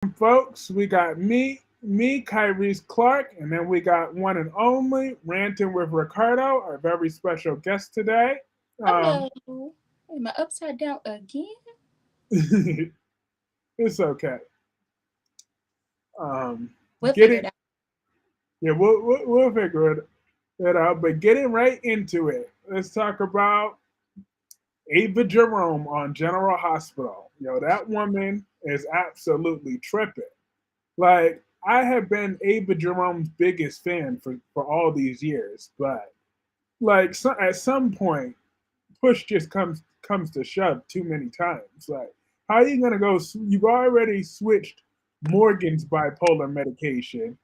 folks. We got me, Kyrese Clark, and then we got one and only Ranting with Ricardo, our very special guest today. Um, Hello. Am I upside down again? it's okay. Um, We'll figure it getting out. yeah, we'll figure it out. But getting right into it, let's talk about Ava Jerome on General Hospital. That woman is absolutely tripping. Like, I have been Ava Jerome's biggest fan for all these years, but like at some point, push just comes to shove too many times. Like, how are you gonna go? You've already switched Morgan's bipolar medication,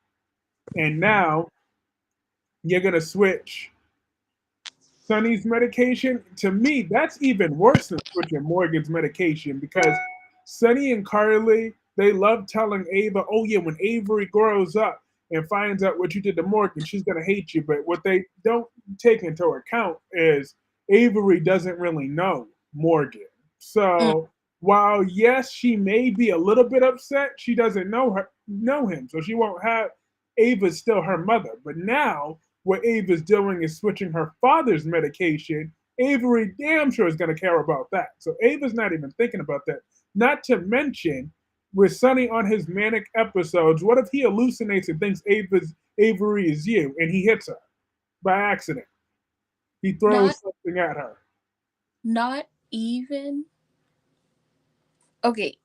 and now you're gonna switch Sonny's medication. To me, that's even worse than switching Morgan's medication because Sonny and Carly, they love telling Ava, oh yeah, when Avery grows up and finds out what you did to Morgan, she's gonna hate you. But what they don't take into account is Avery doesn't really know Morgan. Mm. So while yes, she may be a little bit upset, she doesn't know him. So she won't have Ava's still her mother. But now what Ava's doing is switching her father's medication. Avery damn sure is going to care about that. So Ava's not even thinking about that. Not to mention, with Sonny on his manic episodes, what if he hallucinates and thinks Avery is you and he hits her by accident? He Not throws something at her. not even okay.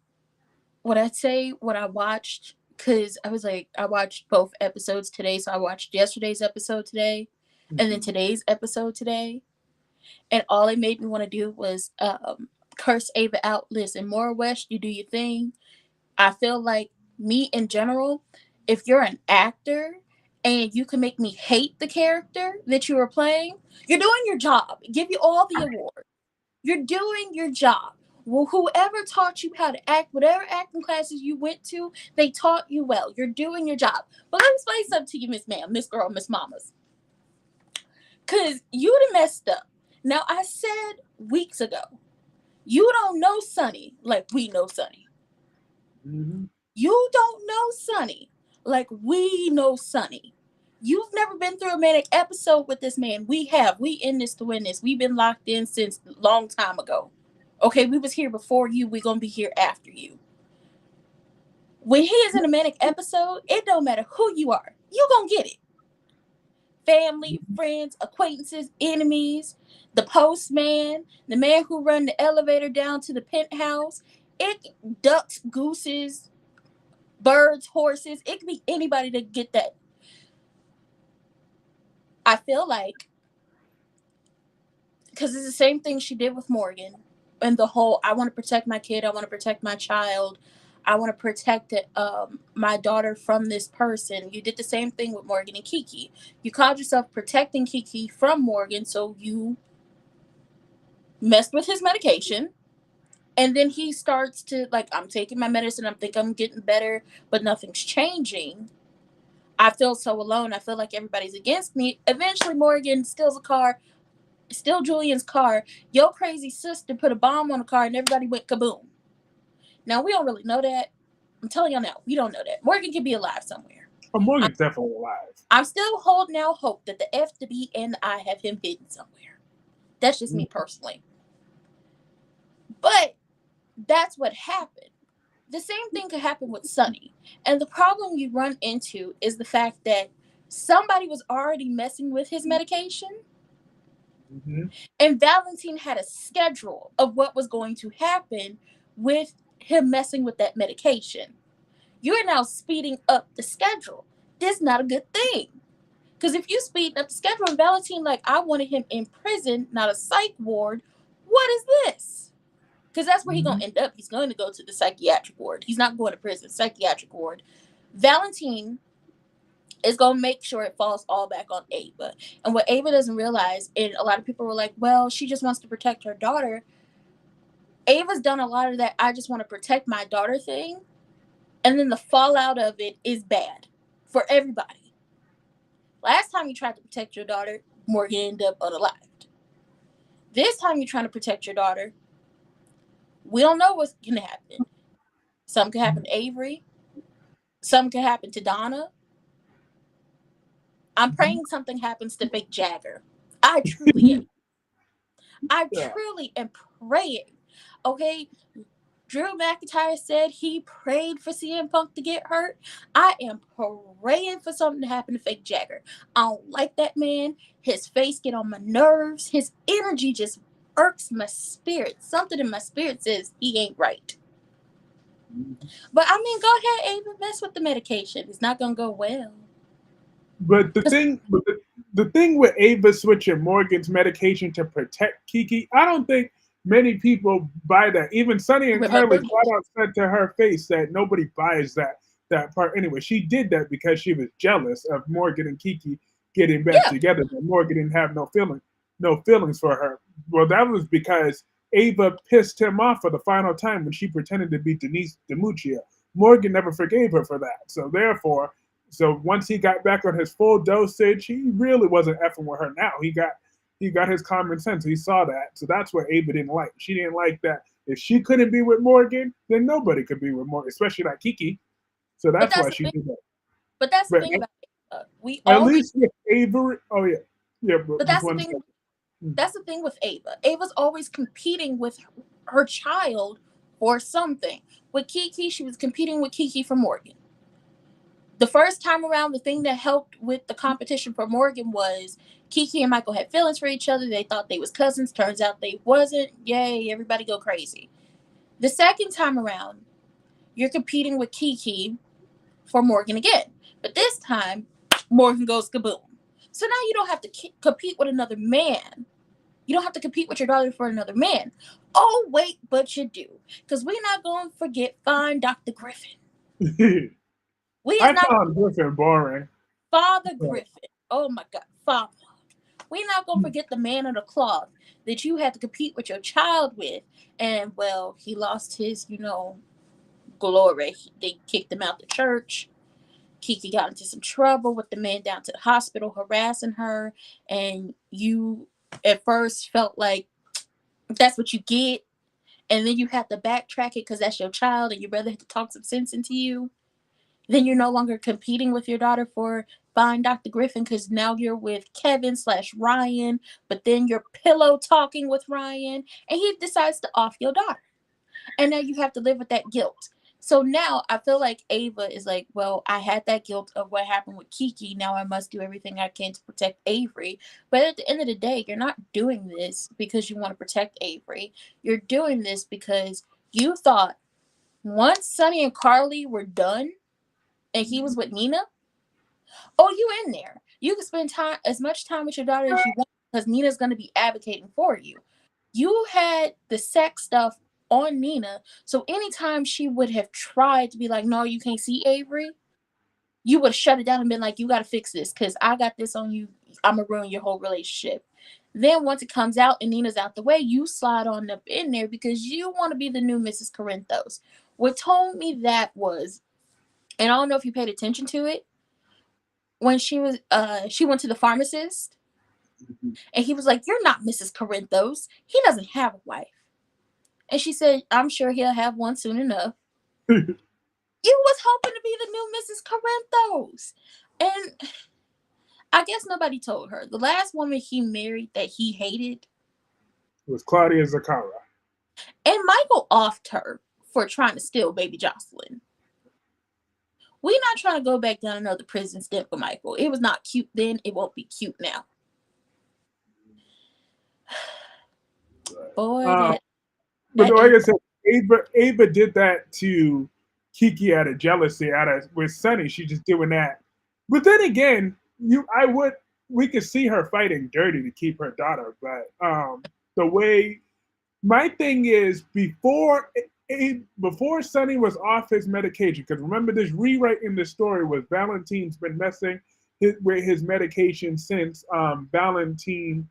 What I'd say what I watched because I was like I watched both episodes today, so I watched yesterday's episode today and then Mhm. today's episode today, and all it made me want to do was curse Ava out. Listen, more West, you do your thing. I feel like me in general, if you're an actor and you can make me hate the character that you are playing, you're doing your job. Give you all the award. You're doing your job. Well, whoever taught you how to act, whatever acting classes you went to, they taught you well. You're doing your job. But let me explain something to you, Miss Ma'am, Miss Girl, Miss Mamas. Because you done messed up. Now, I said weeks ago, you don't know Sonny like we know Sonny. Mhm. You don't know Sonny like we know Sonny. You've never been through a manic episode with this man. We have. We in this to win this. We've been locked in since long time ago. Okay, we was here before you. We gonna be here after you. When he is in a manic episode, it don't matter who you are. You gonna get it. Family, friends, acquaintances, enemies, the postman, the man who run the elevator down to the penthouse. It ducks, gooses, birds, horses. It could be anybody to get that. I feel like because it's the same thing she did with Morgan and the whole I want to protect my kid, I want to protect my child, I want to protect my daughter from this person. You did the same thing with Morgan and Kiki. You called yourself protecting Kiki from Morgan, so you messed with his medication. And then he starts to like, I'm taking my medicine, I think I'm getting better, but nothing's changing. I feel so alone. I feel like everybody's against me. Eventually, Morgan steals a car, steal Julian's car. Your crazy sister put a bomb on the car and everybody went kaboom. Now, we don't really know that. I'm telling y'all now, we don't know that. Morgan could be alive somewhere. Oh, I'm, Morgan's definitely alive. I'm still holding out hope that the F, the B, and the I have him hidden somewhere. That's just me personally. But that's what happened. The same thing could happen with Sonny. And the problem you run into is the fact that somebody was already messing with his medication, Mm-hmm. and Valentine had a schedule of what was going to happen with him messing with that medication. You're now speeding up the schedule. This is not a good thing. Because if you speed up the schedule and Valentine, like, I wanted him in prison, not a psych ward, what is this? Because that's where he's Mm-hmm. going to end up. He's going to go to the psychiatric ward. He's not going to prison, psychiatric ward. Valentine is going to make sure it falls all back on Ava. And what Ava doesn't realize, and a lot of people were like, well, she just wants to protect her daughter. Ava's done a lot of that I just want to protect my daughter thing. And then the fallout of it is bad for everybody. Last time you tried to protect your daughter, Morgan ended up unalived. This time you're trying to protect your daughter, we don't know what's going to happen. Something could happen to Avery. Something could happen to Donna. I'm Mhm. praying something happens to fake Jagger. I truly am. I Yeah. truly am praying. Okay, Drew McIntyre said he prayed for CM Punk to get hurt. I am praying for something to happen to fake Jagger. I don't like that man. His face get on my nerves. His energy just irks my spirit. Something in my spirit says he ain't right. But I mean, go ahead, Ava, mess with the medication. It's not gonna go well. But the 'Cause thing, the thing with Ava switching Morgan's medication to protect Kiki, I don't think many people buy that. Even Sonny and Carly remember, flat out said to her face that nobody buys that part. Anyway, she did that because she was jealous of Morgan and Kiki getting back yeah. together. But Morgan didn't have no feelings for her. Well, that was because Ava pissed him off for the final time when she pretended to be Denise DiMuccia. Morgan never forgave her for that. So once he got back on his full dosage, he really wasn't effing with her now. He got his common sense. He saw that. So that's what Ava didn't like. She didn't like that if she couldn't be with Morgan, then nobody could be with Morgan, especially not Kiki. So But that's that's why the she thing. did that. But that's the But thing about Ava. We at always. least with Avery, oh yeah, yeah. But But just that's the one thing. second. Mm. That's the thing with Ava. Ava's always competing with her child for something. With Kiki, she was competing with Kiki for Morgan. The first time around, the thing that helped with the competition for Morgan was Kiki and Michael had feelings for each other. They thought they was cousins. Turns out they wasn't. Yay, everybody go crazy. The second time around, you're competing with Kiki for Morgan again. But this time, Morgan goes kaboom. So now you don't have to compete with another man. You don't have to compete with your daughter for another man. Oh, wait, but you do. Because we're not going to forget fine Dr. Griffin. We is I not found Griffin boring. Father But, Griffin. Oh my God, Father. We're not going to forget the man of the cloth that you had to compete with your child with. And, well, he lost his, glory. They kicked him out the church. Kiki got into some trouble with the man down to the hospital harassing her. And you at first felt like that's what you get, and then you have to backtrack it because that's your child and your brother had to talk some sense into you. Then you're no longer competing with your daughter for Find Dr. Griffin because now you're with Kevin/Ryan, but then you're pillow talking with Ryan, and he decides to off your daughter. And now you have to live with that guilt. So now I feel like Ava is like, well, I had that guilt of what happened with Kiki. Now I must do everything I can to protect Avery. But at the end of the day, you're not doing this because you want to protect Avery. You're doing this because you thought once Sonny and Carly were done and he was with Nina, oh, you in there. You can spend time as much time with your daughter as you want because Nina's going to be advocating for you. You had the sex stuff on Nina, so anytime she would have tried to be like, no, you can't see Avery, you would have shut it down and been like, you got to fix this because I got this on you. I'm going to ruin your whole relationship. Then once it comes out and Nina's out the way, you slide on up in there because you want to be the new Mrs. Corinthos. What told me that was, and I don't know if you paid attention to it, when she went to the pharmacist and he was like, you're not Mrs. Corinthos. He doesn't have a wife. And she said, I'm sure he'll have one soon enough. You was hoping to be the new Mrs. Corinthos. And I guess nobody told her. The last woman he married that he hated, it was Claudia Zakara. and Michael offed her for trying to steal baby Jocelyn. We're not trying to go back down another prison step for Michael. It was not cute then. It won't be cute now. Boy, Um, that but that like Ava. I said, Ava did that to Kiki out of jealousy, out of with Sunny. She just doing that. But then again, we could see her fighting dirty to keep her daughter. But the way my thing is before Sonny was off his medication, because remember this rewrite in the story was Valentine's been messing with his medication since Valentine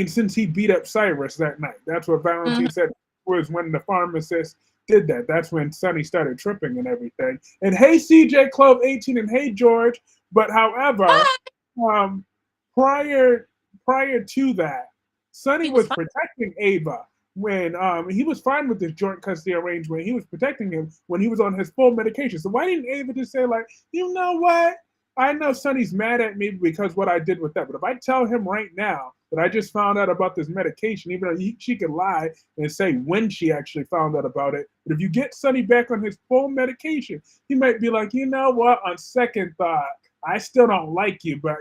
since he beat up Cyrus that night. That's what Mhm. Valentine said was when the pharmacist did that. That's when Sonny started tripping and everything. And hey, CJ Clove 18 and hey, George. But however, Hi. um, prior prior to that, Sonny He was was fine. protecting Ava. when he was fine with this joint custody arrangement. He was protecting him when he was on his full medication. So why didn't Ava just say like, you know what? I know Sonny's mad at me because what I did with that. But if I tell him right now that I just found out about this medication, even though she could lie and say when she actually found out about it, but if you get Sonny back on his full medication, he might be like, you know what? On second thought, I still don't like you, but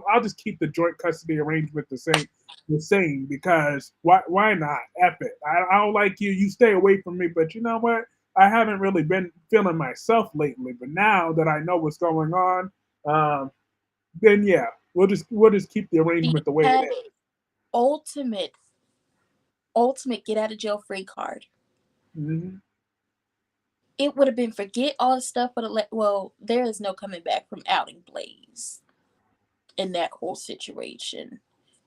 I'll just keep the joint custody arrangement the same because why not? F it. I don't like you. You stay away from me. But you know what? I haven't really been feeling myself lately. But now that I know what's going on, um, then yeah, we'll just keep the She arrangement the way it had is. ultimate, ultimate get out of jail free card. Mm-hmm. It would have been forget all the stuff, but well, there is no coming back from outing Blaze in that whole situation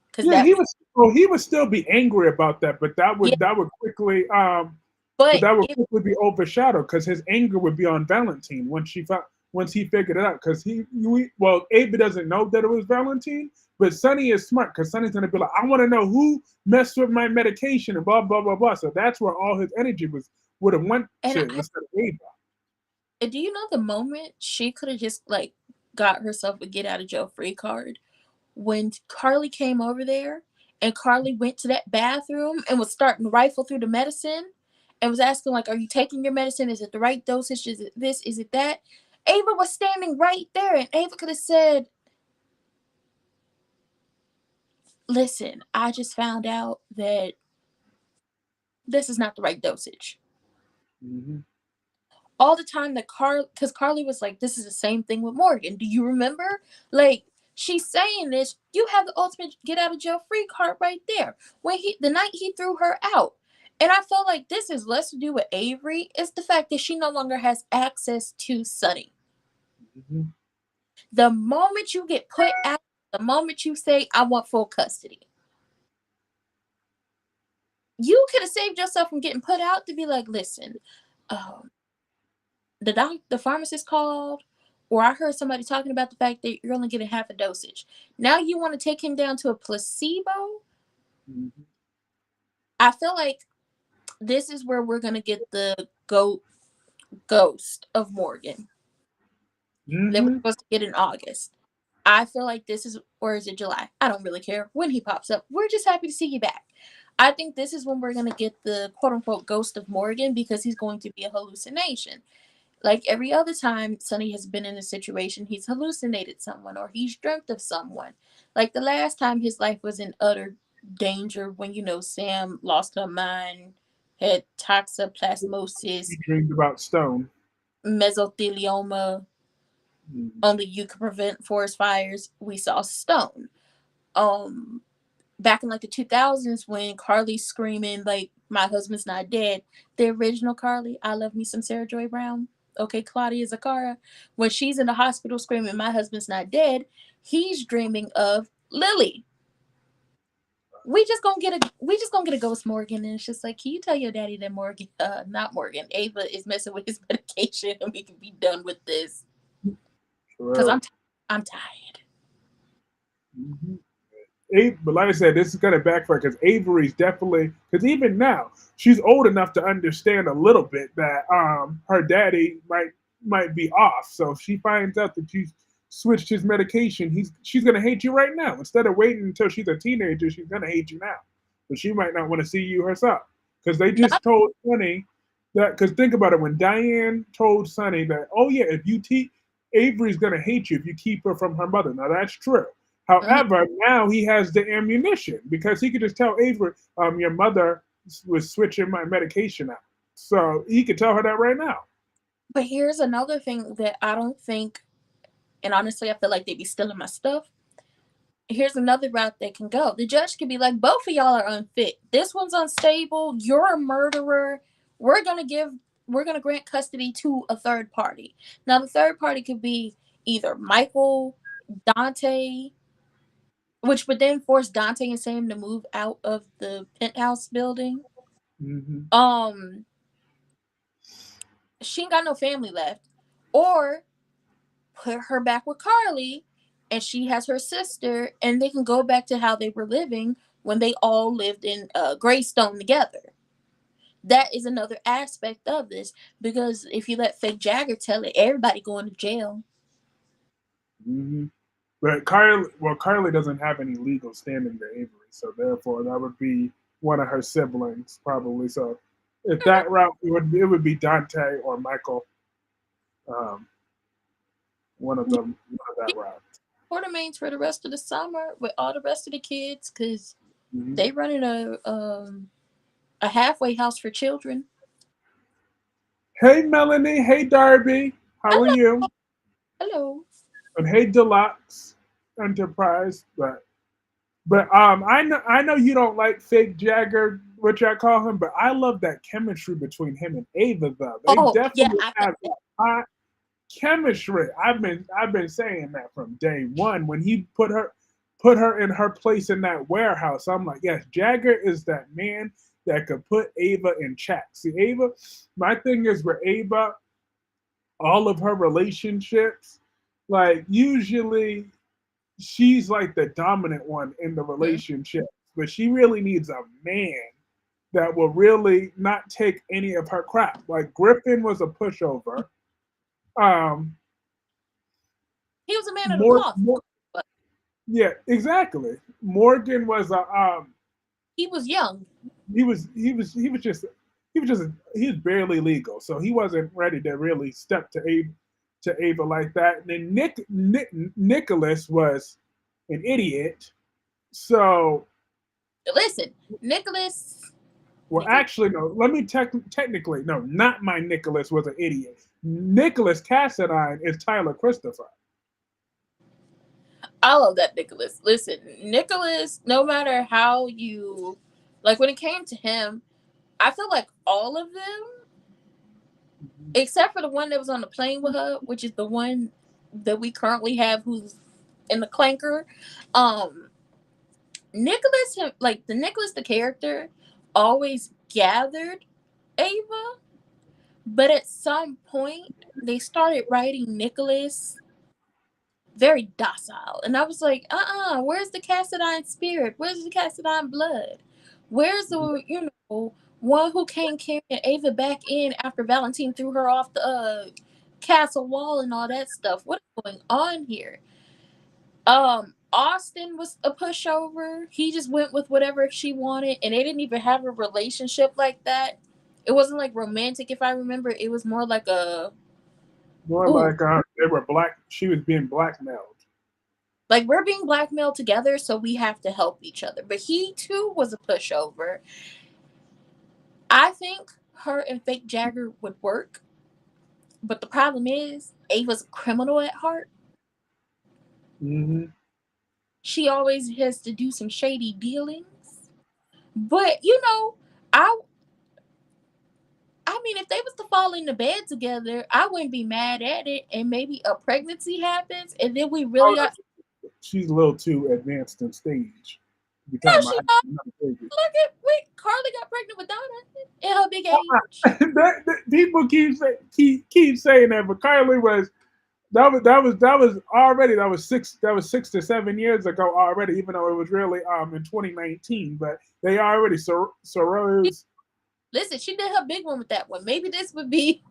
because Yeah, that he was. Well, he would still be angry about that, but that yeah, would that would quickly but but that would it quickly be overshadowed because his anger would be on Valentine once he figured it out. Because well, Abe doesn't know that it was Valentine, but Sonny is smart because Sonny's gonna be like, I want to know who messed with my medication and blah blah blah blah. So that's where all his energy would have went and to I instead of Ava. do you know the moment she could have just like got herself a get out of jail free card when Carly came over there and Carly went to that bathroom and was starting to rifle through the medicine and was asking like, "Are you taking your medicine? Is it the right dosage? Is it this? Is it that?" Ava was standing right there, and Ava could have said, "Listen, I just found out that this is not the right dosage." Mm-hmm. All the time that because Carly was like, "This is the same thing with Morgan. Do you remember?" Like, she's saying this, you have the ultimate get out of jail free card right there. When the night he threw her out. And I felt like this is less to do with Avery. It's the fact that she no longer has access to Sonny. Mm-hmm. The moment you get put out, the moment you say, I want full custody, you could have saved yourself from getting put out to be like, listen, um, the pharmacist called, or I heard somebody talking about the fact that you're only getting half a dosage. Now you want to take him down to a placebo? Mm-hmm. I feel like this is where we're gonna get the ghost of Morgan that we're Mm-hmm. supposed to get in August. I feel like this is, or is it July? I don't really care when he pops up. We're just happy to see you back. I think this is when we're gonna get the quote unquote ghost of Morgan because he's going to be a hallucination. Like every other time Sonny has been in a situation, he's hallucinated someone or he's dreamt of someone. Like the last time his life was in utter danger when, Sam lost her mind, had He toxoplasmosis, dreamed about Stone. mesothelioma, Mm-hmm. only you could prevent forest fires. We saw Stone. Um, Back in like the 2000s when Carly's screaming like my husband's not dead, the original Carly, I love me some Sarah Joy Brown, okay, Claudia Zakara, when she's in the hospital screaming my husband's not dead, he's dreaming of Lily. We just gonna get a ghost Morgan, and it's just like, can you tell your daddy that Morgan, not Morgan, Ava is messing with his medication, and we can be done with this? Cause Well, I'm tired. mm-hmm. But like I said, this is gonna backfire because Avery's definitely because even now she's old enough to understand a little bit that her daddy might be off. So if she finds out that you switched his medication, she's gonna hate you right now. Instead of waiting until she's a teenager, she's gonna hate you now. But she might not want to see you herself because they just Not. told Sonny that. Because think about it, when Diane told Sonny that, oh yeah, if you teach Avery's gonna hate you if you keep her from her mother. Now that's true. Mhm. However, now he has the ammunition because he could just tell Avery, your mother was switching my medication out. So he could tell her that right now. But here's another thing that I don't think, and honestly, I feel like they be stealing my stuff. Here's another route they can go. The judge could be like, both of y'all are unfit. This one's unstable. You're a murderer. We're gonna give. We're gonna grant custody to a third party. Now, the third party could be either Michael, Dante, which would then force Dante and Sam to move out of the penthouse building. Hmm. Um, she ain't got no family left, or put her back with Carly and she has her sister and they can go back to how they were living when they all lived in Greystone together. That is another aspect of this, because if you let fake Jagger tell it, everybody going to jail. Hmm. But Carly doesn't have any legal standing to Avery, so therefore that would be one of her siblings probably. So if Mhm. that route, it would be Dante or Michael, um, one of them, one of that route. Quartermains for the rest of the summer with all the rest of the kids, because Hmm. they running a halfway house for children. Hey Melanie, hey Darby, how are Hello, you? hello. And hey Deluxe Enterprise, but I know you don't like fake Jagger, what y'all call him, but I love that chemistry between him and Ava though. They Oh yeah, definitely I felt have that. that hot chemistry. I've been saying that from day one when he put her in her place in that warehouse. I'm like, yes, Jagger is that man that could put Ava in check. See, Ava, my thing is with Ava, all of her relationships, like usually she's like the dominant one in the Mhm. relationship, but she really needs a man that will really not take any of her crap. Like Griffin was a pushover. Um, He was a man of the more, cloth, more, but yeah, exactly. Morgan was a he was young. he was barely legal, so he wasn't ready to really step to Ava like that. And then Nicholas was an idiot. So, Listen, Nicholas, well, Nicholas. actually, no. Let me technically, no, not my Nicholas was an idiot. Nicholas Cassadine is Tyler Christopher. I love that Nicholas. Listen, Nicholas, no matter how you like when it came to him, I feel like all of them, except for the one that was on the plane with her, which is the one that we currently have who's in the clanker. Um Nicholas, like the Nicholas the character, always gathered Ava, but at some point they started writing Nicholas very docile. And I was like, where's the Cassadine spirit? Where's the Cassadine blood? Where's the, one who came carrying Ava back in after Valentine threw her off the castle wall and all that stuff? What is going on here? Austin was a pushover. He just went with whatever she wanted, and they didn't even have a relationship like that. It wasn't like romantic, if I remember. It was more like a, More ooh, like they were black. She was being blackmailed. like we're being blackmailed together, so we have to help each other. But he too was a pushover. I think her and fake Jagger would work, but the problem is Ava's a criminal at heart. Hmm. She always has to do some shady dealings. But I mean, if they was to fall into bed together, I wouldn't be mad at it. And maybe a pregnancy happens, and then we really Oh, got. no, she's a little too advanced in stage. You No, talking about she having not. another baby? Look at wait, Carly got pregnant with Donna in her big age. People keep saying that, but Kylie was that was already that was 6 to 7 years ago already, even though it was really in 2019. But they already Sorose. Listen, she did her big one with that one. Maybe this would be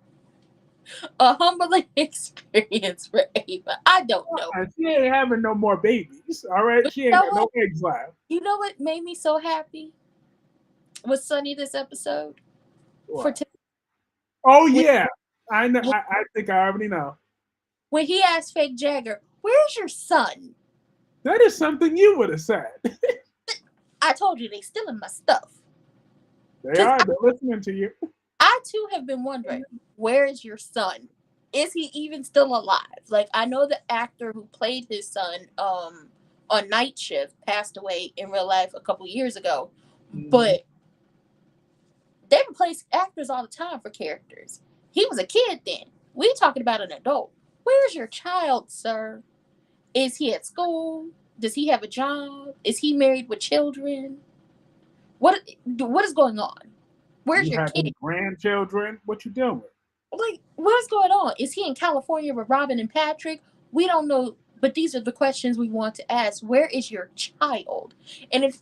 a humbling experience for Ava. I don't know. She ain't having no more babies. All right, But she you ain't know got what? no eggs left. You know what made me so happy with Sunny this episode? For What? t- Oh when, yeah, I know. when I think I already know. when he asked Fake Jagger, "Where's your son?" That is something you would have said. I told you they stealing my stuff. They Cause are. They're listening to you. I too have been wondering, where is your son? Is he even still alive? Like I know the actor who played his son on Night Shift passed away in real life a couple years ago, Hmm. but they replace actors all the time for characters. He was a kid then. We talking about an adult. Where's your child, sir? Is he at school? Does he have a job? Is he married with children? What is going on? Where's You your kid? having grandchildren? What you doing? Like what is going on? Is he in California with Robin and Patrick? We don't know, but these are the questions we want to ask. Where is your child? And if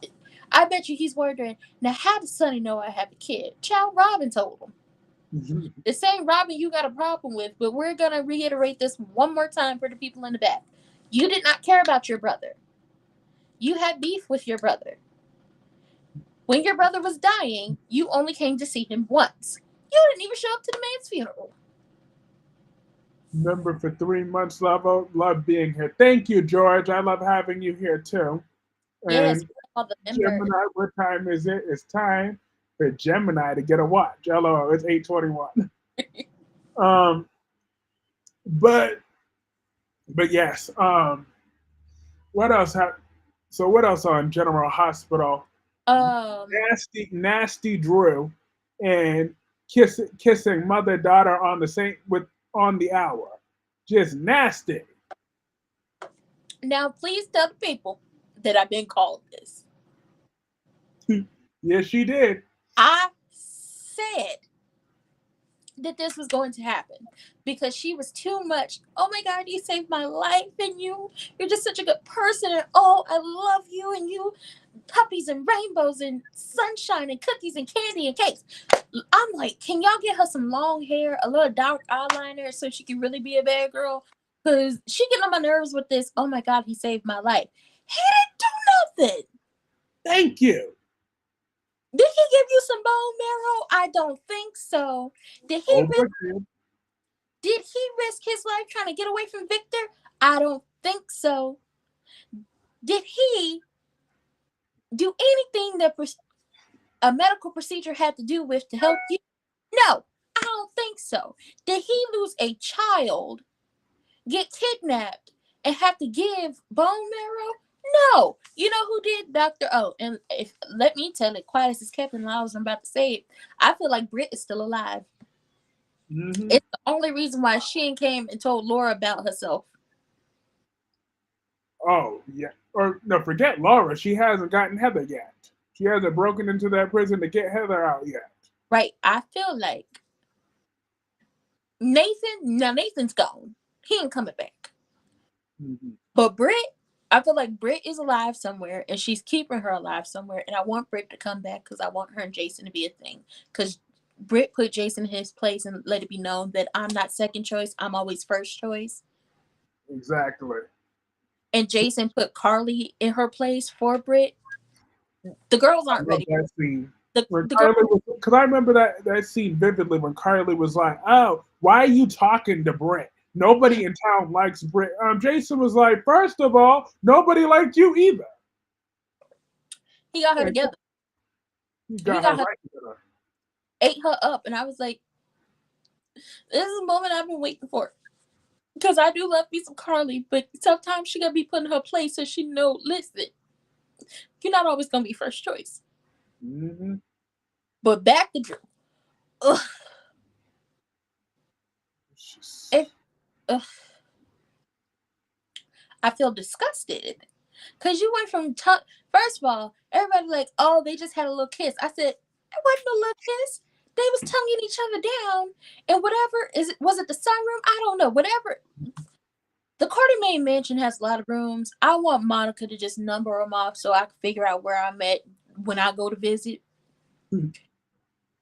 I bet you he's wondering, now how does Sonny know I have a kid? Child, Robin told him. The same Robin you got a problem with, but we're going to reiterate this one more time for the people in the back. You did not care about your brother. You had beef with your brother. When your brother was dying, you only came to see him once. You didn't even show up to the man's funeral. Member for 3 months. Love being here. Thank you, George. I love having you here too. Yes, And all the members. Gemini, what time is it? It's time for Gemini to get a watch. LOL, it's 8:21. Um, but yes. What else? So what else on General Hospital? Um, Nasty Drew, and kissing mother daughter on the same with on the hour. Just nasty. Now, please tell the people that I've been called this. Yes, she did. I said that this was going to happen because she was too much. Oh my God, you saved my life, and you're just such a good person, and oh, I love you, and you puppies and rainbows and sunshine and cookies and candy and cakes. I'm like, can y'all get her some long hair, a little dark eyeliner, so she can really be a bad girl? Because she getting on my nerves with this. Oh my God, he saved my life. He didn't do nothing. Thank you. Did he give you some bone marrow? I don't think so. Did he risk, Overdue. did he risk his life trying to get away from Victor? I don't think so. Did he do anything that a medical procedure had to do with to help you? No, I don't think so. Did he lose a child, get kidnapped, and have to give bone marrow? No. You know who did? Dr. O. And if let me tell it, quiet as it's kept, and I was about to say it, I feel like Britt is still alive. Hmm. It's the only reason why she ain't came and told Laura about herself. Oh yeah. Or no, forget Laura. She hasn't gotten Heather yet. She hasn't broken into that prison to get Heather out yet. Right. I feel like Nathan's gone. He ain't coming back. Hmm. But Britt, I feel like Britt is alive somewhere, and she's keeping her alive somewhere. And I want Britt to come back because I want her and Jason to be a thing. Because Britt put Jason in his place and let it be known that I'm not second choice. I'm always first choice. Exactly. And Jason put Carly in her place for Britt. The girls I aren't love ready. that scene. When The girls. Carly was, because I remember that scene vividly when Carly was like, "Oh, why are you talking to Brett? Nobody in town likes Brett." Jason was like, first of all, nobody liked you either." He got her And together. he He got her got her, right together. ate her up, and I was like, "This is a moment I've been waiting for." Because I do love me some Carly, but sometimes she gotta be put in her place so she know. Listen, you're not always gonna be first choice. Hmm. But back to Drew. Ugh, it, ugh, I feel disgusted because you went from first of all, everybody like, oh, they just had a little kiss. I said it wasn't a little kiss. They was tonguing each other down, and whatever is it? Was it the sunroom? I don't know. Whatever. The Cardi Main mansion has a lot of rooms. I want Monica to just number them off so I can figure out where I'm at when I go to visit.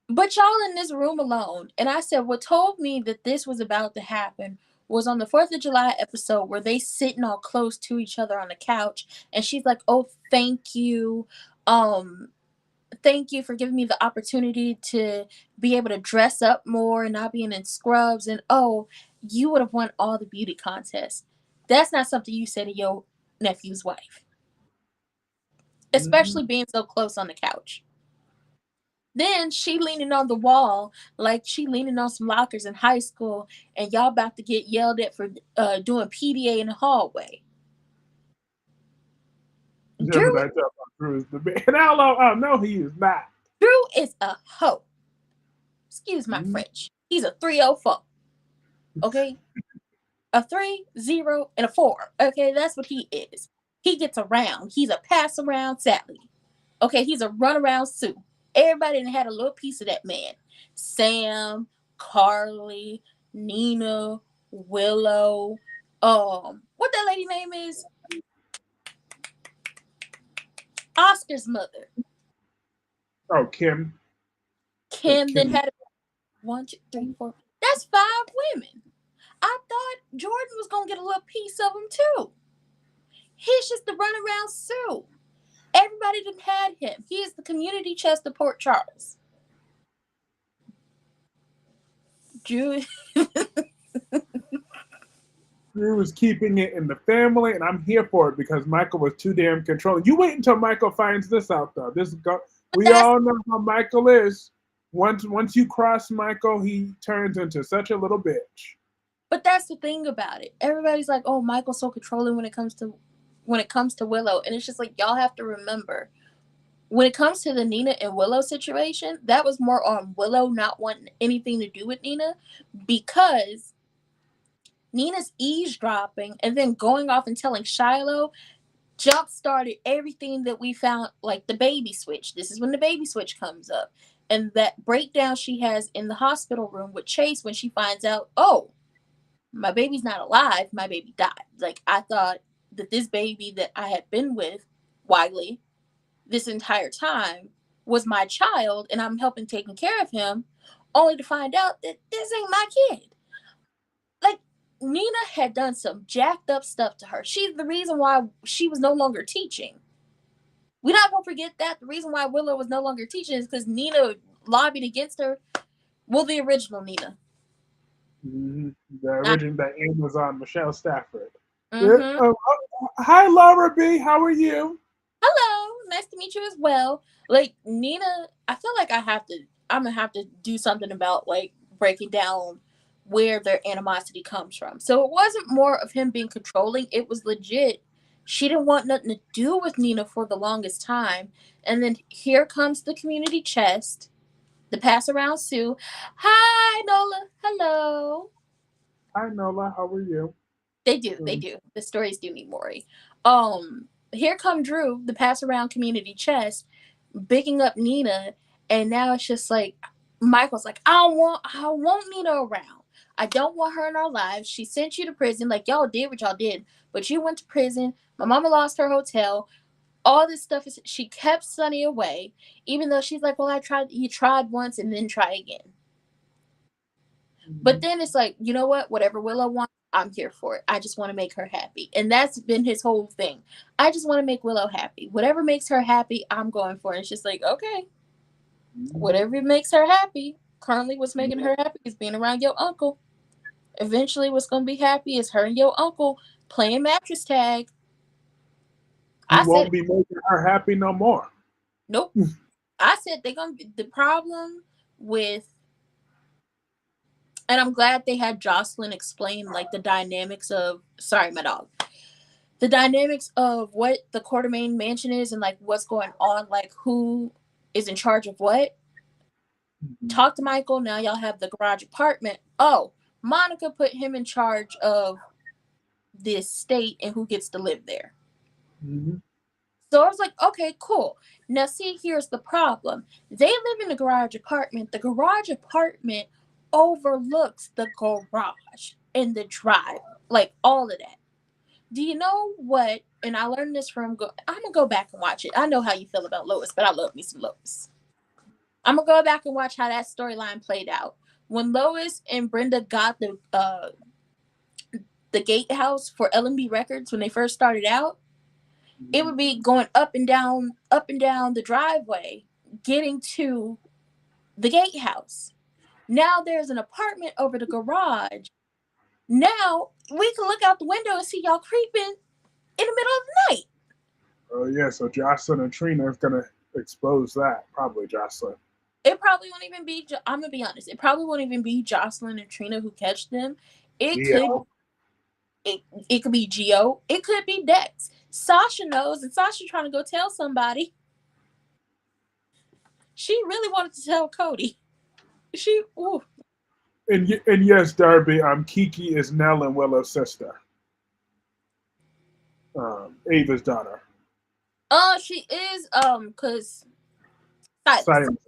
But y'all in this room alone. And I said, what told me that this was about to happen was on the 4th of July episode where they sitting all close to each other on the couch. And she's like, oh, thank you. Um, thank you for giving me the opportunity to be able to dress up more and not being in scrubs. And oh, you would have won all the beauty contests. That's not something you say to your nephew's wife, Hmm. especially being so close on the couch. Then she leaning on the wall like she leaning on some lockers in high school, and y'all about to get yelled at for doing PDA in the hallway. Drew, Gemini tell my Drew the man. And I know he is not. Drew is a hoe. Excuse my Mhm. French. He's a 304. Okay, a 3, 0, and a 4. Okay, that's what he is. He gets around. He's a pass around Sally. Okay, he's a run around Sue. Everybody done had a little piece of that man. Sam, Carly, Nina, Willow, what that lady name is? Oscar's mother. Oh, Kim. Kim then Kim. had one, two, three, four. That's five women. I thought Jordan was gonna get a little piece of them too. He's just the runaround Sue. Everybody done had him. He is the community chest of Port Charles. Drew, Drew was keeping it in the family, and I'm here for it because Michael was too damn controlling. You wait until Michael finds this out, though. but We that's all know how Michael is. Once you cross Michael, he turns into such a little bitch. but that's the thing about it. Everybody's like, "Oh, Michael's so controlling when it comes to Willow," and it's just like y'all have to remember when it comes to the Nina and Willow situation, that was more on Willow not wanting anything to do with Nina because Nina's eavesdropping and then going off and telling Shiloh jump started everything that we found, like the baby switch. This is when the baby switch comes up. And that breakdown she has in the hospital room with Chase when she finds out, oh, my baby's not alive, my baby died. Like, I thought that this baby that I had been with, Wiley, this entire time was my child and I'm helping taking care of him, only to find out that this ain't my kid. Like, Nina had done some jacked up stuff to her. She's the reason why she was no longer teaching. We're not gonna forget that the reason why Willow was no longer teaching is because Nina lobbied against her. Well, the original Nina. Mm-hmm. The Not, original, that Amazon Michelle Stafford. Yeah. mm-hmm. Hi, Laura B. How are you? Hello, nice to meet you as well. Like Nina, I feel like I'm gonna have to do something about like breaking down where their animosity comes from. So it wasn't more of him being controlling, it was legit. She didn't want nothing to do with Nina for the longest time. And then here comes the community chest, the pass around Sue. Hi, Nola. Hello. Hi, Nola. How are you? They do. They Um, do. The stories do need Maury. Here come Drew, the pass around community chest, bigging up Nina, and now it's just like Michael's like, I don't want Nina around. I don't want her in our lives. She sent you to prison. Like y'all did what y'all did, but you went to prison. My mama lost her hotel. All this stuff is she kept Sonny away, even though she's like, well, I tried. You tried once and then try again. But mhm. then it's like, you know what? Whatever Willow wants, I'm here for it. I just want to make her happy. And that's been his whole thing. I just want to make Willow happy. Whatever makes her happy, I'm going for it. It's just like, okay, Mhm. whatever makes her happy. Currently, what's making her happy is being around your uncle. Eventually, what's going to be happy is her and your uncle playing mattress tag. He I said, won't be making her happy no more. nope. I said they're going to be the problem with, and I'm glad they had Jocelyn explain like the dynamics of, sorry, my dog, the dynamics of what the Quartermain mansion is and like what's going on, like who is in charge of what. Mhm. Talk to Michael. Now y'all have the garage apartment. Oh, Monica put him in charge of the estate and who gets to live there. Mhm. So I was like, okay, cool. Now see, here's the problem. They live in the garage apartment. The garage apartment overlooks the garage and the drive, like all of that. Do you know what? And I learned this from. I'm gonna go back and watch it. I know how you feel about Lois, but I love me some Lois. I'm gonna go back and watch how that storyline played out. When Lois and Brenda got the gatehouse for L&B Records when they first started out, it Mhm. would be going up and down the driveway, getting to the gatehouse. Now there's an apartment over the garage. Now we can look out the window and see y'all creeping in the middle of the night. Oh yeah, so Jocelyn and Trina is gonna expose that. Probably Jocelyn. It probably won't even be. I'm gonna be honest. It probably won't even be Jocelyn and Trina who catch them. It could. Yeah. It, it could be Geo. It could be Dex. Sasha knows, and Sasha trying to go tell somebody. She really wanted to tell Cody. She. Ooh. And yes, Darby. Kiki is Nell and Willow's sister. Ava's daughter. She is. Cause Silas Silence.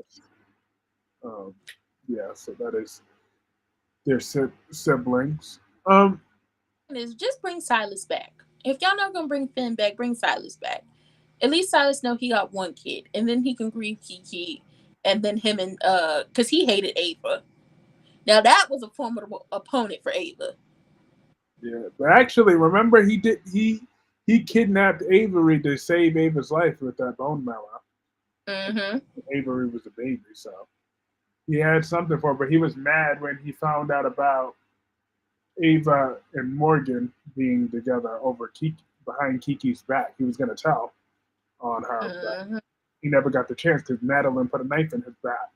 Um, yeah. So that is their siblings. is just bring Silas back. If y'all not gonna bring Finn back, bring Silas back. At least Silas know he got one kid, and then he can grieve Kiki, and then him and because he hated Ava. Now that was a formidable opponent for Ava. Yeah, but actually, remember he kidnapped Avery to save Ava's life with that bone marrow. Mm-hmm. Avery was a baby, so he had something for her. But he was mad when he found out about Ava and Morgan being together over Kiki behind Kiki's back. He was going to tell on her, but Mm-hmm. he never got the chance because Madeline put a knife in his back.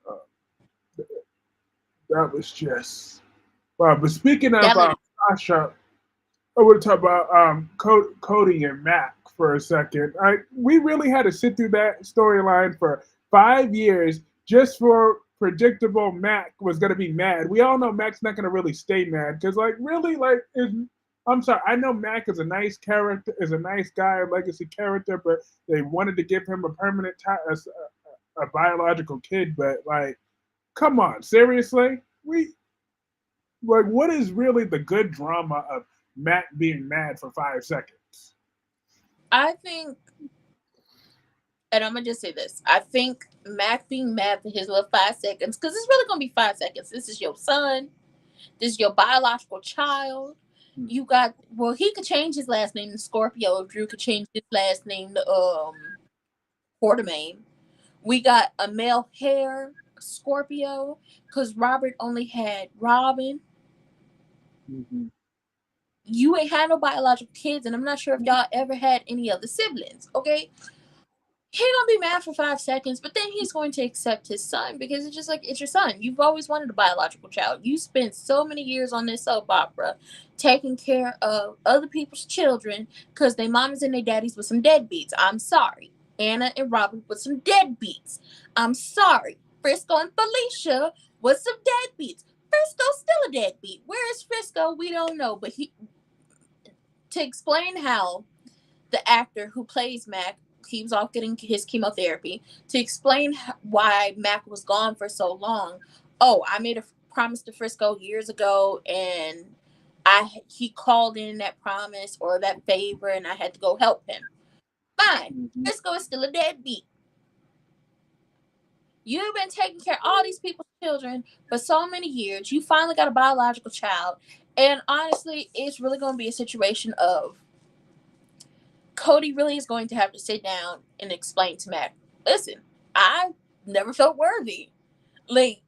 Uh, that was just. Well, but speaking of That made it. Sasha, I want to talk about Cody and Mac for a second. We really had to sit through that storyline for 5 years just for predictable Mac was going to be mad. We all know Mac's not going to really stay mad because, like, really, like, I'm sorry. I know Mac is a nice character, is a nice guy, a legacy character, but they wanted to give him a permanent a biological kid. But like, come on, seriously, we like what is really the good drama of Matt being mad for 5 seconds? I think, and I'm gonna just say this. I think Mac being mad for his little 5 seconds, because it's really gonna be 5 seconds. This is your son. This is your biological child. You got he could change his last name to Scorpio. If Drew could change his last name to Quartermain. We got a male hair Scorpio because Robert only had Robin. Mm-hmm. You ain't had no biological kids, and I'm not sure if y'all ever had any other siblings. Okay, he gonna be mad for 5 seconds, but then he's going to accept his son because it's just like it's your son. You've always wanted a biological child. You spent so many years on this soap opera taking care of other people's children because they mamas and their daddies with some deadbeats. I'm sorry. Anna and Robert with some deadbeats. I'm sorry. Frisco and Felicia with some deadbeats. Frisco's still a deadbeat. Where is Frisco? We don't know. But he to explain how the actor who plays Mac, he was off getting his chemotherapy, to explain why Mac was gone for so long. Oh, I made a promise to Frisco years ago, and he called in that promise or that favor, and I had to go help him. Fine, Mm-hmm. Frisco is still a deadbeat. You've been taking care of all these people's children for so many years. You finally got a biological child, and honestly, it's really going to be a situation of Cody really is going to have to sit down and explain to Mac, listen, I never felt worthy. Like,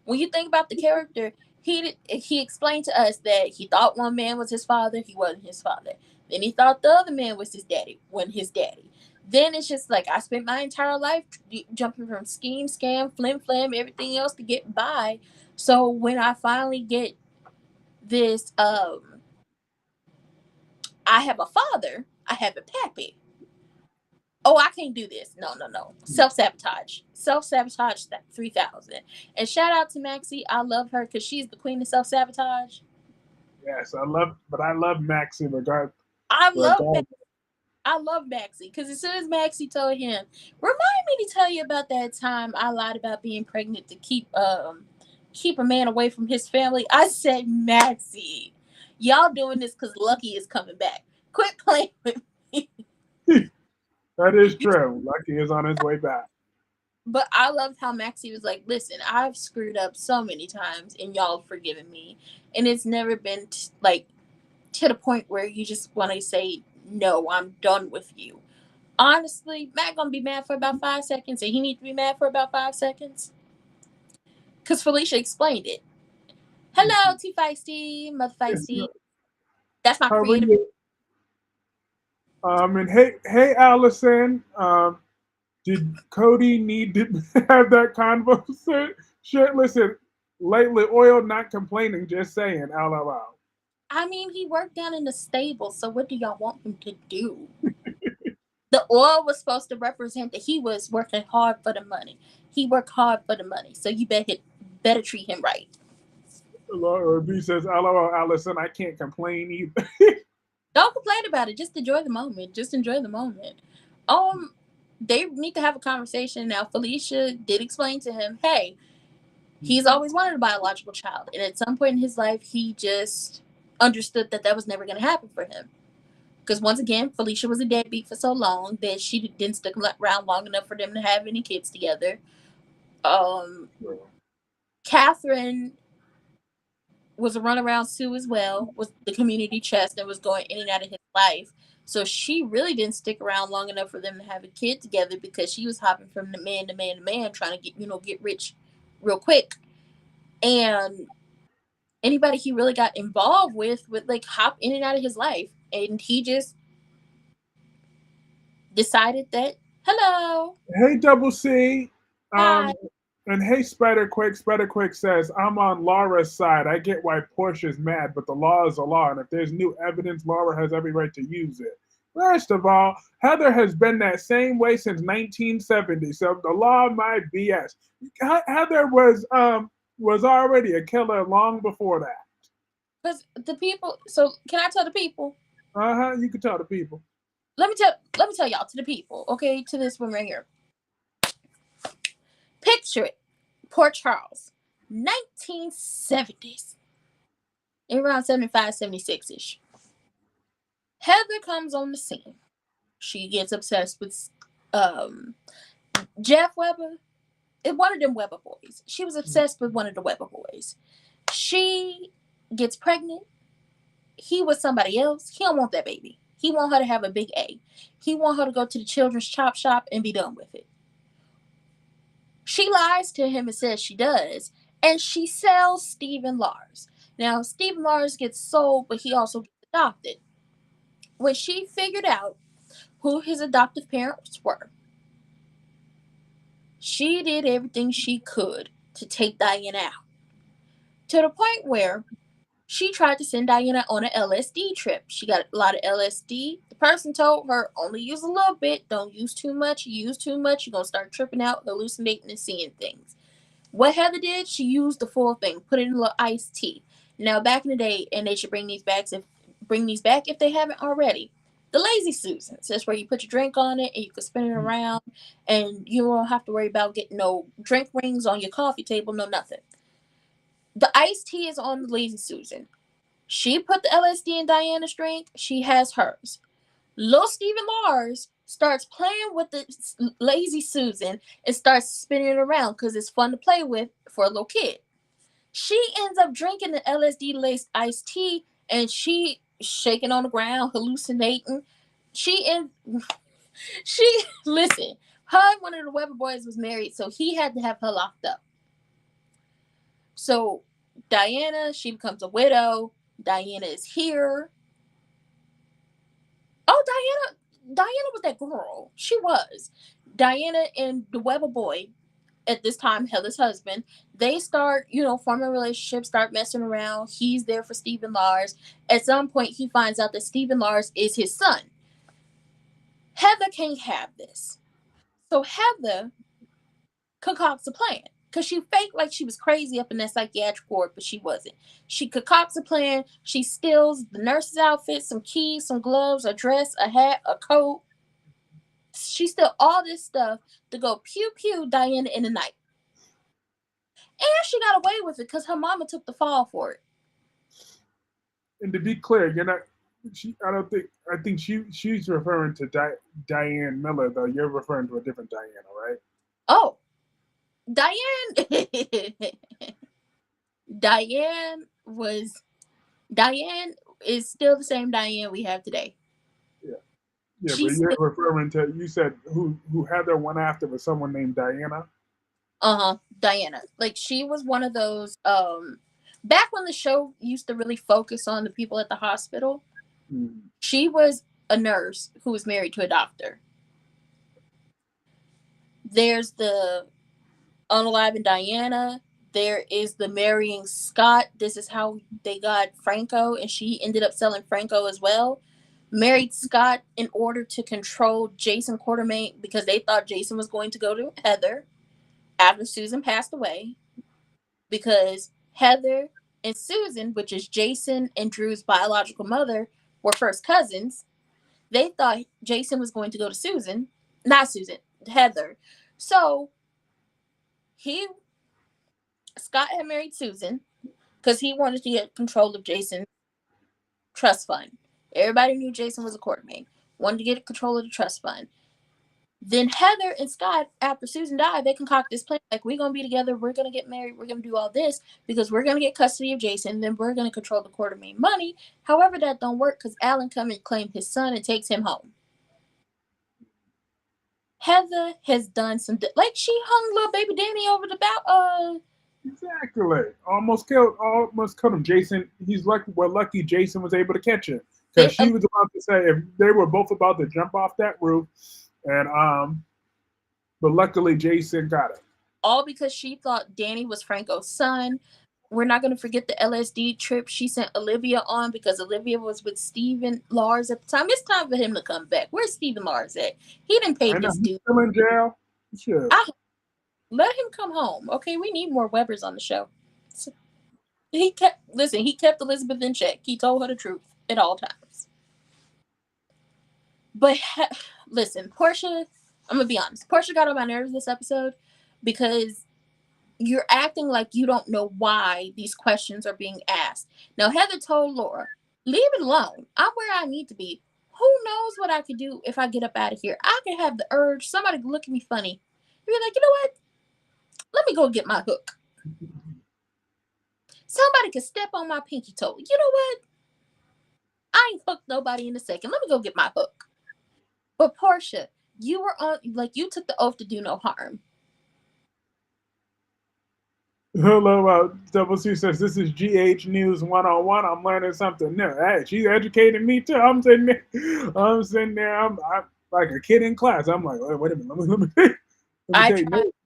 when you think about the character, he explained to us that he thought one man was his father, he wasn't his father. Then he thought the other man was his daddy, wasn't his daddy. Then it's just like I spent my entire life jumping from scheme, scam, flim flam, everything else to get by. So when I finally get this, I have a father, I have a pappy. Oh, I can't do this. No, no, no. Self sabotage. Self sabotage 3000. And shout out to Maxie. I love her because she's the queen of self sabotage. Yes, I love Maxie I love regardless. I love Maxie because as soon as Maxie told him, remind me to tell you about that time I lied about being pregnant to keep a man away from his family. I said, Maxie, y'all doing this because Lucky is coming back. Quit playing with me. That is true. Lucky is on his way back. But I loved how Maxie was like, listen, I've screwed up so many times and y'all have forgiven me. And it's never been like to the point where you just want to say, no, I'm done with you. Honestly, Matt gonna be mad for about 5 seconds and he need to be mad for about 5 seconds. Because Felicia explained it. Mm-hmm. Hello, T Feisty, Mother Yes, Feisty. That's my how are creative. you? And hey, Allison. Did Cody need to have that conversation? Shit, listen, lately oil not complaining, just saying out loud. I mean, he worked down in the stable, so what do y'all want him to do? The oil was supposed to represent that he was working hard for the money. He worked hard for the money, so you better treat him right. Or B says, LOL, Allison, I can't complain either. Don't complain about it. Just enjoy the moment. Just enjoy the moment. Um, they need to have a conversation now. Felicia did explain to him, hey, he's always wanted a biological child, and at some point in his life, he just understood that that was never going to happen for him. Because once again, Felicia was a deadbeat for so long that she didn't stick around long enough for them to have any kids together. Um, Well, Catherine was a runaround Sue as well, was the community chest and was going in and out of his life. So she really didn't stick around long enough for them to have a kid together because she was hopping from the man to man to man, trying to get rich real quick. And anybody he really got involved with would like hop in and out of his life. And he just decided that, hello, hey, Double C. hi. Um, and hey, Spider Quick. Spider Quick says, I'm on Laura's side. I get why Portia's mad, but the law is a law. And if there's new evidence, Laura has every right to use it. First of all, Heather has been that same way since 1970, so the law might BS. Heather was already a killer long before that. Because the people, so can I tell the people? Uh-huh, you can tell the people. Let me tell y'all, to the people, okay, to this one right here. Picture it. Port Charles, 1970s, around 75, 76 ish. Heather comes on the scene. She gets obsessed with um, Jeff Weber, one of them Weber boys. She was obsessed with one of the Weber boys. She gets pregnant. He was somebody else. He don't want that baby. He want her to have a big A. He want her to go to the children's chop shop and be done with it. She lies to him and says she does, and she sells Stephen Lars. Now, Stephen Lars gets sold, but he also gets adopted. When she figured out who his adoptive parents were, she did everything she could to take Diana out. To the point where she tried to send Diana on an LSD trip. She got a lot of LSD. The person told her, only use a little bit, don't use too much. You use too much, you're going to start tripping out, hallucinating, and seeing things. What Heather did, she used the full thing, put it in a little iced tea. Now, back in the day, and they should bring these back if they haven't already. The Lazy Susans. That's where you put your drink on it and you can spin it around, and you don't have to worry about getting no drink rings on your coffee table, no nothing. The iced tea is on the Lazy Susan. She put the LSD in Diana's drink. She has hers. Lil Stephen Lars starts playing with the Lazy Susan and starts spinning it around because it's fun to play with for a little kid. She ends up drinking the LSD laced iced tea and she shaking on the ground, hallucinating. She and she listen. Her and one of the Weber boys was married, so he had to have her locked up. So Diana, she becomes a widow. Diana is here. Oh, Diana was that girl. She was. Diana and the Weber boy, at this time, Heather's husband, they start, forming a relationship, start messing around. He's there for Stephen Lars. At some point, he finds out that Stephen Lars is his son. Heather can't have this. So Heather concocts a plan. Because she faked like she was crazy up in that psychiatric ward, but she wasn't. She concocts a plan. She steals the nurse's outfit, some keys, some gloves, a dress, a hat, a coat. She steal all this stuff to go pew pew Diana in the night. And she got away with it because her mama took the fall for it. And to be clear, you're not. I don't think. I think she's referring to Diane Miller, though. You're referring to a different Diana, right? Oh, Diane. Diane was. Diane is still the same Diane we have today. Yeah, yeah. But She's you're still, referring to. You said who Heather went after was someone named Diana. Diana. Like she was one of those. Back when the show used to really focus on the people at the hospital, Mm. she was a nurse who was married to a doctor. There's the Unalive and Diana. There is the marrying Scott. This is how they got Franco, and she ended up selling Franco as well. Married Scott in order to control Jason Quartermain because they thought Jason was going to go to Heather after Susan passed away. Because Heather and Susan, which is Jason and Drew's biological mother, were first cousins. They thought Jason was going to go to Susan, not Susan, Heather. So he Scott had married Susan because he wanted to get control of Jason's trust fund. Everybody knew Jason was a quartermain. Wanted to get control of the trust fund. Then Heather and Scott, after Susan died, they concoct this plan like, we're gonna be together, we're gonna get married, we're gonna do all this because we're gonna get custody of Jason, then we're gonna control the quartermain money. However, that don't work because Alan come and claim his son and takes him home. Heather has done some like she hung little baby Danny over the Exactly. Almost killed him. Jason, he's lucky. Well, lucky Jason was able to catch him because they she was about to say if they were both about to jump off that roof, and but luckily Jason got it. all because she thought Danny was Franco's son. We're not going to forget the LSD trip she sent Olivia on because Olivia was with Stephen Lars at the time. It's time for him to come back. Where's Stephen Lars at? He didn't pay I know his he's due. still in jail. Sure. I let him come home. Okay, we need more Webbers on the show. So he kept Elizabeth in check. He told her the truth at all times. But listen, Portia, I'm gonna be honest. Portia got on my nerves this episode because you're acting like you don't know why these questions are being asked. Now, Heather told Laura, leave it alone. I'm where I need to be. Who knows what I could do if I get up out of here? I could have the urge, somebody to look at me funny. You're like, you know what? Let me go get my hook. Somebody could step on my pinky toe. You know what? I ain't hooked nobody in a second. Let me go get my hook. But Portia, you were on, like, you took the oath to do no harm. Hello, Double C says this is GH News 101. I'm learning something new. Hey, she's educating me too. I'm sitting there. I'm like a kid in class. I'm like, wait a minute. Let me I take tried, notes.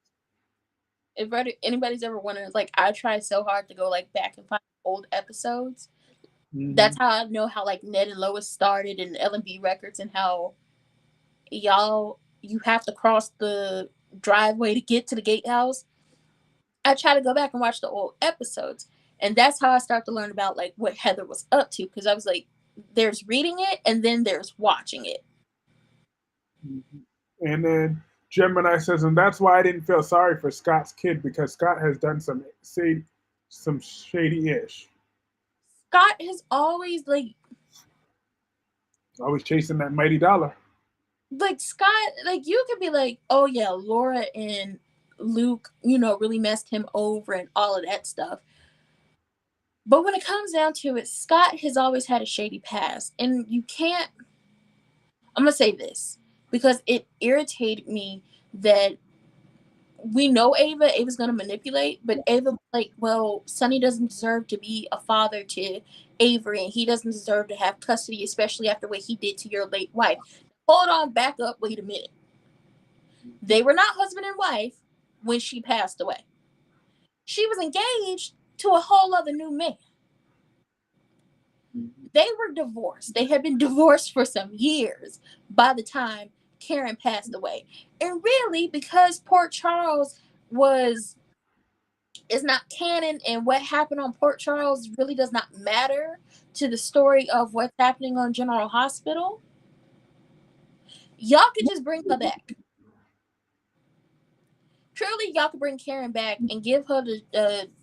if anybody's ever wondering, like, I tried so hard to go, like, back and find old episodes. Hmm. That's how I know how, like, Ned and Lois started and L&B Records and how you have to cross the driveway to get to the gatehouse. I try to go back and watch the old episodes. And that's how I start to learn about, like, what Heather was up to. Because I was like, there's reading it and then there's watching it. And then Gemini says, and that's why I didn't feel sorry for Scott's kid because Scott has done some shady ish. Scott has always, Always chasing that mighty dollar. Scott, like, you could be like, oh yeah, Laura and Luke, really messed him over and all of that stuff. But when it comes down to it, Scott has always had a shady past. And you can't, I'm going to say this because it irritated me that we know Ava's going to manipulate, but Ava, like, well, Sonny doesn't deserve to be a father to Avery and he doesn't deserve to have custody, especially after what he did to your late wife. Hold on, back up, wait a minute. They were not husband and wife when she passed away. She was engaged to a whole other new man. They were divorced. They had been divorced for some years by the time Karen passed away. And really, because Port Charles was is not canon and what happened on Port Charles really does not matter to the story of what's happening on General Hospital, y'all could just bring her back. Truly, y'all could bring Karen back and give her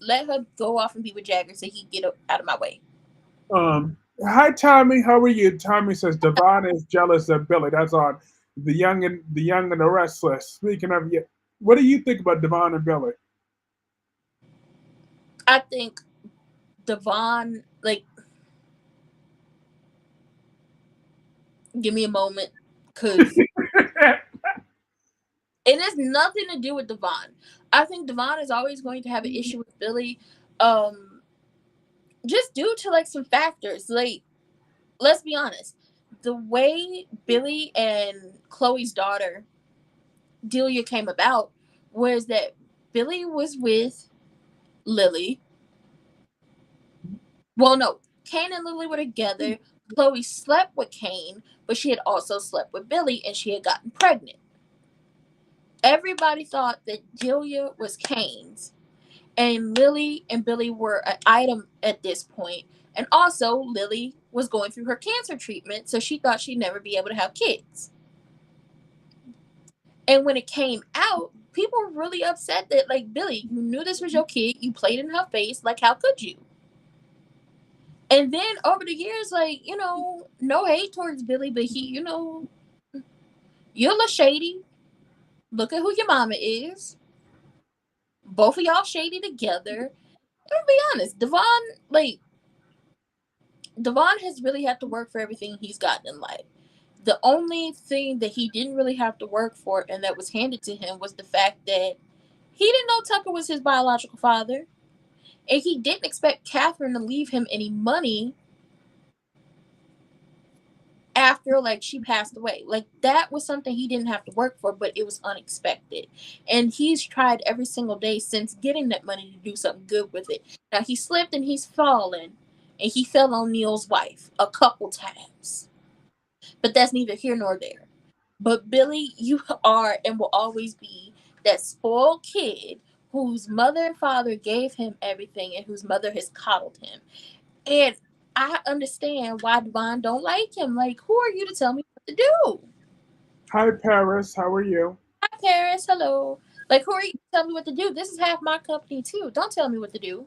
let her go off and be with Jagger so he can get out of my way. Hi Tommy, how are you? Tommy says Devon is jealous of Billy. That's on the young and the restless. Speaking of you, what do you think about Devon and Billy? I think Devon, like, give me a moment, because it has nothing to do with Devon. I think Devon is always going to have an issue with Billy, um, just due to, like, some factors. Like, let's be honest, the way Billy and Chloe's daughter Delia came about was that Billy was with Lily. Well, no, Kane and Lily were together. Chloe slept with Kane, but she had also slept with Billy and she had gotten pregnant. Everybody thought that Delia was Kane's, and Lily and Billy were an item at this point. And also, Lily was going through her cancer treatment, so she thought she'd never be able to have kids. And when it came out, people were really upset that, like, Billy, you knew this was your kid, you played in her face, like, how could you? And then over the years, like, no hate towards Billy, but he, you're a little shady. Look at who your mama is. Both of y'all shady together. And be honest, like, Devon has really had to work for everything he's gotten in life. The only thing that he didn't really have to work for and that was handed to him was the fact that he didn't know Tucker was his biological father. And he didn't expect Catherine to leave him any money after, like, she passed away. Like, that was something he didn't have to work for, but it was unexpected. And he's tried every single day since getting that money to do something good with it. Now, he slipped and he's fallen, and he fell on Neil's wife a couple times. But that's neither here nor there. But Billy, you are and will always be that spoiled kid whose mother and father gave him everything and whose mother has coddled him. And I understand why Devon don't like him. Like, who are you to tell me what to do? Hi, Paris. How are you? Hi, Paris. Hello. Like, who are you to tell me what to do? This is half my company, too. Don't tell me what to do.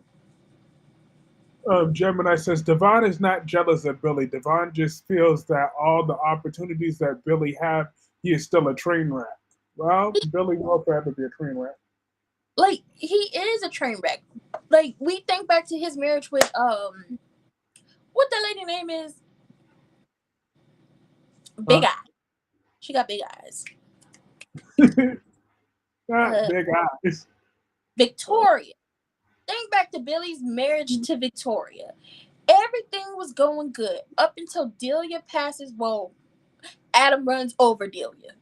Gemini says Devon is not jealous of Billy. Devon just feels that all the opportunities that Billy have, he is still a train wreck. Well, Billy will forever be a train wreck. Like, he is a train wreck. Like, we think back to his marriage with, what that lady name is? Big Huh? Eye. She got big eyes. Not Uh, big eyes. Victoria. Think back to Billy's marriage to Victoria. Everything was going good up until Delia passes. Well, Adam runs over Delia.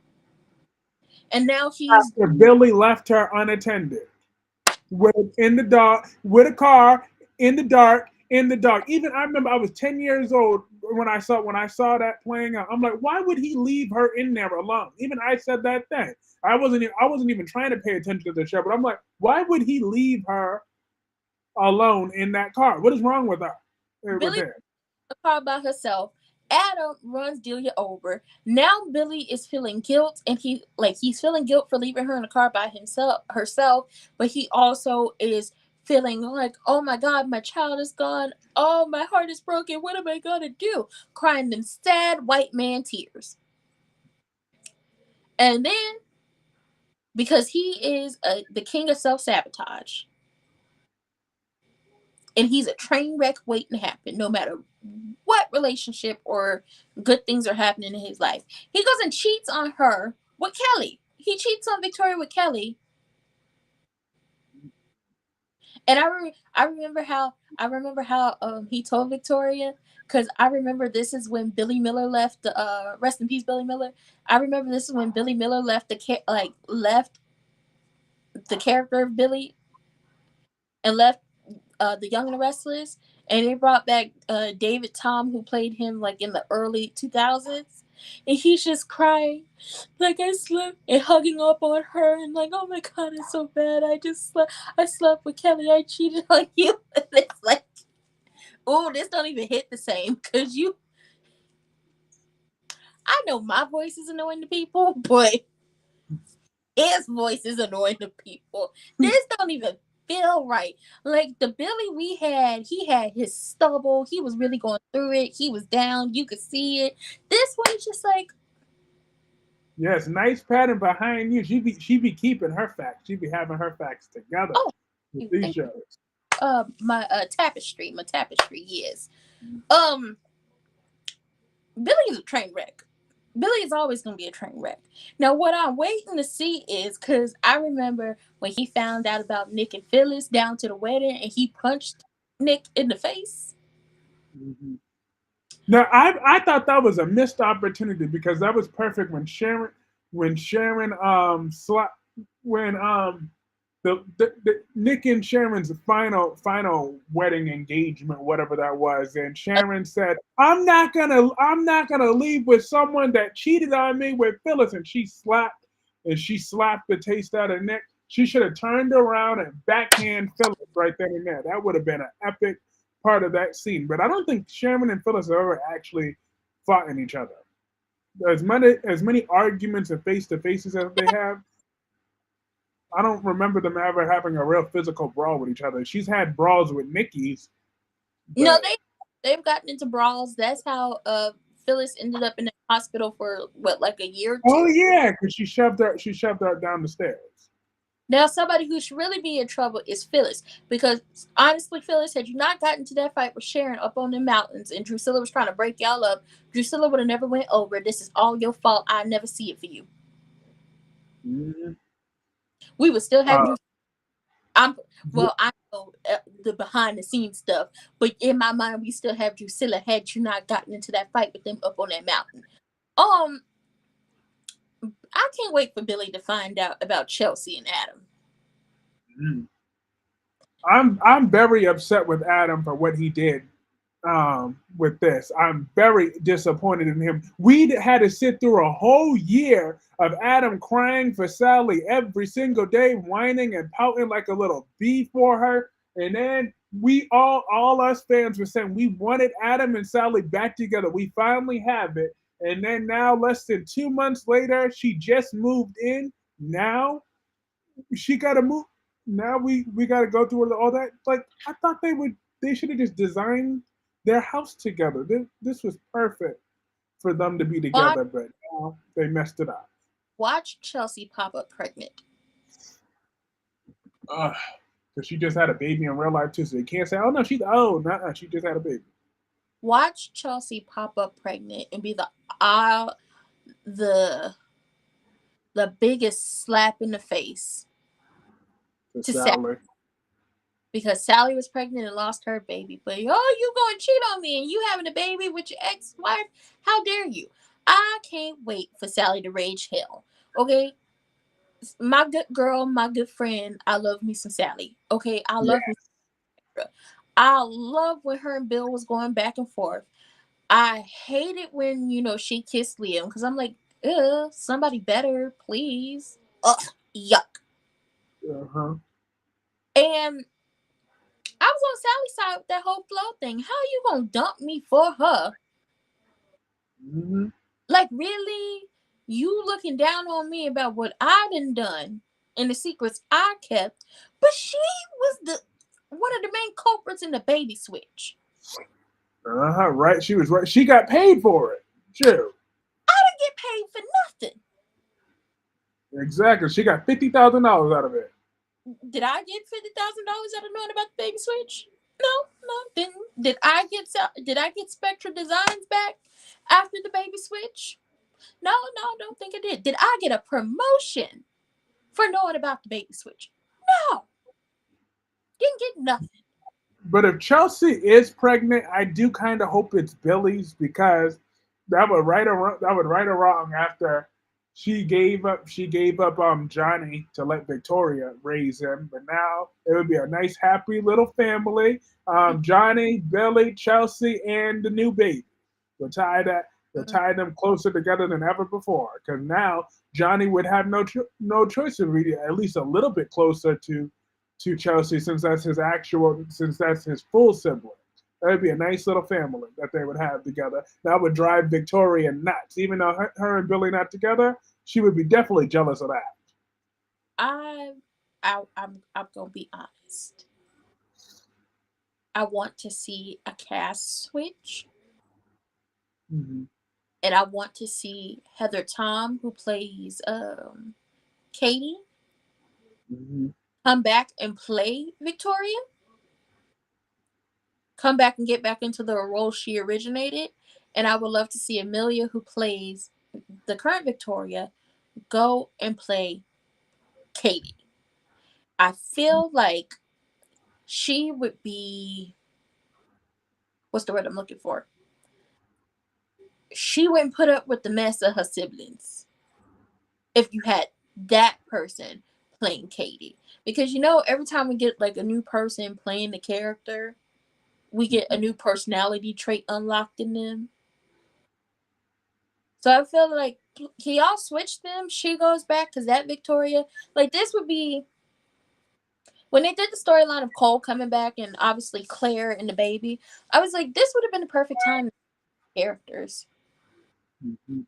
And now he's After Billy left her unattended, with in the dark, with a car in the dark, in the dark. Even I remember I was 10 years old when I saw that playing out. I'm like, why would he leave her in there alone? Even I said that thing. I wasn't even trying to pay attention to the show, but I'm like, why would he leave her alone in that car? What is wrong with her? With Billy him? the car by herself. Adam runs Delia over. Now Billy is feeling guilt, and he's feeling guilt for leaving her in the car by herself, but he also is feeling like, oh my god, my child is gone. Oh, my heart is broken. What am I gonna do? Crying them sad white man tears. And then, because he is the king of self sabotage, and he's a train wreck waiting to happen, no matter what relationship or good things are happening in his life. He goes and cheats on her with Kelly. He cheats on Victoria with Kelly, and I remember how he told Victoria, because I remember this is when Billy Miller left. Rest in peace, Billy Miller. I remember this is when Billy Miller left left the character of Billy and left the Young and the Restless, and they brought back David Tom, who played him like in the early 2000s, and he's just crying, like, I slept and hugging up on her, and like, oh my god, it's so bad. I slept with Kelly. I cheated on you. It's like, oh, this don't even hit the same because you. I know my voice is annoying to people, but his voice is annoying to people. This don't even feel right. Like the Billy we had, he had his stubble. He was really going through it. He was down. You could see it. This one is just like, Yes, nice pattern behind you. She be keeping her facts. She be having her facts together oh, with you these think shows. my tapestry, yes. Um, Billy is a train wreck. Billy is always going to be a train wreck. Now, what I'm waiting to see is because I remember when he found out about Nick and Phyllis down to the wedding and he punched Nick in the face. Mhm. Now I thought that was a missed opportunity because that was perfect when Sharon when the Nick and Sharon's final wedding engagement, whatever that was, and Sharon said, I'm not gonna leave with someone that cheated on me with Phyllis, and she slapped the taste out of Nick. She should have turned around and backhand Phyllis right then and there. That would have been an epic part of that scene. But I don't think Sharon and Phyllis have ever actually fought in each other. As many arguments and face to faces as they have, I don't remember them ever having a real physical brawl with each other. She's had brawls with Nikki's, No, but They've gotten into brawls. That's how Phyllis ended up in the hospital for what, like a year or Oh two. yeah, because she shoved her down the stairs. Now, somebody who should really be in trouble is Phyllis. Because honestly, Phyllis, had you not gotten to that fight with Sharon up on the mountains and Drusilla was trying to break y'all up, Drusilla would have never went over. This is all your fault. I never see it for you. Mhm. We would still have Uh, Drusilla. I'm well, I know the behind the scenes stuff, but in my mind, we still have Drusilla had you not gotten into that fight with them up on that mountain. Um, I can't wait for Billy to find out about Chelsea and Adam. mhm. I'm very upset with Adam for what he did with this. I'm very disappointed in him. We had to sit through a whole year of Adam crying for Sally every single day, whining and pouting like a little bee for her. And then we all us fans were saying we wanted Adam and Sally back together. We finally have it. And then now, less than 2 months later, she just moved in. Now she got to move. Now we got to go through all that. Like I thought they should have just designed their house together. This was perfect for them to be Watch, together, but now they messed it up. watch Chelsea pop up pregnant. Because she just had a baby in real life too, so they can't say, "Oh no, she's oh no, she just had a baby." Watch Chelsea pop up pregnant and be uh, the the biggest slap in the face To to Sally, Sally. because Sally was pregnant and lost her baby. But oh, you going to cheat on me and you having a baby with your ex-wife? How dare you? I can't wait for Sally to rage hell. Okay, my good girl, my good friend. I love me some Sally. Okay, I Yeah. love me. I love when her and Bill was going back and forth. I hated when she kissed Liam because I'm like, ugh, somebody better, please. Ugh, yuck. Uh huh. And I was on Sally's side with that whole flow thing. How you gonna dump me for her? Hmm. Like, really? You looking down on me about what I done and the secrets I kept, but she was the one of the main culprits in the baby switch. Uh huh. Right. She was right. She got paid for it. Sure. I didn't get paid for nothing. Exactly. She got $50,000 out of it. Did I get $50,000 out of knowing about the baby switch? No, no, didn't. Did I get Spectra Designs back after the baby switch? No, no, don't think I did. Did I get a promotion for knowing about the baby switch? No, didn't get nothing. But if Chelsea is pregnant, I do kind of hope it's Billy's because that would right or wrong after she gave up Johnny to let Victoria raise him. But now it would be a nice happy little family. Johnny, Billy, Chelsea, and the new baby. We'll tie that. We'll Mm. tie them closer together than ever before. Because now Johnny would have no choice of being at least a little bit closer to Chelsea since that's his full sibling. That would be a nice little family that they would have together. That would drive Victoria nuts. Even though her and Billy not together, she would be definitely jealous of that. I, I'm gonna be honest. I want to see a cast switch, Mm-hmm. and I want to see Heather Tom, who plays Katie, Mm-hmm. come back and play Victoria. Come back and get back into the role she originated. And I would love to see Amelia, who plays the current Victoria, go and play Katie. I feel like she would be, what's the word I'm looking for? She wouldn't put up with the mess of her siblings if you had that person playing Katie. Because every time we get like a new person playing the character, we get a new personality trait unlocked in them. So I feel like, can y'all switch them? She goes back because that Victoria, like this would be when they did the storyline of Cole coming back and obviously Claire and the baby. I was like, this would have been the perfect time characters. Mm-hmm.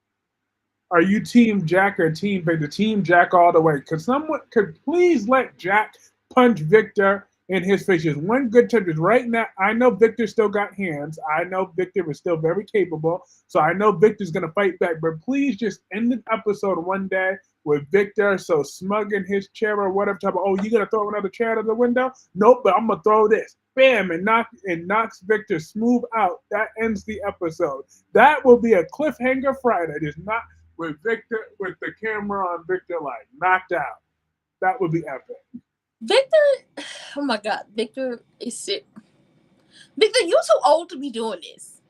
Are you Team Jack or Team Victor? Team Jack all the way. Could someone could please let Jack punch Victor in his face. Just one good touch. Just right now, I know Victor still got hands. I know Victor is still very capable. So I know Victor's gonna fight back. But please just end the episode one day with Victor so smug in his chair or whatever. Type of, oh, you gonna throw another chair out of the window? Nope, but I'm gonna throw this. Bam, and knocks Victor smooth out. That ends the episode. That will be a cliffhanger Friday. Just not with Victor with the camera on Victor like knocked out. That would be epic. Victor, oh my God, Victor is sick. Victor, you too old to be doing this.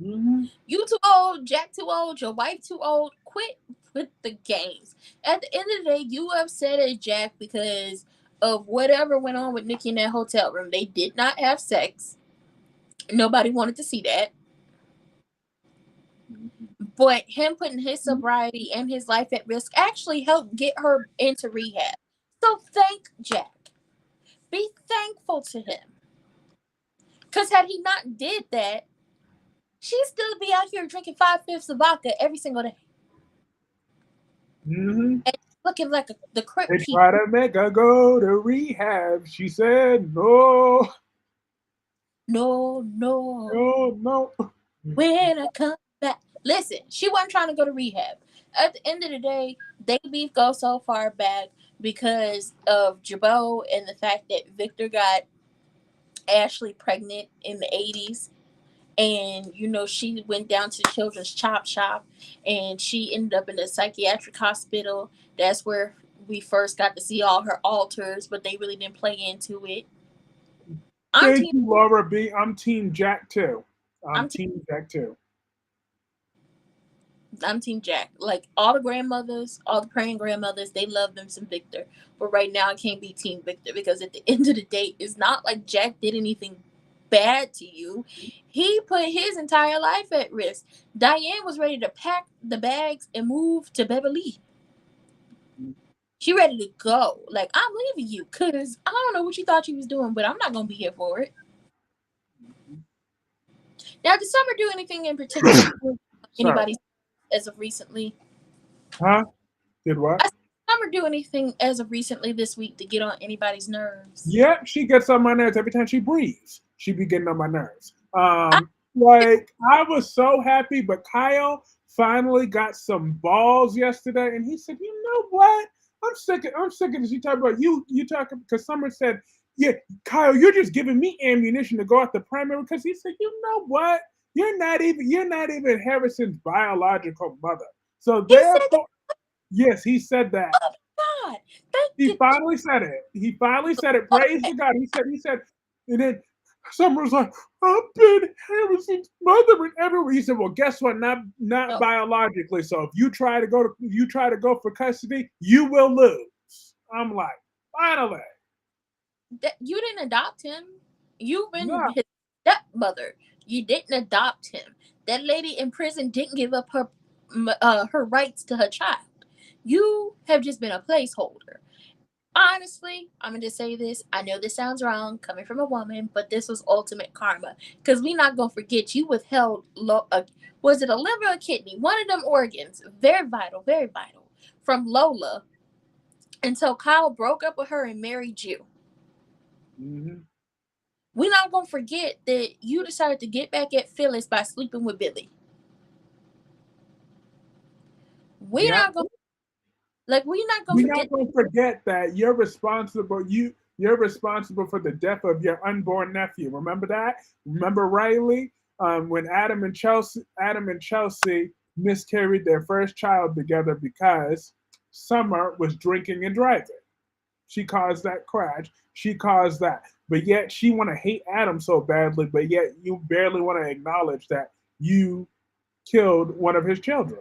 Mm-hmm. You too old, Jack too old, your wife too old. Quit with the games. At the end of the day, you upset at Jack because of whatever went on with Nikki in that hotel room. They did not have sex. Nobody wanted to see that. But him putting his sobriety and his life at risk actually helped get her into rehab. So thank Jack. Be thankful to him. Because had he not did that, she'd still be out here drinking 5/5 of vodka every single day. Mm-hmm. And looking like the They crypt keeper. try to make her go to rehab. She said no, No, no. no, no. When I come back. Listen, she wasn't trying to go to rehab. At the end of the day, they beef goes so far back because of Jabot and the fact that Victor got Ashley pregnant in the 80s. And, she went down to the children's chop shop and she ended up in a psychiatric hospital. That's where we first got to see all her alters, but they really didn't play into it. I'm Thank team you, Laura B. I'm Team Jack too. I'm I'm team Team Jack too. I'm Team Jack. Like all the grandmothers, all the praying grandmothers, they love them some Victor. But right now, I can't be Team Victor because at the end of the day, it's not like Jack did anything bad to you. He put his entire life at risk. Diane was ready to pack the bags and move to Beverly. She ready to go. Like I'm leaving you because I don't know what you thought you was doing, but I'm not gonna be here for it. Now, did Summer do anything in particular to Sorry. anybody as of recently? Huh? Did what? I Summer do anything as of recently this week to get on anybody's nerves? Yep, she gets on my nerves every time she breathes. She be getting on my nerves. I, Like I was so happy, but Kyle finally got some balls yesterday, and he said, "You know what? I'm sick of this. You talk about you talking because Summer said, yeah, Kyle, you're just giving me ammunition to go out the primary because he said, you know what? You're not even Harrison's biological mother. So he said that. therefore, yes, he said that. Oh my God! Thank He you. finally said it. He finally said it. Praise Okay. to God. He said, and then Summer was like, I've been Harrison's mother and everywhere. He said, well, guess what? Not No, biologically. So if you try to go for custody, you will lose. I'm like, finally. that you didn't adopt him. You've been No. his stepmother. You didn't adopt him. That lady in prison didn't give up her rights to her child. You have just been a placeholder. Honestly, I'm gonna just say this. I know this sounds wrong coming from a woman, but this was ultimate karma. Because we not gonna forget you withheld was it a liver or a kidney? One of them organs, very vital, from Lola until Kyle broke up with her and married you. Mm-hmm. We're not gonna forget that you decided to get back at Phyllis by sleeping with Billy. We're Yeah. not gonna we're not gonna We're forget. not going to forget that you're responsible for the death of your unborn nephew. Remember that? Remember Riley? When Adam and Chelsea miscarried their first child together because Summer was drinking and driving. She caused that crash. She caused that. But yet she want to hate Adam so badly, but yet you barely want to acknowledge that you killed one of his children.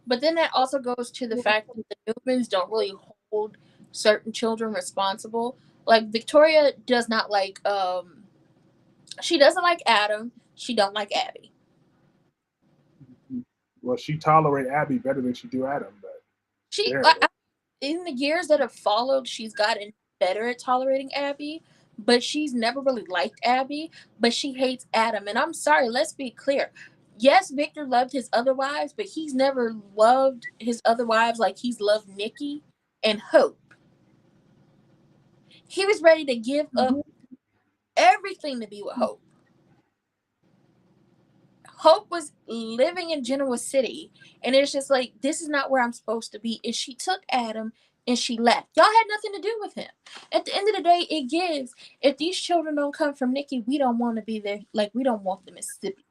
But then that also goes to the fact that the Newmans don't really hold certain children responsible. Like Victoria does not like she doesn't like Adam. She don't like Abby. Well, she tolerate Abby better than she do Adam, but She barely. in the years that have followed, she's gotten better at tolerating Abby, but she's never really liked Abby, but she hates Adam. And I'm sorry, let's be clear. Yes, Victor loved his other wives, but he's never loved his other wives like he's loved Nikki and Hope. He was ready to give up everything to be with Hope. Hope was living in Genoa City, and it's just like, this is not where I'm supposed to be. And she took Adam and she left. Y'all had nothing to do with him. At the end of the day, it gives. If these children don't come from Nikki, we don't want to be there. Like, we don't want the Mississippi.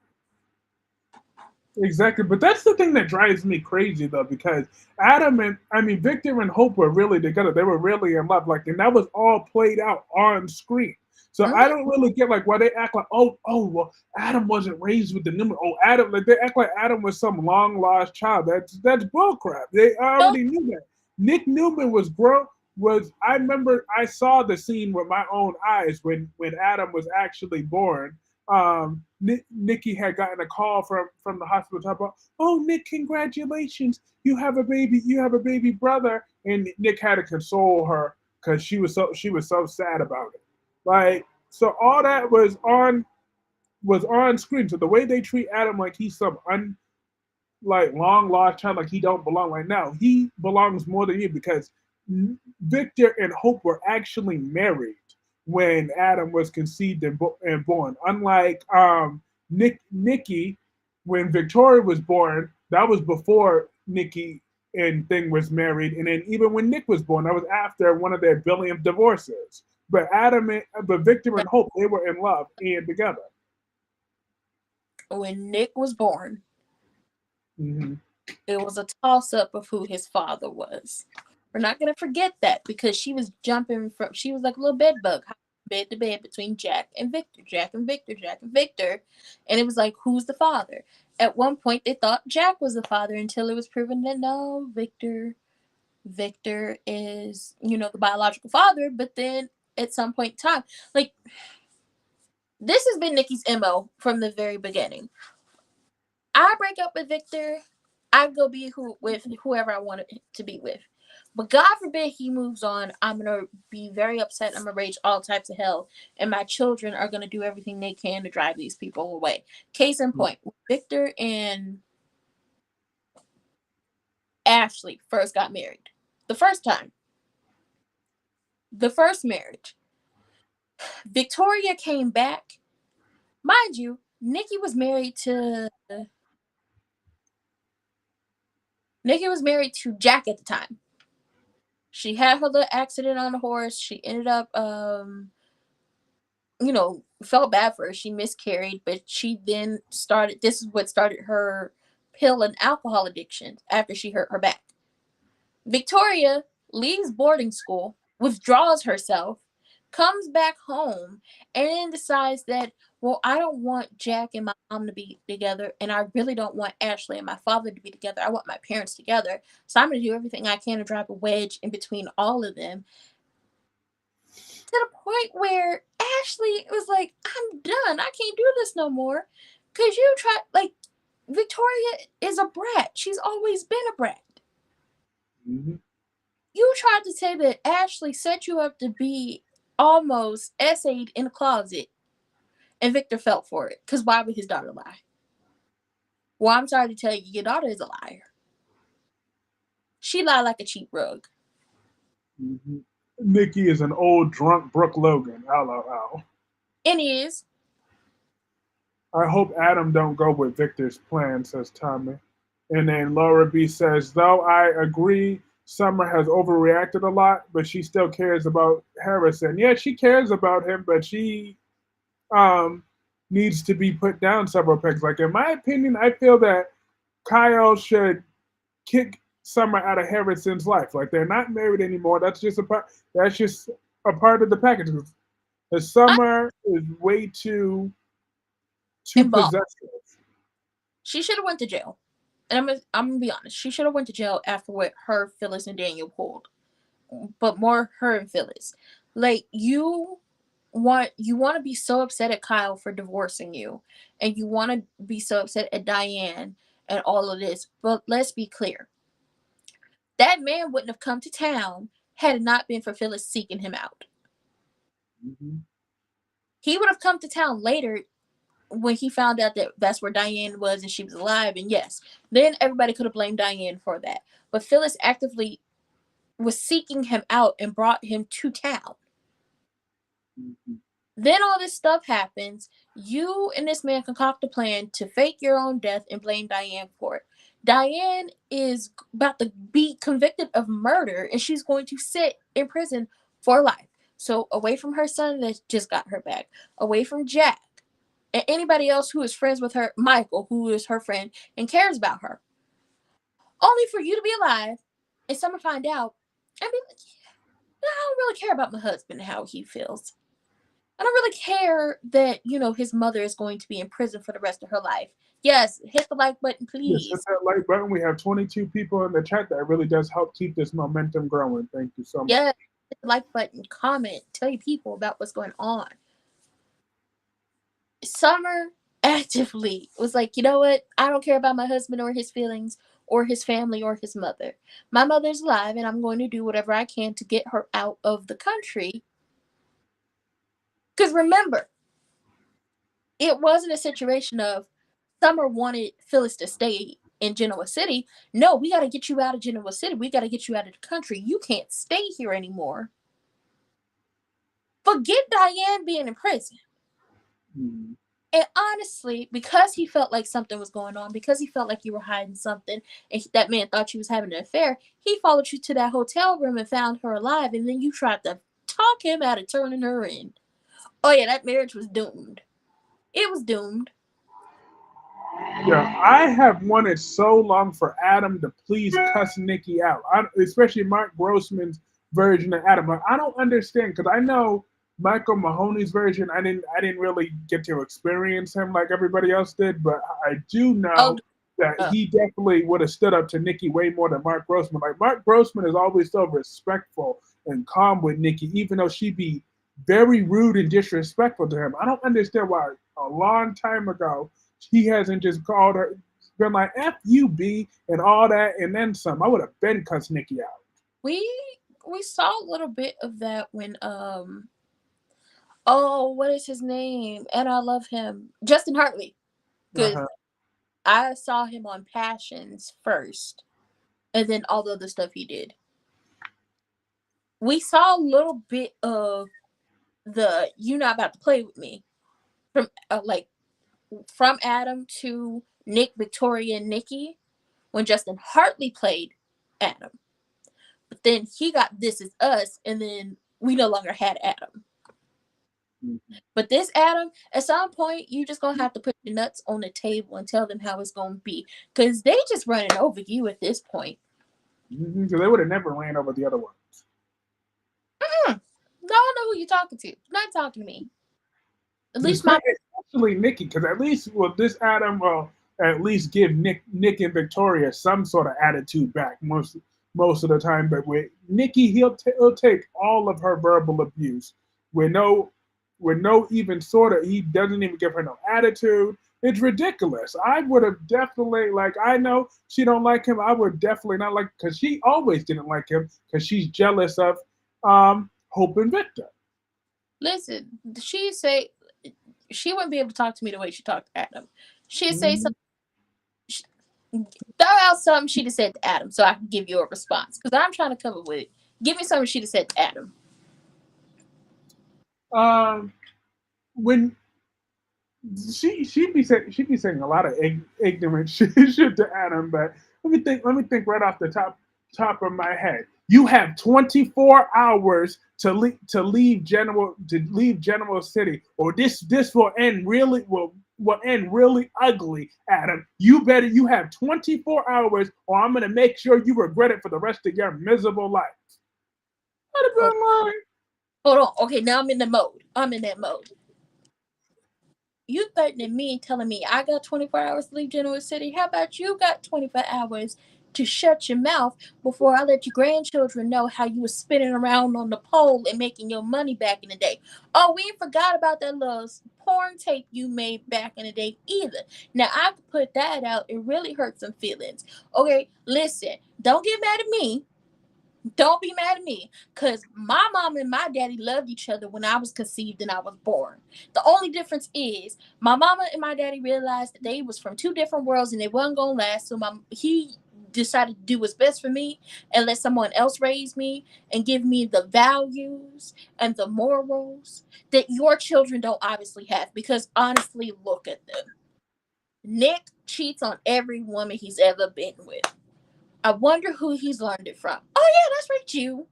Exactly, but that's the thing that drives me crazy though, because Adam and I mean Victor and Hope were really together. They were really in love, like, and that was all played out on screen. So I Mm-hmm. don't really get like why they act like, well, Adam wasn't raised with the Newman. Oh, Adam, like they act like Adam was some long lost child. That's bullcrap. They So already knew that. Nick Newman was grown. Was I remember I saw the scene with my own eyes when Adam was actually born. Nikki had gotten a call from the hospital talking about, oh, Nick, congratulations, you have a baby brother, and Nick had to console her because she was so sad about it. Like, so all that was on screen. So the way they treat Adam like he's some like long lost child, like he don't belong. Like, now he belongs more than you, because Victor and Hope were actually married when Adam was conceived and born. Unlike Nikki, when Victoria was born, that was before Nikki and Thing was married, and then even when Nick was born, that was after one of their billionth divorces. But Victor and Hope, they were in love and together. when Nick was born, Mm-hmm. it was a toss up of who his father was. We're not gonna forget that, because she was jumping from, she was like a little bed bug, bed to bed between Jack and Victor, Jack and Victor, Jack and Victor, and it was like, who's the father? At one point, they thought Jack was the father until it was proven that no, Victor is, the biological father. But then at some point in time, like, this has been Nikki's MO from the very beginning. I break up with Victor, I go be with whoever I want to be with. But God forbid he moves on, I'm gonna be very upset. I'm gonna rage all types of hell, and my children are gonna do everything they can to drive these people away. Case in point, when Victor and Ashley first got married, the first time, the first marriage, Victoria came back. Mind you, Nikki was married to Jack at the time. She had her little accident on the horse. She ended up, felt bad for her. She miscarried, but she then started. This is what started her pill and alcohol addiction after she hurt her back. Victoria leaves boarding school, withdraws herself, comes back home, and then decides that, well, I don't want Jack and my mom to be together, and I really don't want Ashley and my father to be together. I want my parents together. So I'm going to do everything I can to drive a wedge in between all of them, to the point where Ashley was like, I'm done. I can't do this no more. Because you try, like, Victoria is a brat. She's always been a brat. Mm-hmm. You tried to say that Ashley set you up to be almost essayed in the closet, and Victor fell for it. Because why would his daughter lie? Well, I'm sorry to tell you, your daughter is a liar. She lied like a cheap rug. Mm-hmm. Nikki is an old drunk Brooke Logan. Ow, ow, ow. And is. I hope Adam don't go with Victor's plan, says Tommy. And then Laura B says, though I agree Summer has overreacted a lot, but she still cares about Harrison. Yeah, she cares about him, but she um needs to be put down several pegs. Like, in my opinion, I feel that Kyle should kick Summer out of Harrison's life. Like, they're not married anymore. That's just a part of the package. The I Summer is way too involved. possessive. She should have went to jail. And I'm gonna be honest. She should have went to jail after what her, Phyllis, and Daniel pulled. But more her and Phyllis. Like, you want to be so upset at Kyle for divorcing you, and you want to be so upset at Diane and all of this. But let's be clear. That man wouldn't have come to town had it not been for Phyllis seeking him out. Mm-hmm. He would have come to town later when he found out that that's where Diane was and she was alive. And yes, then everybody could have blamed Diane for that. But Phyllis actively was seeking him out and brought him to town. Mhm. Then all this stuff happens. You and this man concoct a plan to fake your own death and blame Diane for it. Diane is about to be convicted of murder and she's going to sit in prison for life. So, away from her son that just got her back, away from Jack, and anybody else who is friends with her, Michael, who is her friend and cares about her, only for you to be alive and someone find out and be like, "No, I don't really care about my husband and how he feels. I don't really care that, his mother is going to be in prison for the rest of her life. Yes, hit the like button, Yes, hit please. that like button. We have 22 people in the chat. That really does help keep this momentum growing. Thank you so much. Yes, hit the like button, comment, tell your people about what's going on." Summer actively was like, you know what? I don't care about my husband or his feelings or his family or his mother. My mother's alive, and I'm going to do whatever I can to get her out of the country. Because remember, it wasn't a situation of Summer wanted Phyllis to stay in Genoa City. No, we got to get you out of Genoa City. We got to get you out of the country. You can't stay here anymore. Forget Diane being in prison. Mhm. And honestly, because he felt like something was going on, because he felt like you were hiding something, and that man thought you was having an affair, he followed you to that hotel room and found her alive, and then you tried to talk him out of turning her in. Oh yeah, that marriage was doomed. It was doomed. Yeah, I have wanted so long for Adam to please cuss Nikki out, especially Mark Grossman's version of Adam. Like, I don't understand because I know Michael Mahoney's version. I didn't really get to experience him like everybody else did, but I do Oh, know that uh, he definitely would have stood up to Nikki way more than Mark Grossman. Like Mark Grossman is always so respectful and calm with Nikki, even though she be very rude and disrespectful to him. I don't understand why a long time ago he hasn't just called her, been like "F you, B" and all that, and then some. I would have been cussed Nikki out. we we saw a little bit of that when oh, what is his name? And I love him, Justin Hartley, because Uh-huh. I saw him on Passions first, and then all the other stuff he did. We saw a little bit of the "you not about to play with me" from from Adam to Nick, Victoria, and Nikki when Justin Hartley played Adam. But then he got "This Is Us," and then we no longer had Adam. Mm-hmm. But this Adam, at some point, you just gonna have to put your nuts on the table and tell them how it's gonna be, cause they just running over you at this point. Mm-hmm. So they would have never ran over the other ones. Mm, no, I know who you're talking to. You're not talking to me. At least my Especially Nikki, because at least well, this Adam will at least give Nick and Victoria some sort of attitude back most of the time. But with Nikki, he'll take all of her verbal abuse with no even sort of. He doesn't even give her no attitude. It's ridiculous. I would have definitely like. I know she don't like him. I would definitely not like because she always didn't like him because she's jealous of Hope and Victor. listen. She say she wouldn't be able to talk to me the way she talked to Adam. She'd say Mhm. something. She, throw out something she'd have said to Adam, so I can give you a response. Cause I'm trying to come up with it. Give me something she'd have said to Adam. Um, when she'd be saying a lot of ignorant shit to Adam. But let me think right off the top of my head. You have 24 hours to leave General City, or this will end really ugly, Adam. You have 24 hours, or I'm gonna make sure you regret it for the rest of your miserable life. I'd have Oh, been like, hold on. Okay, now I'm in the mode. I'm in that mode. You threatening me and telling me I got 24 hours to leave Genoa City. How about you got 24 hours to shut your mouth before I let your grandchildren know how you was spinning around on the pole and making your money back in the day? Oh, we ain't forgot about that little porn tape you made back in the day either. Now I could put that out and really hurt some feelings. Okay, listen, don't get mad at me. Don't be mad at me, because my mom and my daddy loved each other when I was conceived and I was born. The only difference is my mama and my daddy realized that they was from two different worlds and they wasn't gonna last. So he decided to do what's best for me and let someone else raise me and give me the values and the morals that your children don't obviously have. Because honestly, look at them. Nick cheats on every woman he's ever been with. I wonder who he's learned it from. Oh yeah, that's right, you.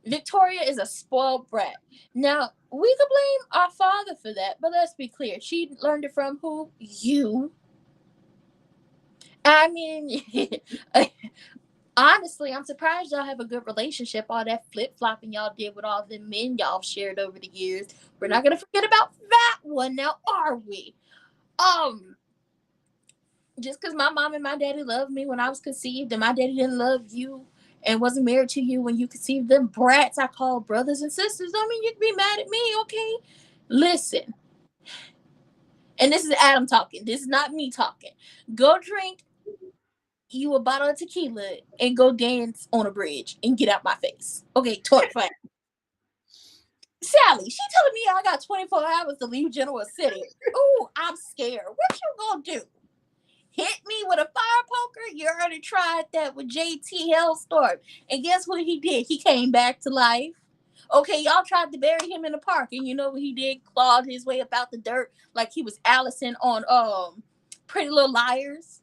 Victoria is a spoiled brat. Now, we could blame our father for that, but let's be clear. She learned it from who? You. I mean, honestly, I'm surprised y'all have a good relationship. All that flip flopping y'all did with all the men y'all shared over the years. We're not gonna forget about that one now, are we? Um, just because my mom and my daddy loved me when I was conceived, and my daddy didn't love you and wasn't married to you when you conceived them brats I call brothers and sisters, don't mean you can be mad at me, okay? Listen, and this is Adam talking. This is not me talking. Go drink you a bottle of tequila and go dance on a bridge and get out my face. Okay, 25. Sally, she telling me I got 24 hours to leave Genoa City. Ooh, I'm scared. What you gonna do? Hit me with a fire poker? You already tried that with JT Hellstorm. And guess what he did? He came back to life. Okay, y'all tried to bury him in the park, and you know what he did? Clawed his way up out the dirt like he was Allison on Pretty Little Liars.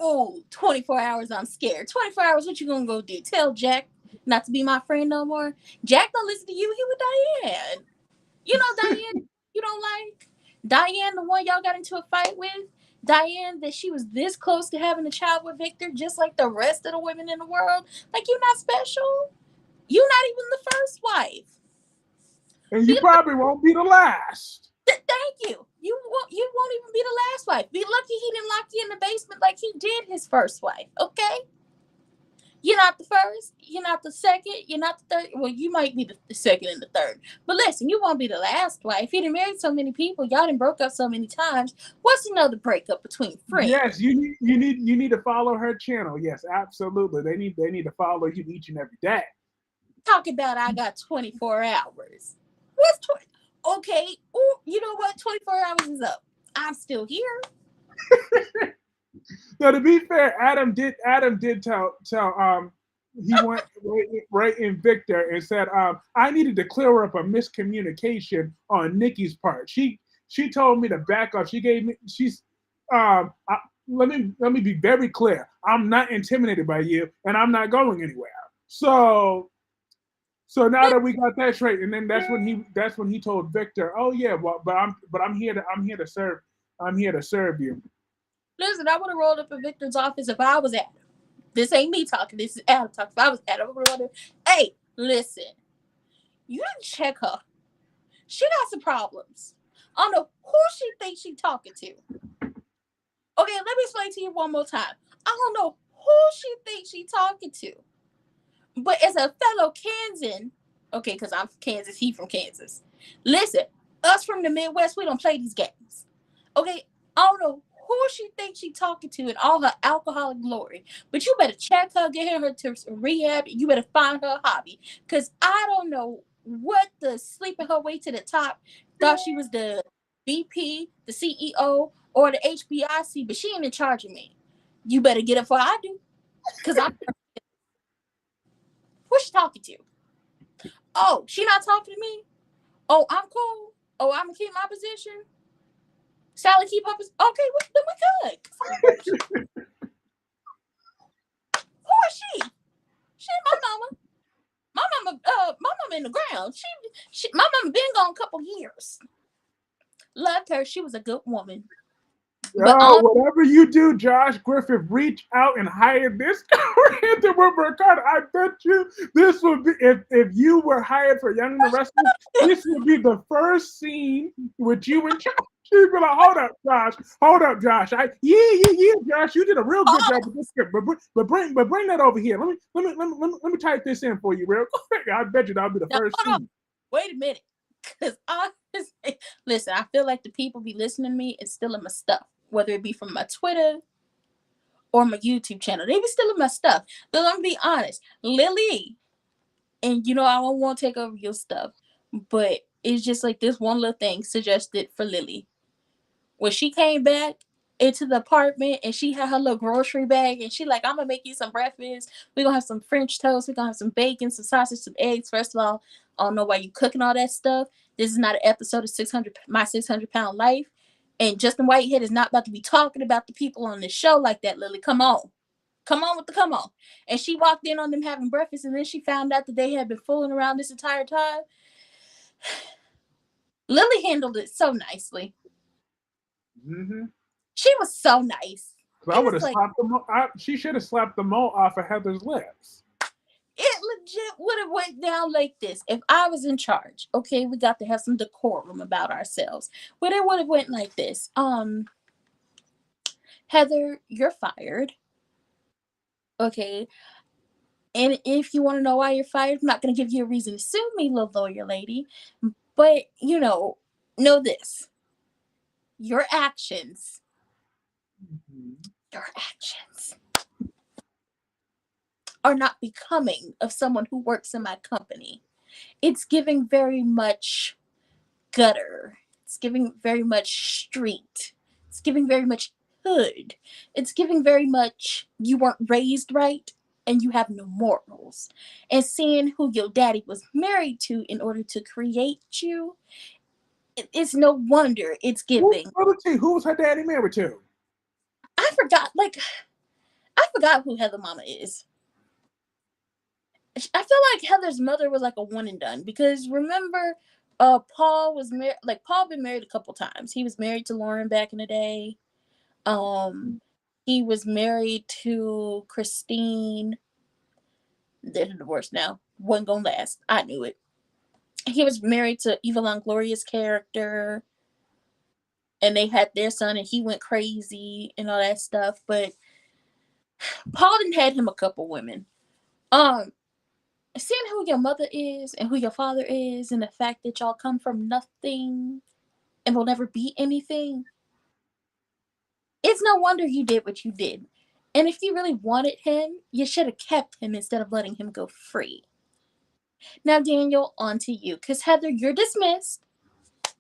Oh, 24 hours, I'm scared. 24 hours, what you gonna go do? Tell Jack not to be my friend no more? Jack don't listen to you, he with Diane. You know Diane you don't like? Diane, the one y'all got into a fight with? Diane, that she was this close to having a child with Victor, just like the rest of the women in the world? Like, you're not special? You're not even the first wife. And you Be probably won't be the last. thank you. You won't even be the last wife. Be lucky he didn't lock you in the basement like he did his first wife, okay? You're not the first. You're not the second. You're not the third. Well, you might be the second and the third. But listen, you won't be the last wife. You done married so many people. Y'all done broke up so many times. What's another breakup between friends? Yes, you need to follow her channel. Yes, absolutely. They need to follow you each and every day. Talk about I got 24 hours. What's 20? Okay. Ooh, you know what? 24 hours is up. I'm still here. Now, to be fair, Adam did tell he went right in Victor and said I needed to clear up a miscommunication on Nikki's part. She told me to back up. She gave me she's I, let me be very clear. I'm not intimidated by you, and I'm not going anywhere. So now that we got that straight, and then that's when he told Victor, "Oh yeah, well, but I'm here to serve you." Listen, I would have rolled up in Victor's office if I was Adam. This ain't me talking. This is Adam talking. If I was Adam, I would have rolled up. Hey, listen. You didn't check her. She got some problems. I don't know who she thinks she talking to. Okay, let me explain to you one more time. I don't know who she thinks she talking to. But as a fellow Kansan, okay, because I'm from Kansas, he from Kansas. Listen, us from the Midwest, we don't play these games. Okay, I don't know who she thinks she talking to in all her alcoholic glory. But you better check her, get her to rehab, and you better find her a hobby. Because I don't know what the sleeping her way to the top thought she was the VP, the CEO, or the HBIC, but she ain't in charge of me. You better get it before I do. Because I who's she talking to? Oh, she not talking to me? Oh, I'm cool. Oh, I'm gonna keep my position. Sally keep up his okay, well, then we good. 'Cause I don't know who is she? She ain't my mama. My mama in the ground. My mama been gone a couple years. Loved her. She was a good woman. But Oh, whatever you do, Josh Griffith, reach out and hire this Random Ricardo. I bet you this would be if you were hired for Young and the Restless, this would be the first scene with you and Josh. She'd be like, hold up, Josh. Yeah, Josh, you did a real good job with this script, but bring that over here. Let me type this in for you real quick. I bet you that'll be the now first hold on. scene. Wait a minute. Cause listen, I feel like the people be listening to me and stealing my stuff. Whether it be from my Twitter or my YouTube channel. They be stealing my stuff. But let me be honest. Lily, and I don't want to take over your stuff, but it's just like this one little thing suggested for Lily. When she came back, into the apartment, and she had her little grocery bag, and she like, I'm gonna make you some breakfast. We're gonna have some French toast, we're gonna have some bacon, some sausage, some eggs. First of all, I don't know why you cooking all that stuff. This is not an episode of 600 My 600 Pound Life. And Justin Whitehead is not about to be talking about the people on this show like that, Lily. Come on. Come on with the come on. And she walked in on them having breakfast, and then she found out that they had been fooling around this entire time. Lily handled it so nicely. Mm-hmm. She was so nice. So I It would was have like, slapped the she should have slapped the mole off of Heather's lips. it legit would have went down like this if I was in charge. Okay, we got to have some decorum about ourselves. But it would have went like this. Heather, you're fired. Okay. And if you want to know why you're fired, I'm not gonna give you a reason to sue me, little lawyer lady. But know this. Your actions, Mhm. your actions are not becoming of someone who works in my company. It's giving very much gutter. It's giving very much street. It's giving very much hood. It's giving very much you weren't raised right and you have no morals. And seeing who your daddy was married to in order to create you, it's no wonder it's giving. Who was her daddy married to? I forgot who Heather Mama is. I feel like Heather's mother was like a one and done because remember, Paul was married. Like Paul been married a couple times. He was married to Lauren back in the day. Um, he was married to Christine. They're divorced now. Wasn't gonna last. I knew it. He was married to Eva Longoria's character, and they had their son, and he went crazy and all that stuff. But Paul didn't had him a couple women. Um, Seeing who your mother is and who your father is, and the fact that y'all come from nothing and will never be anything, it's no wonder you did what you did. And if you really wanted him, you should have kept him instead of letting him go free. Now, Daniel, on to you. Because Heather, you're dismissed.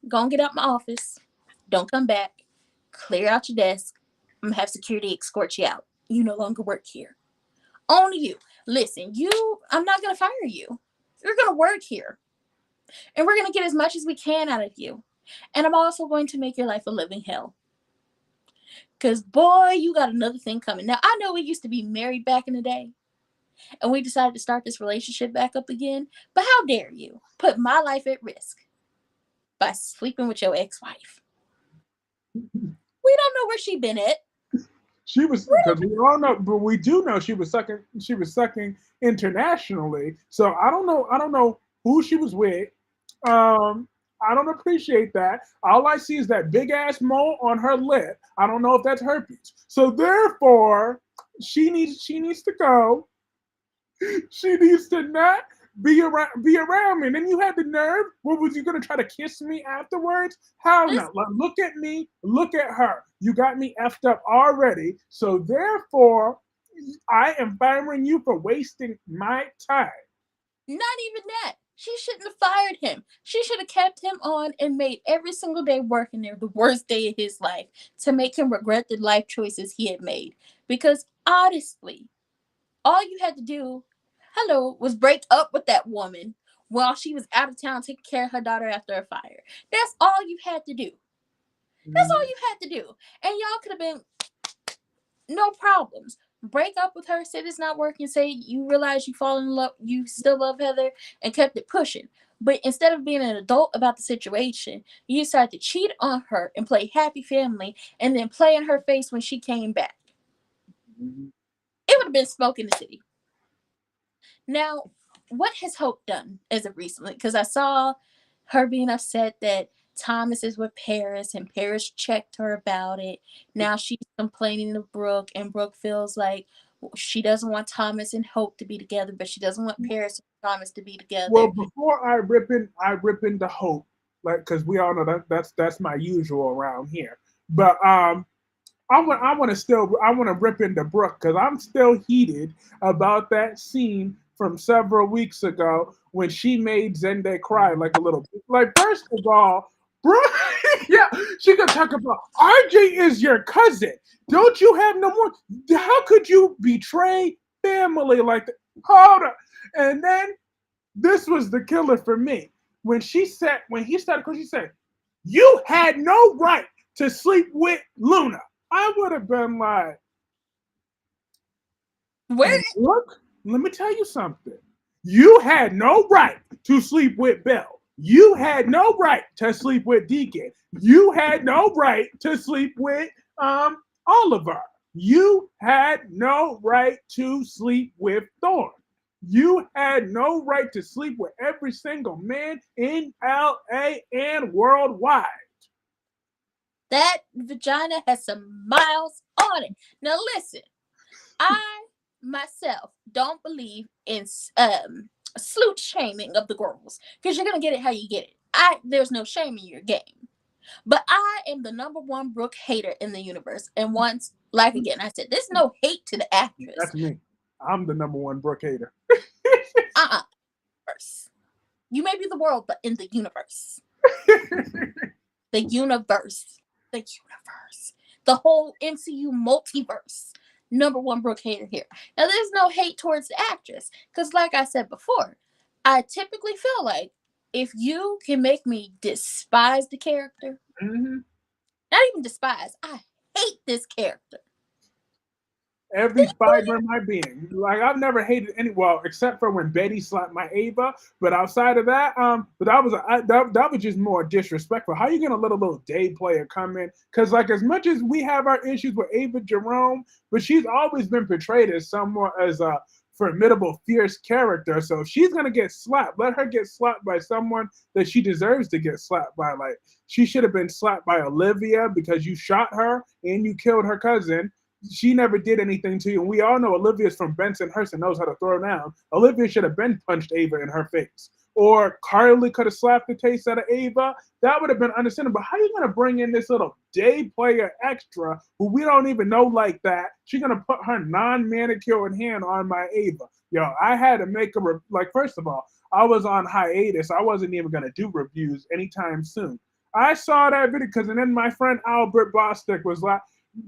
Go and get out my office. Don't come back. Clear out your desk. I'm going to have security escort you out. You no longer work here. On to you. Listen, I'm not going to fire you. You're going to work here. And we're going to get as much as we can out of you. And I'm also going to make your life a living hell. Because, boy, you got another thing coming. Now, I know we used to be married back in the day, and we decided to start this relationship back up again. But how dare you put my life at risk by sleeping with your ex-wife? We don't know where she been at. She was because we all know, but we do know she was sucking. She was sucking internationally. So I don't know. I don't know who she was with. I don't appreciate that. All I see is that big ass mole on her lip. I don't know if that's herpes. So therefore, she needs to go. She needs to not be around me. And then you had the nerve. What was you gonna try to kiss me afterwards? Hell no. Listen, Like, look at me. Look at her. You got me effed up already. So therefore, I am firing you for wasting my time. not even that. She shouldn't have fired him. She should have kept him on and made every single day working there the worst day of his life to make him regret the life choices he had made. Because honestly, all you had to do, hello, was break up with that woman while she was out of town taking care of her daughter after a fire. That's all you had to do. That's all Mhm. you had to do. And y'all could have been no problems. Break up with her, say it's not working, say you realize you fall in love, you still love Heather, and kept it pushing. But instead of being an adult about the situation, you decided to cheat on her and play happy family and then play in her face when she came back. Mhm. It would have been smoke in the city. Now, what has Hope done as of recently? Because I saw her being upset that Thomas is with Paris and Paris checked her about it. Now she's complaining to Brooke, and Brooke feels like she doesn't want Thomas and Hope to be together, but she doesn't want Paris and Thomas to be Well, together. before I rip into hope, like because we all know that's my usual around here. But I want to rip into Brooke because I'm still heated about that scene from several weeks ago when she made Zende cry like a little. Like first of all, Brooke, yeah, She gonna talk about RJ is your cousin. Don't you have no more? How could you betray family like that? Hold up. And then this was the killer for me. When he started, because she said, "You had no right to sleep with Luna." I would have been like, Where? and look, let me tell you something. You had no right to sleep with Bell. You had no right to sleep with Deacon. You had no right to sleep with Oliver. You had no right to sleep with Thorn. You had no right to sleep with every single man in LA and worldwide. That vagina has some miles on it. Now listen, I myself don't believe in slut shaming of the girls because you're gonna get it how you get it. There's no shame in your game. But I am the number one Brooke hater in the universe. And once, like again, I said, there's no hate to the actress. That's me. I'm the number one Brooke hater. Uh-uh. First. You may be the world, but in the universe. The universe. The universe. The whole MCU multiverse. Number one Brooke hater here. Now, there's no hate towards the actress. Because, like I said before, I typically feel like if you can make me despise the character, Mhm. not even despise, I hate this character. Every fiber in my being. Like I've never hated any, well, except for when Betty slapped my Ava. But outside of that, but that was just more disrespectful. How you gonna let a little day player come in? Because like as much as we have our issues with Ava Jerome, but she's always been portrayed as somewhat as a formidable, fierce character. So if she's gonna get slapped, let her get slapped by someone that she deserves to get slapped by. Like she should have been slapped by Olivia because you shot her and you killed her cousin. She never did anything to you. And we all know Olivia's from Bensonhurst and knows how to throw down. Olivia should have been punched Ava in her face. Or Carly could have slapped the taste out of Ava. That would have been understandable. But how are you going to bring in this little day player extra who we don't even know like that? She's going to put her non manicured hand on my Ava. Yo, I had to make like, first of all, I was on hiatus. I wasn't even going to do reviews anytime soon. I saw that video because, and then my friend Albert Bostic was like,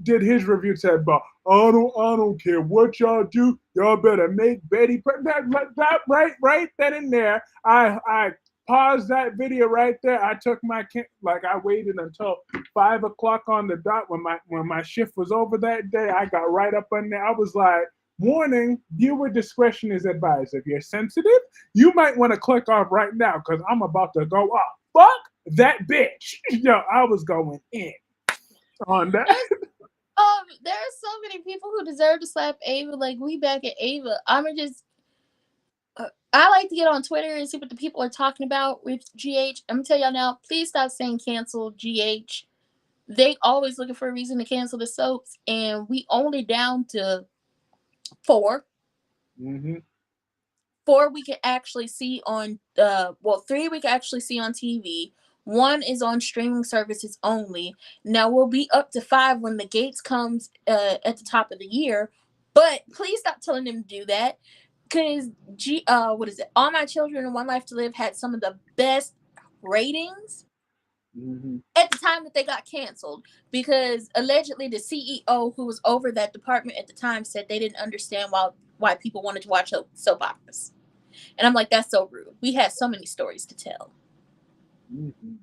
did his review said about I don't care what y'all do, y'all better make Betty that right then and there. I paused that video right there. I took my like I waited until 5 o'clock on the dot when my shift was over that day. I got right up on there. I was like, warning, viewer discretion is advised. If you're sensitive, you might want to click off right now because I'm about to go off. Fuck that bitch. Yo, I was going in on that. There are so many people who deserve to slap Ava. Like we back at Ava. I like to get on Twitter and see what the people are talking about with GH. I'm gonna tell y'all now. Please stop saying cancel GH. They always looking for a reason to cancel the soaps, and we only down to four. Mm-hmm. Four we can actually see on three we can actually see on TV. One is on streaming services only. Now we'll be up to five when the gates comes at the top of the year. But please stop telling them to do that. Cause what is it? All My Children and One Life to Live had some of the best ratings Mm-hmm. at the time that they got canceled because allegedly the CEO who was over that department at the time said they didn't understand why people wanted to watch soap operas. And I'm like, that's so rude. We had so many stories to tell. Mm-hmm.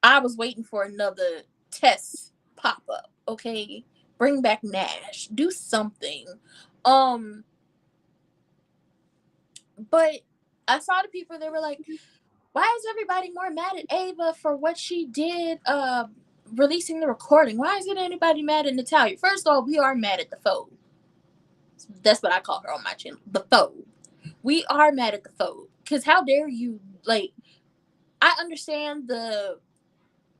I was waiting for another test pop up. Okay, bring back Nash. Do something. Um, but I saw the people. They were like, why is everybody more mad at Ava for what she did? Releasing the recording. Why isn't anybody mad at Natalia? First of all, we are mad at the foe. That's what I call her on my channel. The foe. We are mad at the foe. Because how dare you, like, I understand the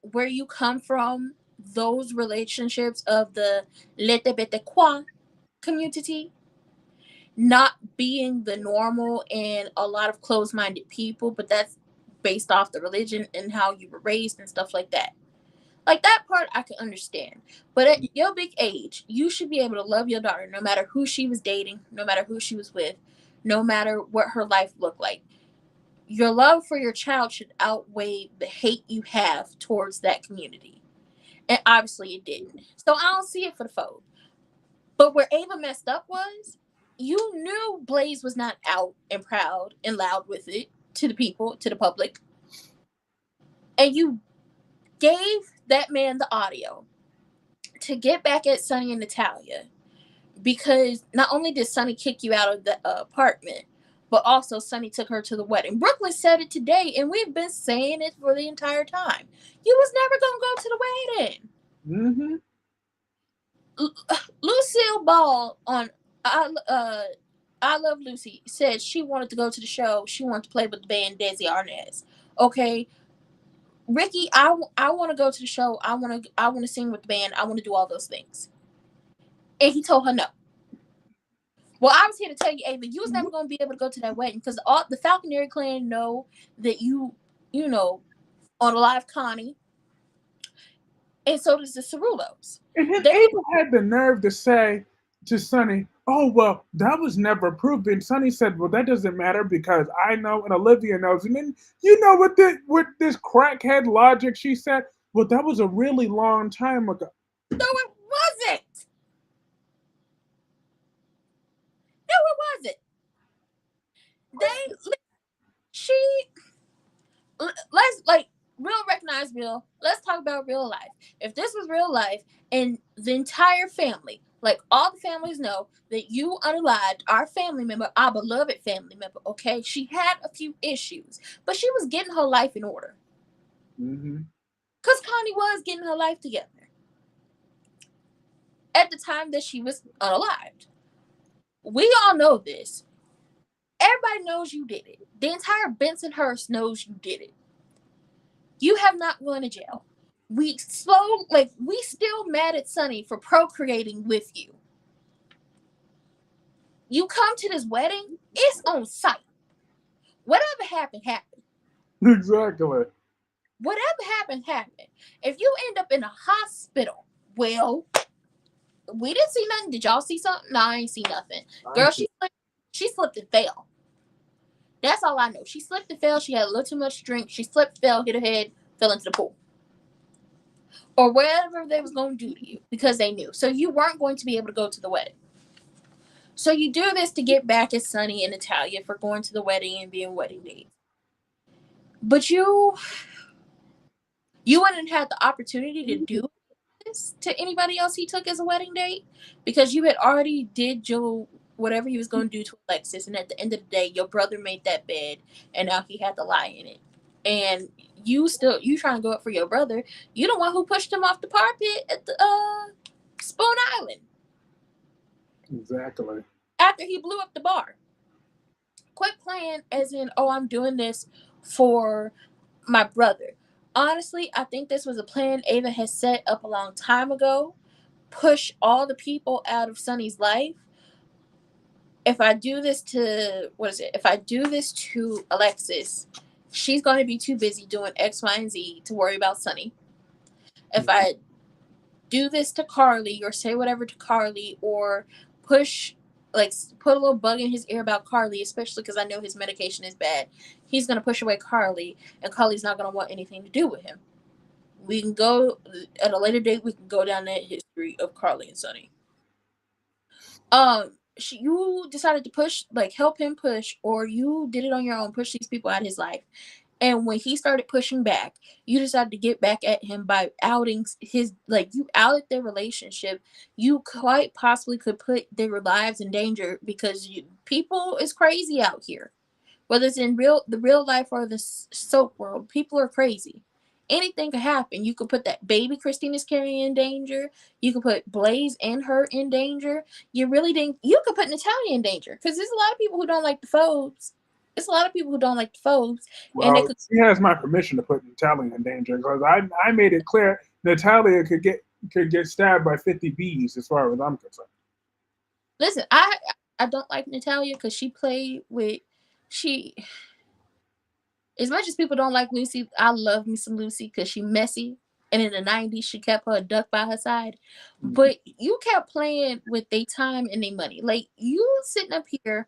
where you come from, those relationships of the LGBTQ community not being the normal and a lot of closed-minded people, but that's based off the religion and how you were raised and stuff like that. Like that part I can understand. But at your big age, you should be able to love your daughter no matter who she was dating, no matter who she was with, no matter what her life looked like. Your love for your child should outweigh the hate you have towards that community. And obviously it didn't. So I don't see it for the fold. But where Ava messed up was, you knew Blaze was not out and proud and loud with it to the people, to the public, and you gave that man the audio to get back at Sonny and Natalia, because not only did Sonny kick you out of the apartment, but also Sonny took her to the wedding. Brooklyn said it today, and we've been saying it for the entire time. You was never gonna go to the wedding. Mm-hmm. Lucille Ball on I uh I Love Lucy said she wanted to go to the show. She wanted to play with the band Desi Arnaz. Okay, Ricky, I want to go to the show. I want to sing with the band. I want to do all those things. And he told her no. Well, I was here to tell you, Ava, you was never going to be able to go to that wedding because all the Falconary clan know that you know, on a lot of Connie, and so does the Cerulos. And then They Ava had the nerve to say to Sonny, "Oh well, that was never proved." And Sonny said, "Well, that doesn't matter because I know and Olivia knows." And then you know what this crackhead logic she said, "Well, that was a really long time ago." no, it wasn't. No, it wasn't. They she let's like real recognize real. Let's talk about real life. If this was real life and the entire family, like all the families know that you unalived our family member, our beloved family member, okay? She had a few issues, but she was getting her life in order. Mm-hmm. Because Connie was getting her life together at the time that she was unalived. We all know this. Everybody knows you did it. The entire Bensonhurst knows you did it. You have not gone to jail. We still mad at Sonny for procreating with you. You come to this wedding, it's on site. Whatever happened, happened. Exactly. Whatever happened, happened. If you end up in a hospital, well, we didn't see nothing. Did y'all see something? No, I ain't see nothing. I Girl, see. she slipped and fell. That's all I know. She slipped and fell. She had a little too much drink. She slipped, fell, hit her head, fell into the pool. Or whatever they was going to do to you because they knew. So you weren't going to be able to go to the wedding. So you do this to get back at Sonny and Natalia for going to the wedding and being wedding dates. But you wouldn't have the opportunity to do this to anybody else he took as a wedding date because you had already did your whatever he was going to do to Alexis, and at the end of the day, your brother made that bed, and now he had to lie in it. And you trying to go up for your brother. You the one who pushed him off the parapet at the Spoon Island Exactly. after he blew up the bar. Quit playing as in, oh, I'm doing this for my brother. Honestly, I think this was a plan Ava had set up a long time ago. Push all the people out of Sonny's life. If I do this to what is it? If I do this to Alexis, she's going to be too busy doing X, Y, and Z to worry about Sonny. If I do this to Carly or say whatever to Carly or push like put a little bug in his ear about Carly, especially because I know his medication is bad, he's going to push away Carly, and Carly's not going to want anything to do with him. We can go at a later date. We can go down that history of Carly and Sonny. You decided to push, like help him push, or you did it on your own, push these people out of his life. And when he started pushing back, you decided to get back at him by outing his, like you outed their relationship. You quite possibly could put their lives in danger because people is crazy out here. Whether it's in the real life or the soap world, people are crazy. Anything could happen. You could put that baby Christina's carrying in danger. You could put Blaze and her in danger. You really didn't. You could put Natalia in danger because there's a lot of people who don't like the Phobes. It's a lot of people who don't like the Phobes, and they Well, could. she has my permission to put Natalia in danger because I made it clear Natalia could get stabbed by 50 bees as far as I'm concerned. Listen, I don't like Natalia because she played with she. As much as people don't like Lucy, I love me some Lucy because she messy. And in the 90s, she kept her duck by her side. But you kept playing with their time and their money. Like, you sitting up here,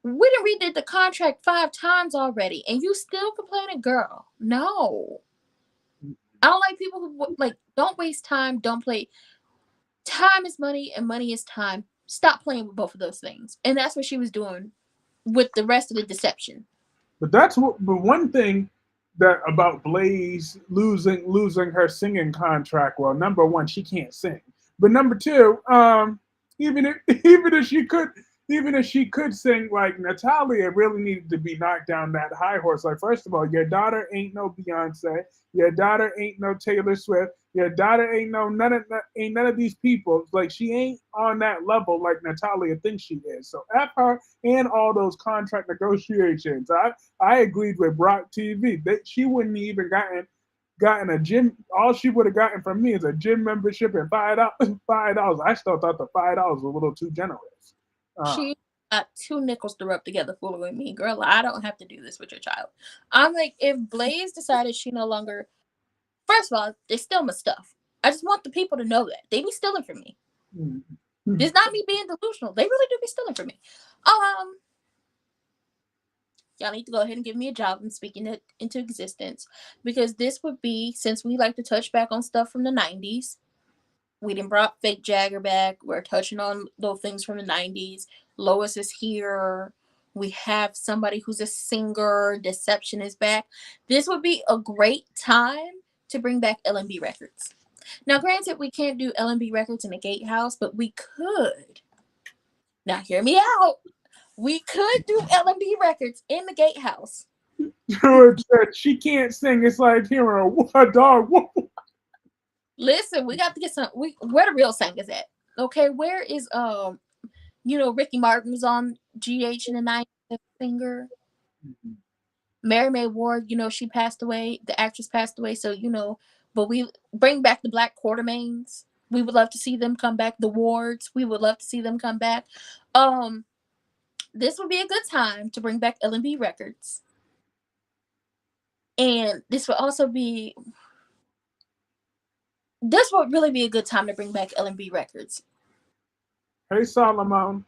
we done redid the contract 5 times already, and you still complaining, girl. No. I don't like people who like don't waste time, don't play. Time is money and money is time. Stop playing with both of those things. And that's what she was doing with the rest of the deception. But that's what. But one thing that about Blaze losing her singing contract. Well, number one, she can't sing. But number two, even if even if she could. Even if she could sing, like Natalia really needed to be knocked down that high horse. Like, first of all, your daughter ain't no Beyonce. Your daughter ain't no Taylor Swift. Your daughter ain't no ain't none of these people. Like, she ain't on that level like Natalia thinks she is. So F her and all those contract negotiations. I agreed with Brock TV that she wouldn't even gotten a gym. All she would have gotten from me is a gym membership and $5. $5. I still thought the $5 was a little too generous. Uh, She got two nickels to rub together fooling with me. Girl, I don't have to do this with your child. I'm like, if Blaze decided she no longer, first of all, they steal my stuff. I just want the people to know that. They be stealing from me. mm, It's not me being delusional. They really do be stealing from me. Um, y'all need to go ahead and give me a job and speaking it into existence. Because this would be, since we like to touch back on stuff from the 90s, we didn't brought fake Jagger back. We're touching on those things from the 90s. Lois is here. We have somebody who's a singer. Deception is back. This would be a great time to bring back L&B Records. Now, granted, we can't do L&B Records in the Gatehouse, but we could. Now, hear me out. We could do L&B Records in the Gatehouse. George said she can't sing. It's like hearing a dog. Listen, we got to get some. Where the real singers at? Okay, where is Ricky Martin was on GH in the 90s, singer. Mary Mae Ward, she passed away. The actress passed away, so But we bring back the Black Quartermains. We would love to see them come back. The Wards, we would love to see them come back. This would be a good time to bring back L&B Records, and this would really be a good time to bring back L&B Records. Hey Solomon.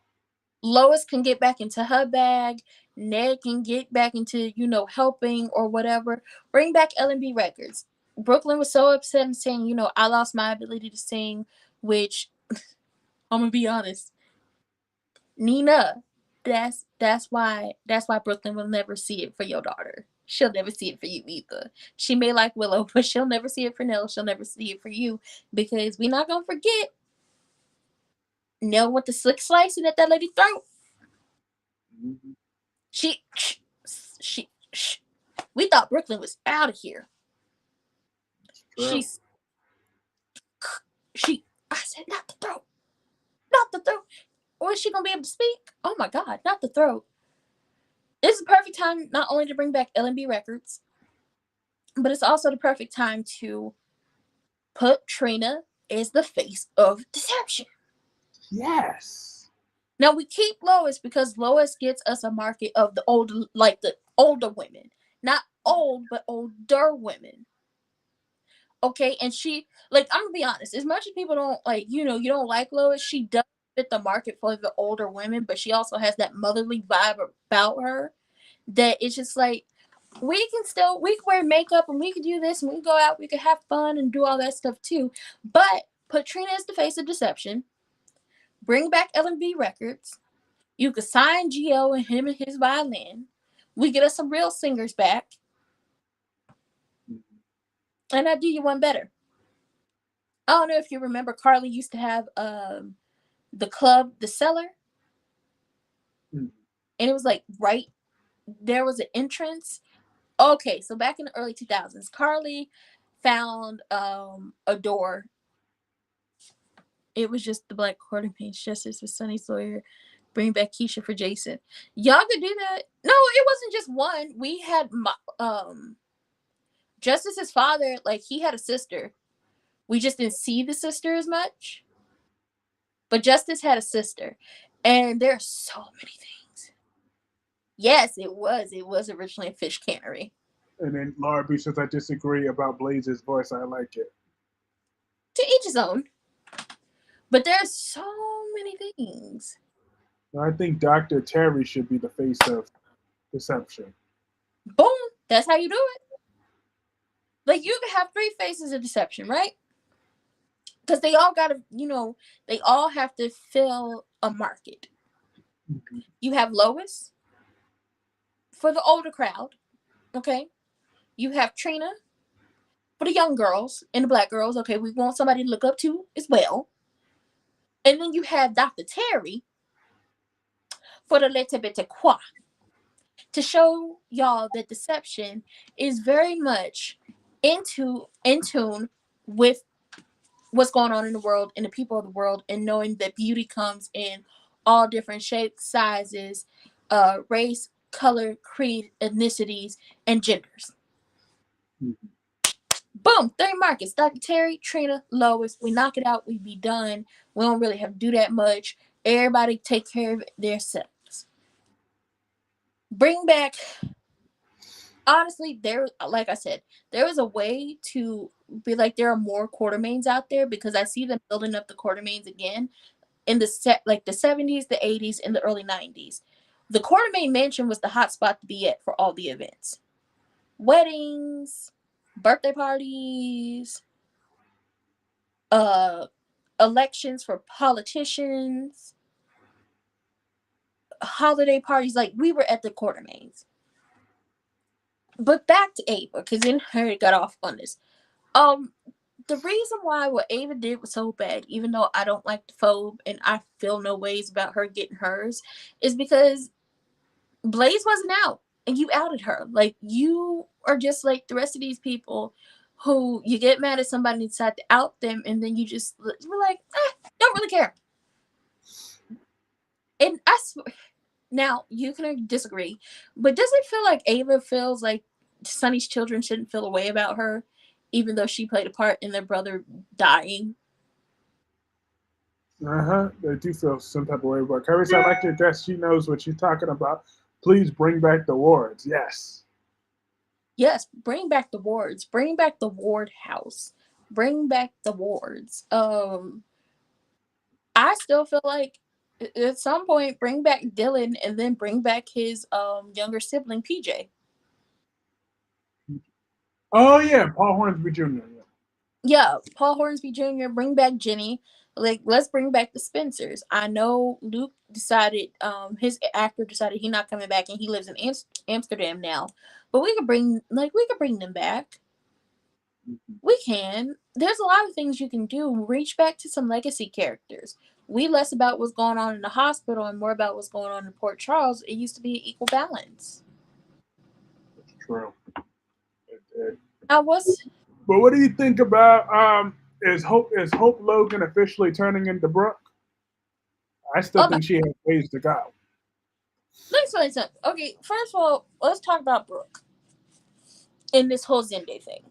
Lois can get back into her bag. Ned can get back into, helping or whatever. Bring back L&B Records. Brooklyn was so upset and saying, I lost my ability to sing, which I'm gonna be honest, Nina, that's why Brooklyn will never see it for your daughter. She'll never see it for you either. She may like Willow, but she'll never see it for Nell. She'll never see it for you because we're not gonna forget Nell with the slick slicing at that lady throat. She, she, we thought Brooklyn was out of here. True. She's, I said, not the throat, not the throat. Or is she gonna be able to speak? Oh my God, not the throat. This is the perfect time not only to bring back L&B Records, but it's also the perfect time to put Trina as the face of deception. Yes. Now we keep Lois because Lois gets us a market of the older women, not old but older women. Okay, and she I'm gonna be honest. As much as people don't you don't like Lois, she does fit the market for the older women, but she also has that motherly vibe about her that it's just like we can wear makeup and we can do this and we can go out, we can have fun and do all that stuff too. But put Trina as the face of deception. Bring back L&B Records. You could sign Gio and him and his violin. We get us some real singers back. And I do you one better. I don't know if you remember Carly used to have the club, the cellar, Mm. and it was like right there was an entrance. Okay, so back in the early 2000s, Carly found a door. It was just the Black Quartermains, Justice with Sunny Sawyer, bring back Keisha for Jason. Y'all could do that. No, it wasn't just one. We had Justice's father, like he had a sister. We just didn't see the sister as much. But Justice had a sister. And there are so many things. Yes, it was. It was originally a fish cannery. And then Laura B says I disagree about Blaze's voice. I like it. To each his own. But there's so many things. I think Dr. Terry should be the face of deception. Boom. That's how you do it. Like you can have three faces of deception, right? Because they all gotta, they all have to fill a market. Mhm. You have Lois for the older crowd, okay? You have Trina for the young girls and the black girls, okay? We want somebody to look up to as well. And then you have Dr. Terry for the Lete Bete Qua to show y'all that deception is very much in tune with what's going on in the world and the people of the world, and knowing that beauty comes in all different shapes, sizes, race, color, creed, ethnicities, and genders. Mhm. Boom, three markets. Dr. Terry, Trina, Lois. We knock it out. We be done. We don't really have to do that much. Everybody take care of themselves. Bring back. Honestly, there, like I said, there is a way to be like there are more Quartermains out there, because I see them building up the Quartermains again in the set like the 70s, the 80s, and the early 90s. The Quartermain Mansion was the hot spot to be at for all the events. Weddings, birthday parties, uh elections for politicians, holiday parties, like we were at the Quartermains. But back to Ava, because then her got off on this. Um the reason why what Ava did was so bad, even though I don't like the phobe and I feel no ways about her getting hers, is because Blaze wasn't out and you outed her. Like you are just like the rest of these people who you get mad at somebody and decide to out them, and then you just we're like, don't really care. And now you can disagree, but does it feel like Ava feels like Sonny's children shouldn't feel a way about her, even though she played a part in their brother dying? Uh-huh. They do feel some type of way, but Carissa, I like your guess. She knows what she's talking about. Please bring back the wards. Yes. Yes, bring back the wards. Bring back the ward house. Bring back the wards. I still feel like at some point bring back Dylan and then bring back his younger sibling PJ. Oh yeah, Paul Hornsby Jr. Yeah. Yeah, Paul Hornsby Jr. Bring back Jenny. Like let's bring back the Spencers. I know Luke decided his actor decided he's not coming back and he lives in Amsterdam now. But we could bring them back. We can. There's a lot of things you can do. Reach back to some legacy characters. We less about what's going on in the hospital and more about what's going on in Port Charles. It used to be an equal balance. It's true. It. Now what's But what do you think about is Hope Logan officially turning into Brooke? I still okay? think she has ways to go. Let's explain something. Okay, first of all, let's talk about Brooke in this whole Zende thing.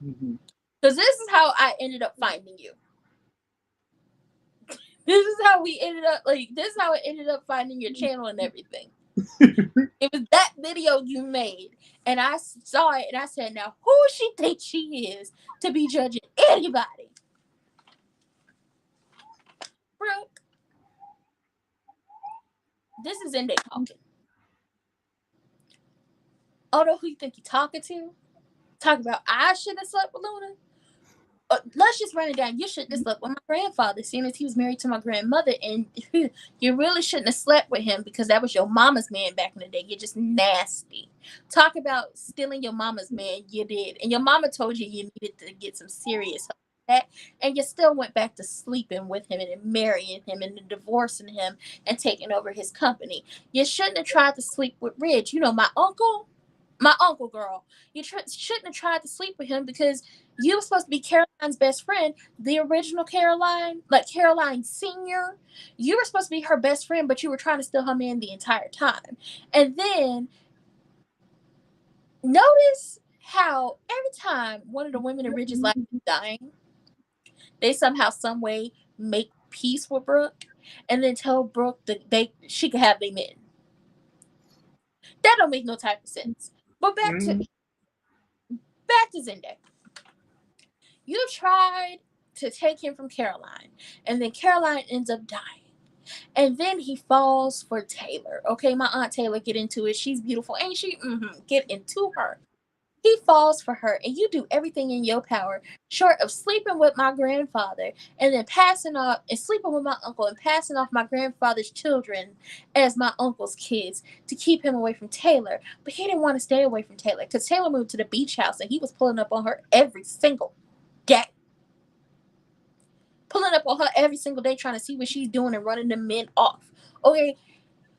Hmm. Because this is how I ended up finding you. This is how we ended up this is how I ended up finding your channel and everything. It was that video you made, and I saw it, and I said, "Now, who she thinks she is to be judging anybody?" Brooke, this is Ende talking. Although who you think you talking to? Talk about I should have slept with Luna. Let's just run it down. You shouldn't have slept with my grandfather, seeing as he was married to my grandmother, and you really shouldn't have slept with him because that was your mama's man back in the day. You're just nasty. Talk about stealing your mama's man. You did, and your mama told you you needed to get some serious help with that, and you still went back to sleeping with him and marrying him and divorcing him and taking over his company. You shouldn't have tried to sleep with Ridge. You know my uncle girl. You shouldn't have tried to sleep with him because you were supposed to be Caroline's best friend, the original Caroline, like Caroline Senior. You were supposed to be her best friend, but you were trying to steal her man the entire time. And then notice how every time one of the women in Ridge's life is dying, they somehow, some way make peace with Brooke, and then tell Brooke that she could have their men. That don't make no type of sense. But Hmm. back to Zende. You tried to take him from Caroline, and then Caroline ends up dying. And then he falls for Taylor. Okay, my aunt Taylor, get into it. She's beautiful, ain't she? Get into her. He falls for her, and you do everything in your power, short of sleeping with my grandfather, and then passing off and sleeping with my uncle, and passing off my grandfather's children as my uncle's kids to keep him away from Taylor. But he didn't want to stay away from Taylor because Taylor moved to the beach house, and he was pulling up on her every single day. Pulling up on her every single day, trying to see what she's doing and running the men off. Okay,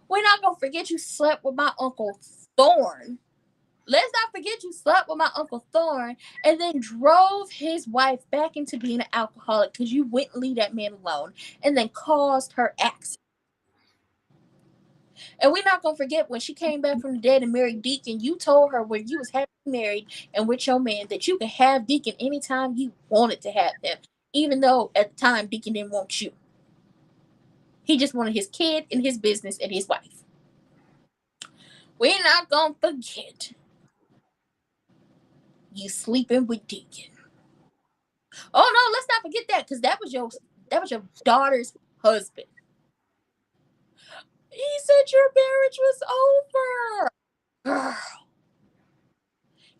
we're not gonna forget you slept with my uncle Thorne. Let's not forget you slept with my Uncle Thorne and then drove his wife back into being an alcoholic because you wouldn't leave that man alone and then caused her accident. And we're not gonna forget when she came back from the dead and married Deacon, you told her when you was happily married and with your man that you could have Deacon anytime you wanted to have him, even though at the time Deacon didn't want you. He just wanted his kid and his business and his wife. We're not gonna forget you sleeping with Deacon. Oh no, let's not forget that because that was your daughter's husband. He said your marriage was over. Girl,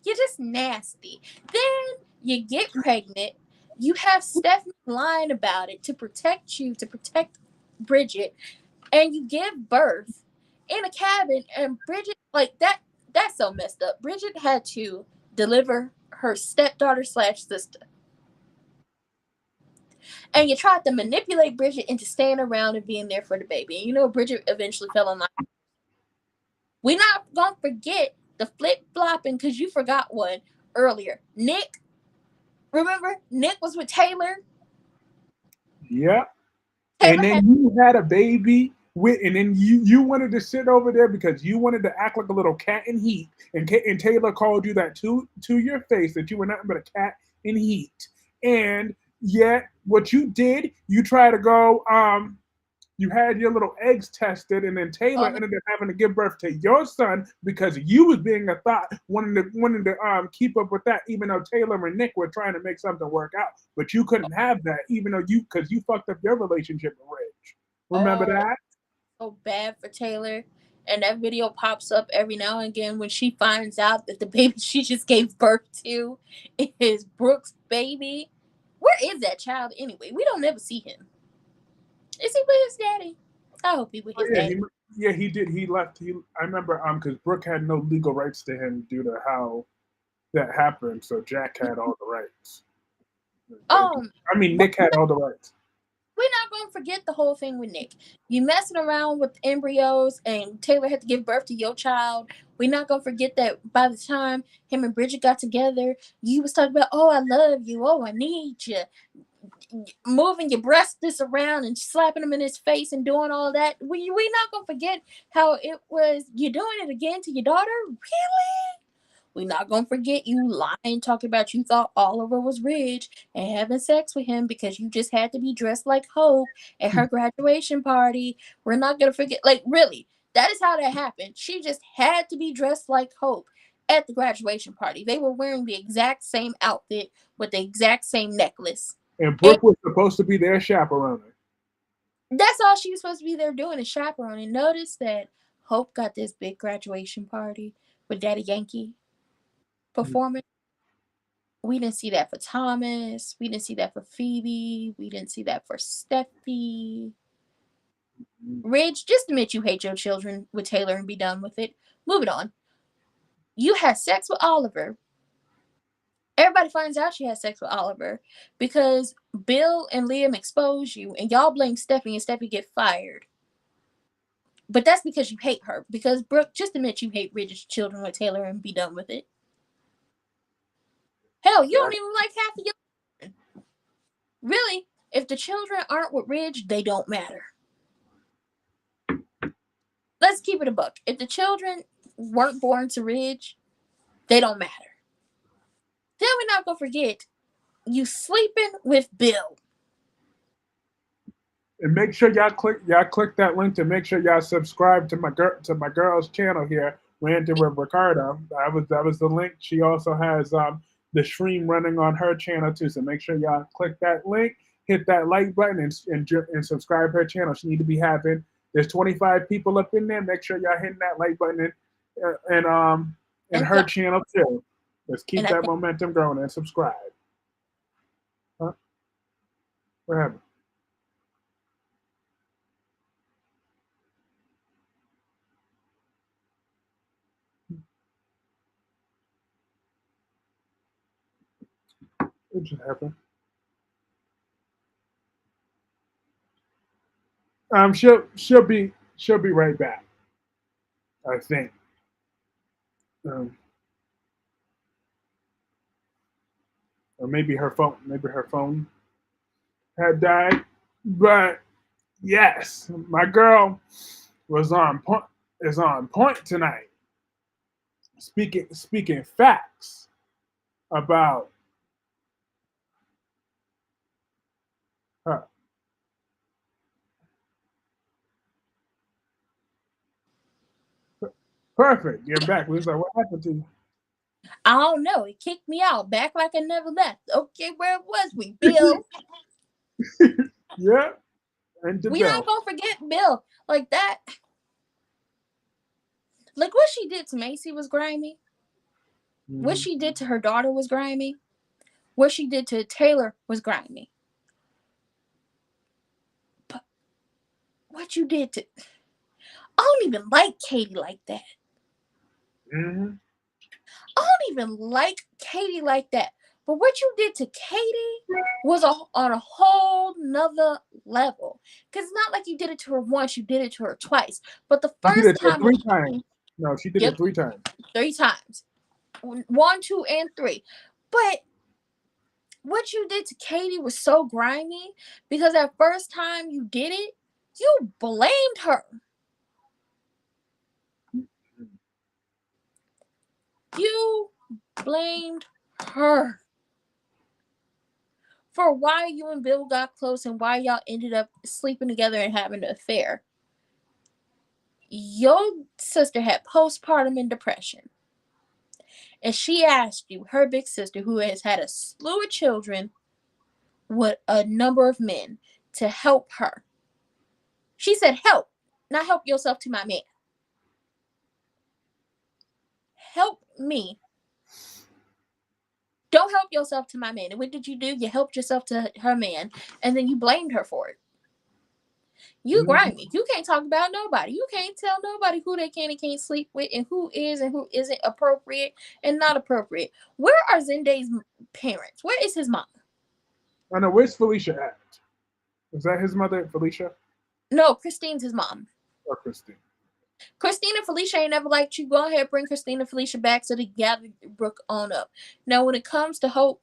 you're just nasty. Then you get pregnant. You have Stephanie lying about it to protect you, to protect Bridget, and you give birth in a cabin. And Bridget, like that, that's so messed up. Bridget had to deliver her stepdaughter slash sister. And you tried to manipulate Bridget into staying around and being there for the baby. And you know Bridget eventually fell in line. We're not gonna forget the flip flopping because you forgot one earlier. Nick, remember Nick was with Taylor. Yeah. And Taylor had then you had a baby with, and then you wanted to sit over there because you wanted to act like a little cat in heat, and Taylor called you that to your face that you were nothing but a cat in heat, and yet what you did, you try to go, you had your little eggs tested, and then Taylor um ended up having to give birth to your son because you was being a thought, wanting to keep up with that, even though Taylor and Nick were trying to make something work out, but you couldn't have that, even though because you fucked up your relationship with Rich. Remember oh that? so bad for Taylor. And that video pops up every now and again when she finds out that the baby she just gave birth to is Brooke's baby. Where is that child anyway? We don't ever see him. Is he with his daddy? I hope he with Oh his yeah, daddy. he did. He left. I remember because Brooke had no legal rights to him due to how that happened, so Jack had all the rights. Um, I mean, but Nick had all the rights. we're not gonna forget the whole thing with Nick. You messing around with embryos, and Taylor had to give birth to your child. We're not gonna forget that by the time him and Bridget got together, you was talking about, oh, I love you, oh, I need you, moving your breasts around and slapping him in his face and doing all that. We not gonna forget how it was you doing it again to your daughter. Really? We're not gonna forget you lying, talking about you thought Oliver was rich and having sex with him because you just had to be dressed like Hope at her graduation party. We're not gonna forget, like, really, that is how that happened. She just had to be dressed like Hope at the graduation party. They were wearing the exact same outfit with the exact same necklace. And And Brooke was supposed to be their chaperone. that's all she was supposed to be there doing is chaperoning. Notice that Hope got this big graduation party with Daddy Yankee performing. We didn't see that for Thomas. We didn't see that for Phoebe. We didn't see that for Steffi. Ridge, just admit you hate your children with Taylor and be done with it. Moving on. You had sex with Oliver. Everybody finds out she had sex with Oliver because Bill and Liam expose you and y'all blame Steffi and Steffi get fired. But that's because you hate her. Because Brooke, just admit you hate Ridge's children with Taylor and be done with it. Hell, you don't even like half of your children. Really, if the children aren't with Ridge, they don't matter. Let's keep it a buck. If the children weren't born to Ridge, they don't matter. Then we're not gonna forget you sleeping with Bill. And make sure y'all click that link to make sure y'all subscribe to my girl's channel here, Ranting with Ricardo. That was the link. She also has the stream running on her channel too. So make sure y'all click that link, hit that like button, and subscribe her channel. She need to be having. There's 25 people up in there. Make sure y'all hitting that like button and And her channel too. Let's And keep I that think momentum going and subscribe. Huh? What happened? What just happened? She'll be right back. I think. Um, or maybe her phone had died. But yes, my girl was on point. Is on point tonight. Speaking facts about her. Perfect. You're back, Lisa. What happened to I don't know. It kicked me out, back like I never left. Okay, where was we, Bill? you? Yeah, and the We not bill. gonna forget Bill like that. Like what she did to Macy was grimy. What Hmm. she did to her daughter was grimy. What she did to Taylor was grimy. But what you did to, I don't even like Katie like that. Hmm. I don't even like Katie like that. But what you did to Katie was on a whole nother level. Because it's not like you did it to her once, you did it to her twice. But the She did first it to her time, 3 times. No, she did it yep, 3 times. 3 times. One, two, and three. But what you did to Katie was so grimy because that first time you did it, you blamed her. You blamed her for why you and Bill got close and why y'all ended up sleeping together and having an affair. Your sister had postpartum and depression. And she asked you, her big sister, who has had a slew of children with a number of men, to help her. She said, help, not help yourself to my man. Help me. Don't help yourself to my man. And what did you do? You helped yourself to her man, and then you blamed her for it. You Hmm. grimy. You can't talk about nobody. You can't tell nobody who they can and can't sleep with, and who is and who isn't appropriate and not appropriate. Where are Zenday's parents? Where is his mom? I know. Where's Felicia at? Is that his mother, Felicia, No, Christine's his mom. or Christine? Christine and Felicia ain't never liked you. Go ahead, bring Christine and Felicia back so they gather Brooke on up. Now, when it comes to Hope,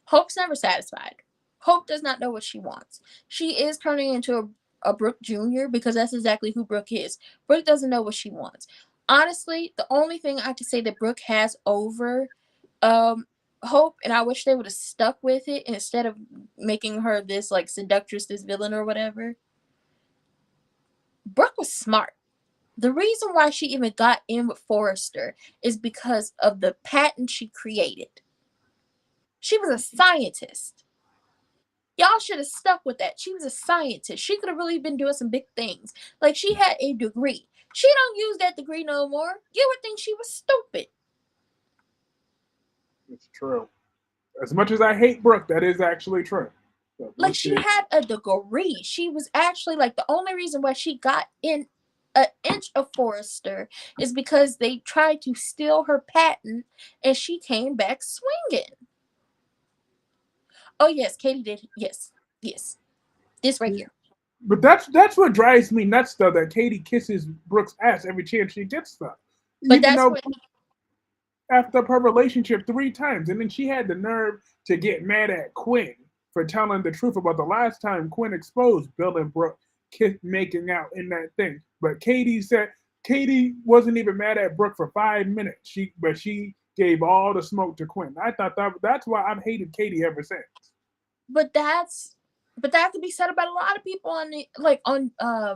Hope's never satisfied. Hope does not know what she wants. She is turning into a Brooke Jr. because that's exactly who Brooke is. Brooke doesn't know what she wants. Honestly, the only thing I could say that Brooke has over um, Hope, and I wish they would have stuck with it instead of making her this like seductress, this villain or whatever. Brooke was smart. The reason why she even got in with Forrester is because of the patent she created. She was a scientist. Y'all should have stuck with that. She was a scientist. She could have really been doing some big things. Like she had a degree. She don't use that degree no more. You would think she was stupid. It's true. As much as I hate Brooke, that is actually true. So Like Brooke she is. had a degree. She was actually like the only reason why she got in an inch of Forrester is because they tried to steal her patent and she came back swinging. Oh yes, Katie did. Yes, yes. This right here. But that's what drives me nuts, though. That Katie kisses Brooke's ass every chance she gets stuff, But even that's though what. after her relationship 3 times, and then she had the nerve to get mad at Quinn for telling the truth about the last time Quinn exposed Bill and Brooke making out in that thing. But Katie said Katie wasn't even mad at Brooke for 5 minutes. She gave all the smoke to Quinn. I thought that's why I've hated Katie ever since. But that's. But that could be said about a lot of people on the like on I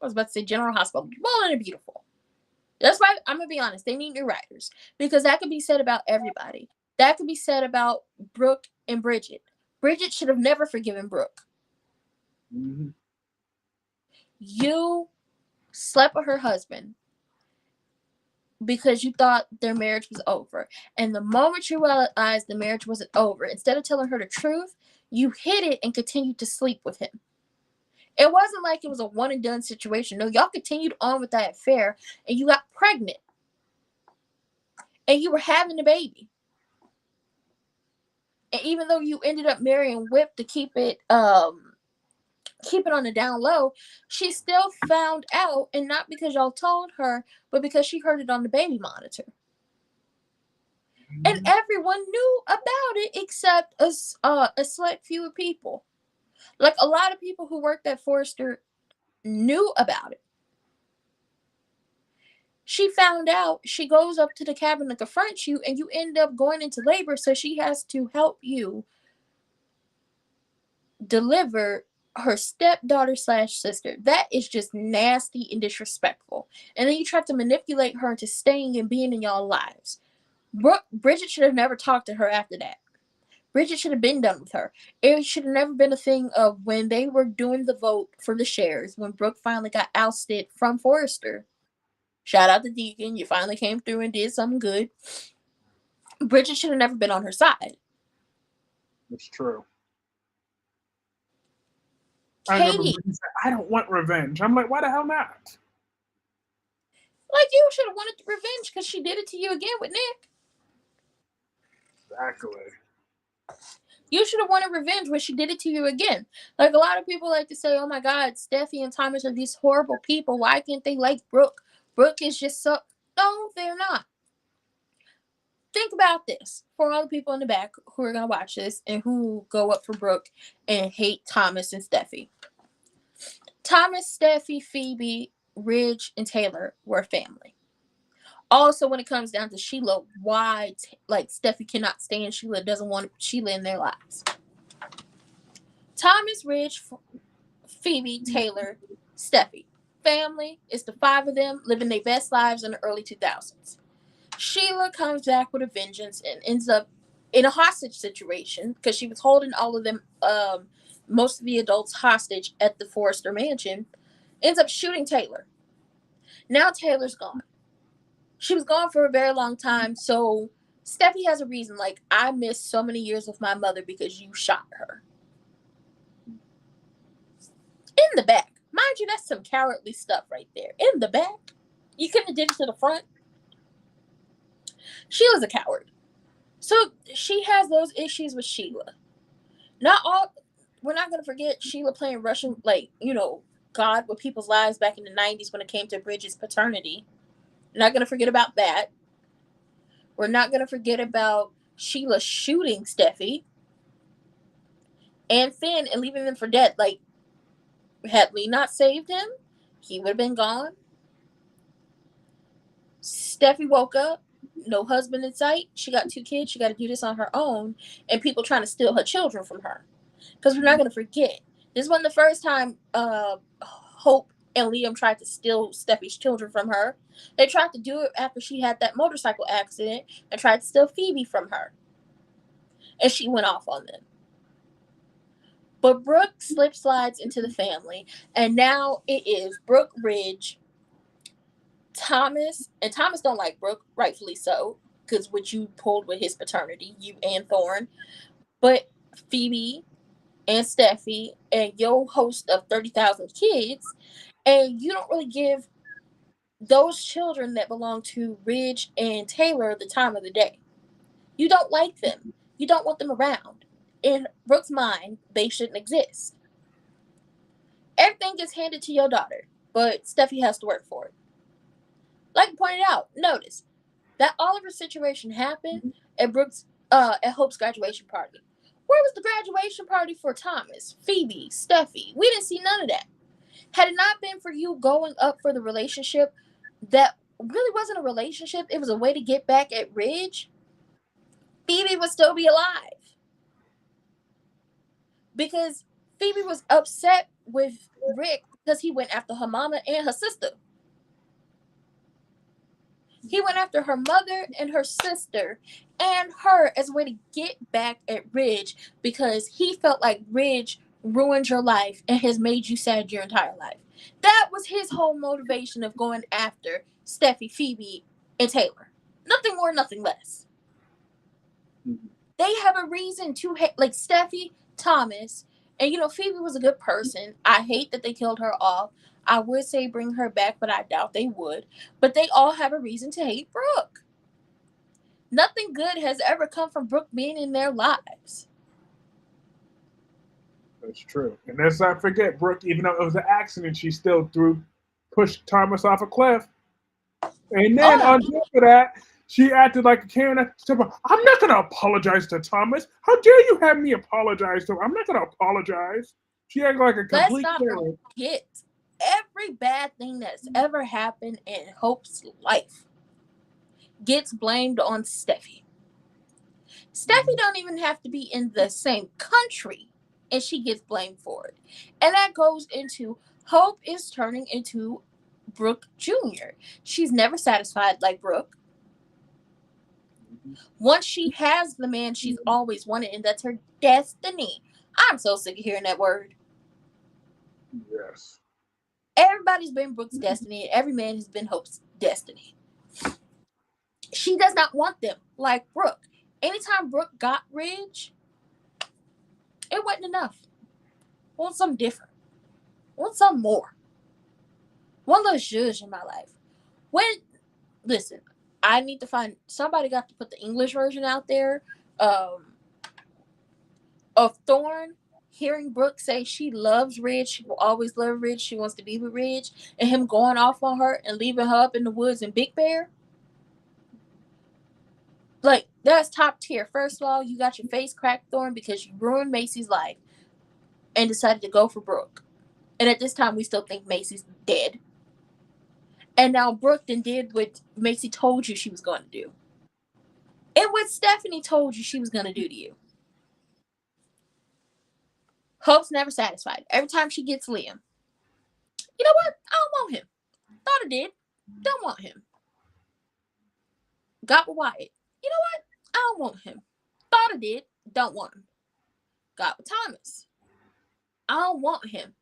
was about to say General Hospital. Bold and Beautiful. That's why I'm gonna be honest. They need new writers because that could be said about everybody. That could be said about Brooke and Bridget. Bridget should have never forgiven Brooke. Hmm. You slept with her husband. because you thought their marriage was over. And the moment you realized the marriage wasn't over, instead of telling her the truth, you hid it and continued to sleep with him. It wasn't like it was a one and done situation. No, y'all continued on with that affair and you got pregnant and you were having a baby. And even though you ended up marrying Whip to keep it on the down low, she still found out, and not because y'all told her, but because she heard it on the baby monitor. And everyone knew about it except a select few people. Like a lot of people who worked at Forrester knew about it. She found out, she goes up to the cabin to confront you, and you end up going into labor, so she has to help you deliver her stepdaughter slash sister. That is just nasty and disrespectful. And then you try to manipulate her into staying and being in y'all lives. Bridget should have never talked to her after that. Bridget should have been done with her. It should have never been a thing of when they were doing the vote for the shares, when Brooke finally got ousted from Forrester. Shout out to Deacon, you finally came through and did something good. Bridget should have never been on her side. It's true. I remember Katie, when he said, "I don't want revenge." I'm like, "Why the hell not?" like you should have wanted revenge because she did it to you again with Nick. Exactly. You should have wanted revenge when she did it to you again. Like a lot of people like to say, "Oh my God, Steffi and Thomas are these horrible people. Why can't they like Brooke? Brooke is just so." No, they're not. Think about this for all the people in the back who are gonna watch this and who go up for Brooke and hate Thomas and Steffi. Thomas, Steffi, Phoebe, Ridge, and Taylor were family. Also, when it comes down to Sheila, why like Steffi cannot stand Sheila, doesn't want Sheila in their lives. Thomas, Ridge, Phoebe, Taylor, Steffi. Family is the five of them living their best lives in the early 2000s. Sheila comes back with a vengeance and ends up in a hostage situation because she was holding all of them, most of the adults hostage at the Forrester mansion. Ends up shooting Taylor. Now Taylor's gone. She was gone for a very long time, so Steffi has a reason. Like, I missed so many years with my mother because you shot her. In the back. Mind you, that's some cowardly stuff right there. In the back. You couldn't have did it to the front. Sheila's a coward. So she has those issues with Sheila. Not all. We're not gonna forget Sheila playing Russian, like God with people's lives back in the '90s when it came to Bridget's paternity. Not gonna forget about that. We're not gonna forget about Sheila shooting Steffi and Finn and leaving them for dead. Like, had we not saved him, he would have been gone. Steffi woke up, no husband in sight. She got 2 kids. She got to do this on her own, and people trying to steal her children from her. Because we're not going to forget, this wasn't the first time Hope and Liam tried to steal Steffi's children from her. They tried to do it after she had that motorcycle accident and tried to steal Phoebe from her. And she went off on them. But Brooke slip slides into the family, and now it is Brooke, Ridge, Thomas, and Thomas don't like Brooke, rightfully so, because what you pulled with his paternity, you and Thorne. But Phoebe and Steffi and your host of 30,000 kids, and you don't really give those children that belong to Ridge and Taylor the time of the day. You don't like them. You don't want them around. In Brooke's mind, they shouldn't exist. Everything gets handed to your daughter, but Steffi has to work for it. Like I pointed out, notice that Oliver situation happened at at Hope's graduation party. Where was the graduation party for Thomas, Phoebe, Steffi? We didn't see none of that. Had it not been for you going up for the relationship that really wasn't a relationship, it was a way to get back at Ridge, Phoebe would still be alive. Because Phoebe was upset with Rick because he went after her mama and her sister. He went after her mother and her sister and her as a way to get back at Ridge because he felt like Ridge ruined your life and has made you sad your entire life. That was his whole motivation of going after Steffi, Phoebe, and Taylor. Nothing more, nothing less. Mhm. They have a reason to hate, like Steffi, Thomas, and Phoebe was a good person. I hate that they killed her off. I would say bring her back, but I doubt they would. But they all have a reason to hate Brooke. Nothing good has ever come from Brooke being in their lives. That's true. And let's not forget, Brooke, even though it was an accident, she still pushed Thomas off a cliff. And then Oh, on top of that, she acted like a Karen at the table. I'm not going to apologize to Thomas. How dare you have me apologize to him? I'm not going to apologize. She acted like a let's complete not Karen. forget every bad thing that's ever happened in Hope's life gets blamed on Steffi. Steffi don't even have to be in the same country and she gets blamed for it. And that goes into Hope is turning into Brooke Jr. She's never satisfied like Brooke. Once she has the man she's always wanted, and that's her destiny. I'm so sick of hearing that word. Yes. Everybody's been Brooke's destiny, and every man has been Hope's destiny. She does not want them like Brooke. Anytime Brooke got rich, it wasn't enough. I want something different. I want something more. One little zhuzh in my life. When listen, I need to find somebody got to put the English version out there. Um, of Thorn hearing Brooke say she loves Ridge, she will always love Ridge, she wants to be with Ridge, and him going off on her and leaving her up in the woods in Big Bear. Like, that's top tier. First of all, you got your face cracked, Thorn, because you ruined Macy's life and decided to go for Brooke. And at this time, we still think Macy's dead. And now Brooke then did what Macy told you she was going to do. And what Stephanie told you she was going to do to you. Hope's never satisfied. Every time she gets Liam, you know what? I don't want him. Thought I did. Don't want him. Got with Wyatt. You know what? I don't want him. Thought I did. Don't want him. Got with Thomas. I don't want him.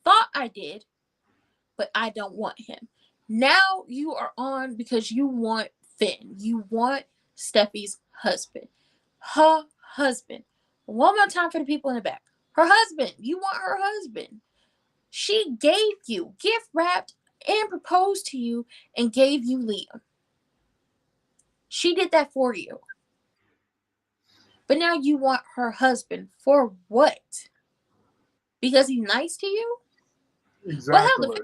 Thought I did, but I don't want him. Now you are on because you want Finn. You want Steffi's husband. Her husband. One more time for the people in the back. Her husband. You want her husband. She gave you, gift wrapped, and proposed to you and gave you Liam. She did that for you. But now you want her husband for what? Because he's nice to you? Well, Exactly.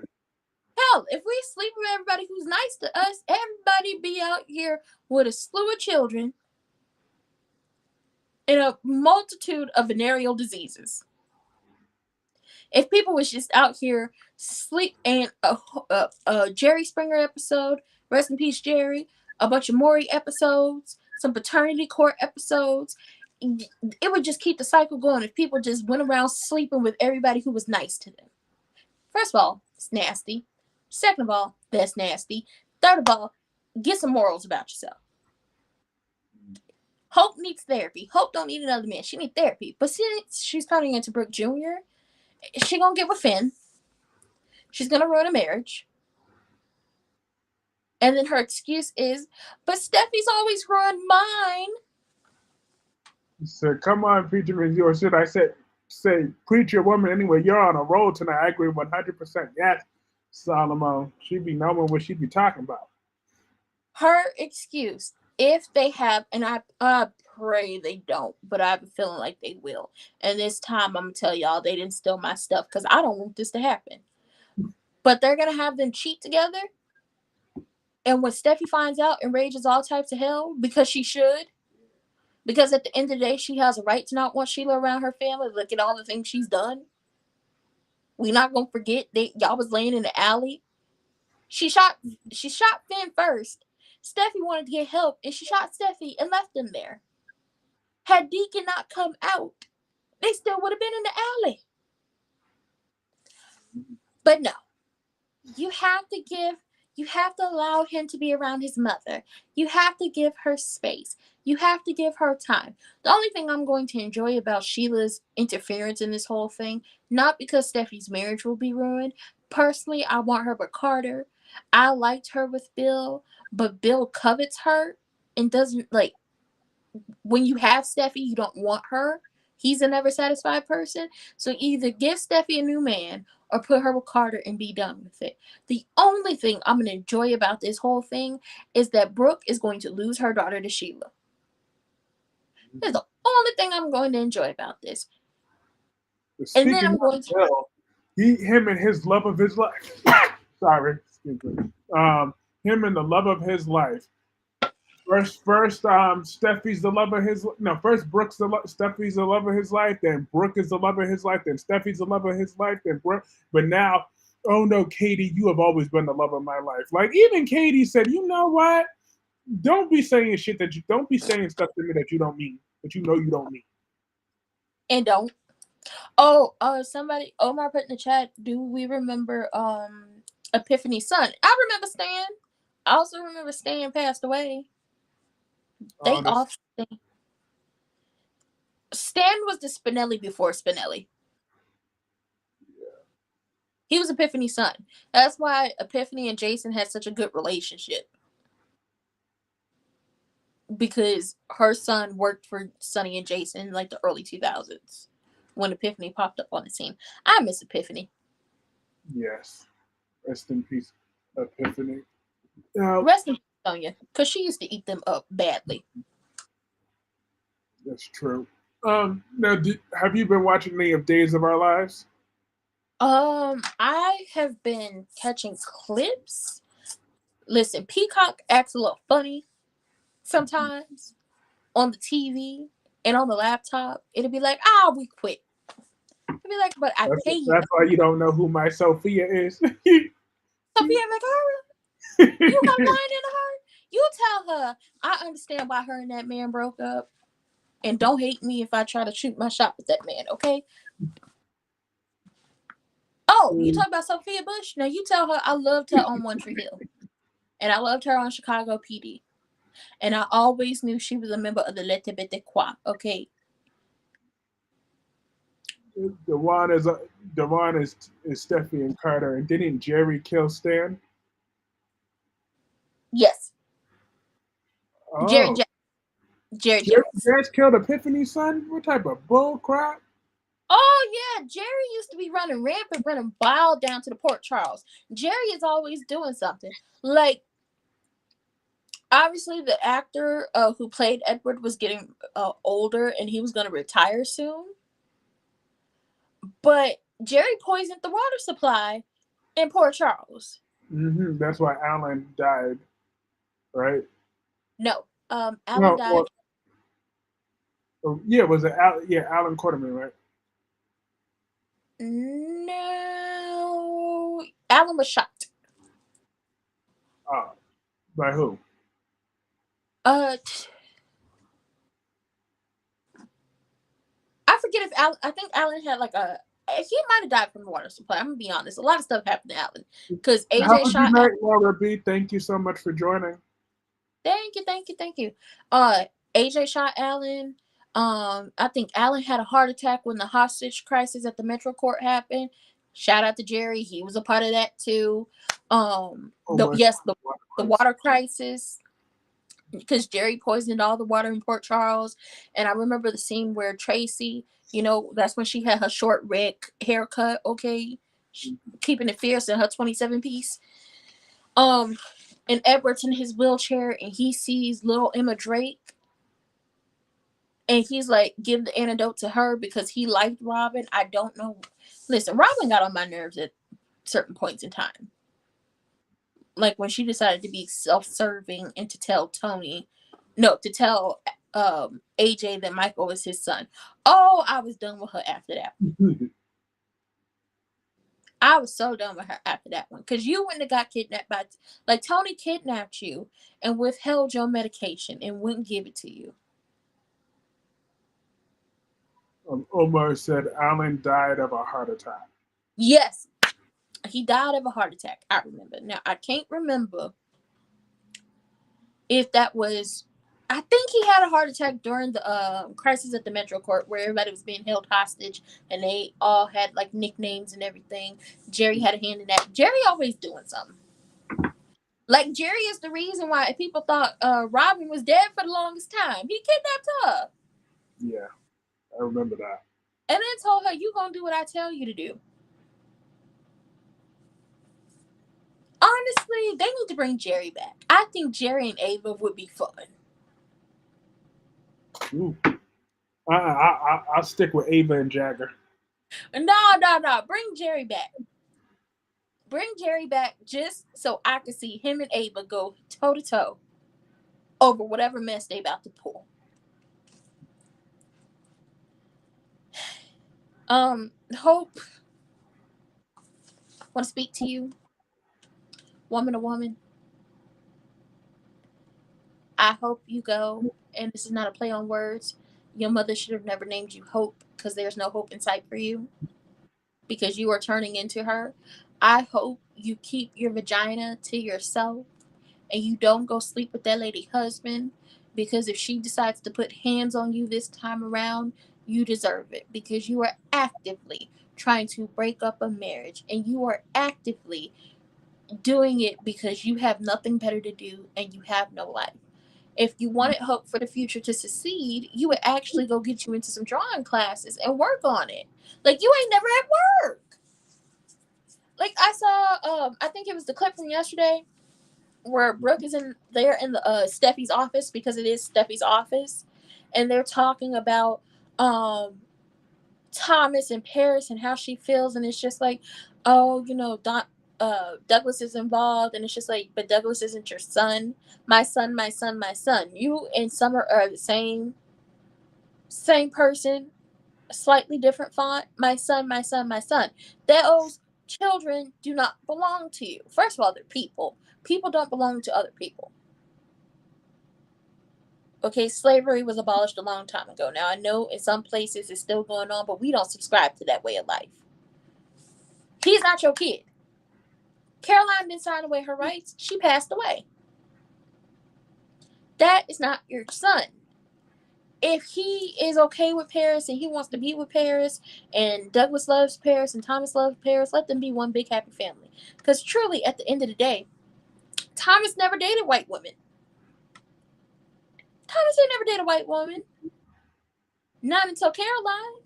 if we sleep with everybody who's nice to us, everybody be out here with a slew of children and a multitude of venereal diseases. If people was just out here sleep and a Jerry Springer episode, rest in peace Jerry, a bunch of Maury episodes, some paternity court episodes, it would just keep the cycle going if people just went around sleeping with everybody who was nice to them. First of all, it's nasty. Second of all, that's nasty. Third of all, get some morals about yourself. Hope needs therapy. Hope don't need another man. She needs therapy. But since she's turning into Brooke Jr., she gonna get with Finn. She's gonna ruin a marriage. And then her excuse is, but Steffi's always ruined mine. So come on, preacher, or should I say preacher woman anyway? You're on a roll tonight. I agree 100%. Yes, Solomon. She be knowing what she be talking about. Her excuse, if they have, and I pray they don't, but I have a feeling like they will. And this time I'm gonna tell y'all they didn't steal my stuff because I don't want this to happen. But they're gonna have them cheat together. And when Steffi finds out and rages all types of hell, because she should, because at the end of the day, she has a right to not want Sheila around her family. Look at all the things she's done. We not gonna forget that y'all was laying in the alley. She shot Finn first. Steffi wanted to get help, and she shot Steffi and left them there. Had Deacon not come out, they still would have been in the alley. But no, you have to give, you have to allow him to be around his mother. You have to give her space. You have to give her time. The only thing I'm going to enjoy about Sheila's interference in this whole thing, not because Steffi's marriage will be ruined. Personally, I want her with Carter. I liked her with Bill, but Bill covets her and doesn't like when you have Steffi, you don't want her. He's a never satisfied person. So either give Steffi a new man or put her with Carter and be done with it. The only thing I'm gonna enjoy about this whole thing is that Brooke is going to lose her daughter to Sheila. That's the only thing I'm going to enjoy about this. And then Speaking I'm of going to Bill, him and his love of his life. Sorry, excuse me. Him and the love of his life. Steffi's the love of his no. First, Steffi's the love of his life. Then Brooke is the love of his life. Then Steffi's the love of his life. Then Brooke. But now, oh no, Katie, you have always been the love of my life. Like even Katie said, you know what? Don't be saying shit that you don't be saying stuff to me that you don't mean, that you know you don't mean. and don't. Oh, somebody Omar put in the chat, do we remember Epiphany's son? I remember Stan. I also remember Stan passed away. They Honest, off Stan was the Spinelli before Spinelli. He was Epiphany's son. That's why Epiphany and Jason had such a good relationship. Because her son worked for Sonny and Jason in like the early 2000s when Epiphany popped up on the scene. I miss Epiphany. yes. Rest in peace, Epiphany. Now Rest in peace, Sonya, because she used to eat them up badly. that's true. Now, have you been watching any of Days of Our Lives? I have been catching clips. Listen, Peacock acts a little funny sometimes on the TV and on the laptop. It'll be like, we quit. It'll be like, but I pay you. That's why you don't know who my Sophia is. Sophia, like, you got lying in her. You tell her. I understand why her and that man broke up. And don't hate me if I try to shoot my shot with that man, okay? Oh, you talk about Sophia Bush? Now you tell her I loved her on One Tree Hill. And I loved her on Chicago PD. And I always knew she was a member of the Lete Bete Qua, okay? Devon is Steffi and Carter, and didn't Jerry kill Stan? Yes. Jerry Oh, Jerry Jerry Jones. just killed Epiphany's son? What type of bull crap? Oh yeah, Jerry used to be running rampant, running wild down to the Port Charles. Jerry is always doing something. Like obviously the actor who played Edward was getting older and he was going to retire soon. But Jerry poisoned the water supply in Port Charles. That's why Alan died, right? No, Alan No, died. well, yeah, was it Al? Yeah, Alan Quarterman, right? No, Alan was shot. Uh, by who? Uh, I forget if Alan. I think Alan had like a. He might have died from the water supply. I'm gonna be honest. A lot of stuff happened to Alan because Have AJ a good shot. night, Laura B. Thank you so much for joining. Thank you, thank you, thank you. AJ shot Alan. I think Alan had a heart attack when the hostage crisis at the Metro Court happened. Shout out to Jerry, he was a part of that too. Oh my Yes, the Christ. water crisis because Jerry poisoned all the water in Port Charles, and I remember the scene where Tracy, that's when she had her short red haircut. Okay, keeping it fierce in her 27 piece. Um, and Edward's in his wheelchair and he sees little Emma Drake and he's like, give the antidote to her because he liked Robin. I don't know. Listen, Robin got on my nerves at certain points in time. Like when she decided to be self-serving and to tell AJ that Michael was his son. Oh, I was done with her after that. I was so done with her after that one. Because you wouldn't have got kidnapped by... Like, Tony kidnapped you and withheld your medication and wouldn't give it to you. Omar said Alan died of a heart attack. Yes. He died of a heart attack. I remember. Now, I can't remember if that was... I think he had a heart attack during the crisis at the Metro Court where everybody was being held hostage and they all had, like, nicknames and everything. Jerry had a hand in that. Jerry always doing something. Like Jerry is the reason why people thought Robin was dead for the longest time. He kidnapped her Yeah, I remember that. and then told her, "You gonna do what I tell you to do." Honestly, they need to bring Jerry back. I think Jerry and Ava would be fun. Ooh. I'll stick with Ava and Jagger. No, no, no. Bring Jerry back. Bring Jerry back just so I can see him and Ava go toe to toe over whatever mess they about to pull. Hope, want to speak to you, woman to woman. I hope you go, and this is not a play on words. Your mother should have never named you Hope because there's no hope in sight for you because you are turning into her. I hope you keep your vagina to yourself and you don't go sleep with that lady husband because if she decides to put hands on you this time around, you deserve it because you are actively trying to break up a marriage and you are actively doing it because you have nothing better to do and you have no life. If you wanted hope for the future to succeed, you would actually go get you into some drawing classes and work on it. Like you ain't never at work. Like I saw, I think it was the clip from yesterday where Brooke is in there in the Steffi's office because it is Steffi's office, and they're talking about um Thomas and Paris and how she feels, and it's just like, oh, Douglas is involved, and it's just like, but Douglas isn't your son, my son, my son, my son. You and Summer are the same person, slightly different font. My son, my son, my son. Those children do not belong to you. First of all, they're people. People don't belong to other people. Okay, slavery was abolished a long time ago. Now I know in some places it's still going on, but we don't subscribe to that way of life. He's not your kid. Caroline didn't sign away her rights. She passed away. That is not your son. If he is okay with Paris and he wants to be with Paris and Douglas loves Paris and Thomas loves Paris, let them be one big happy family. Because truly, at the end of the day, Thomas never dated white women. Thomas ain't never dated a white woman. Not until Caroline.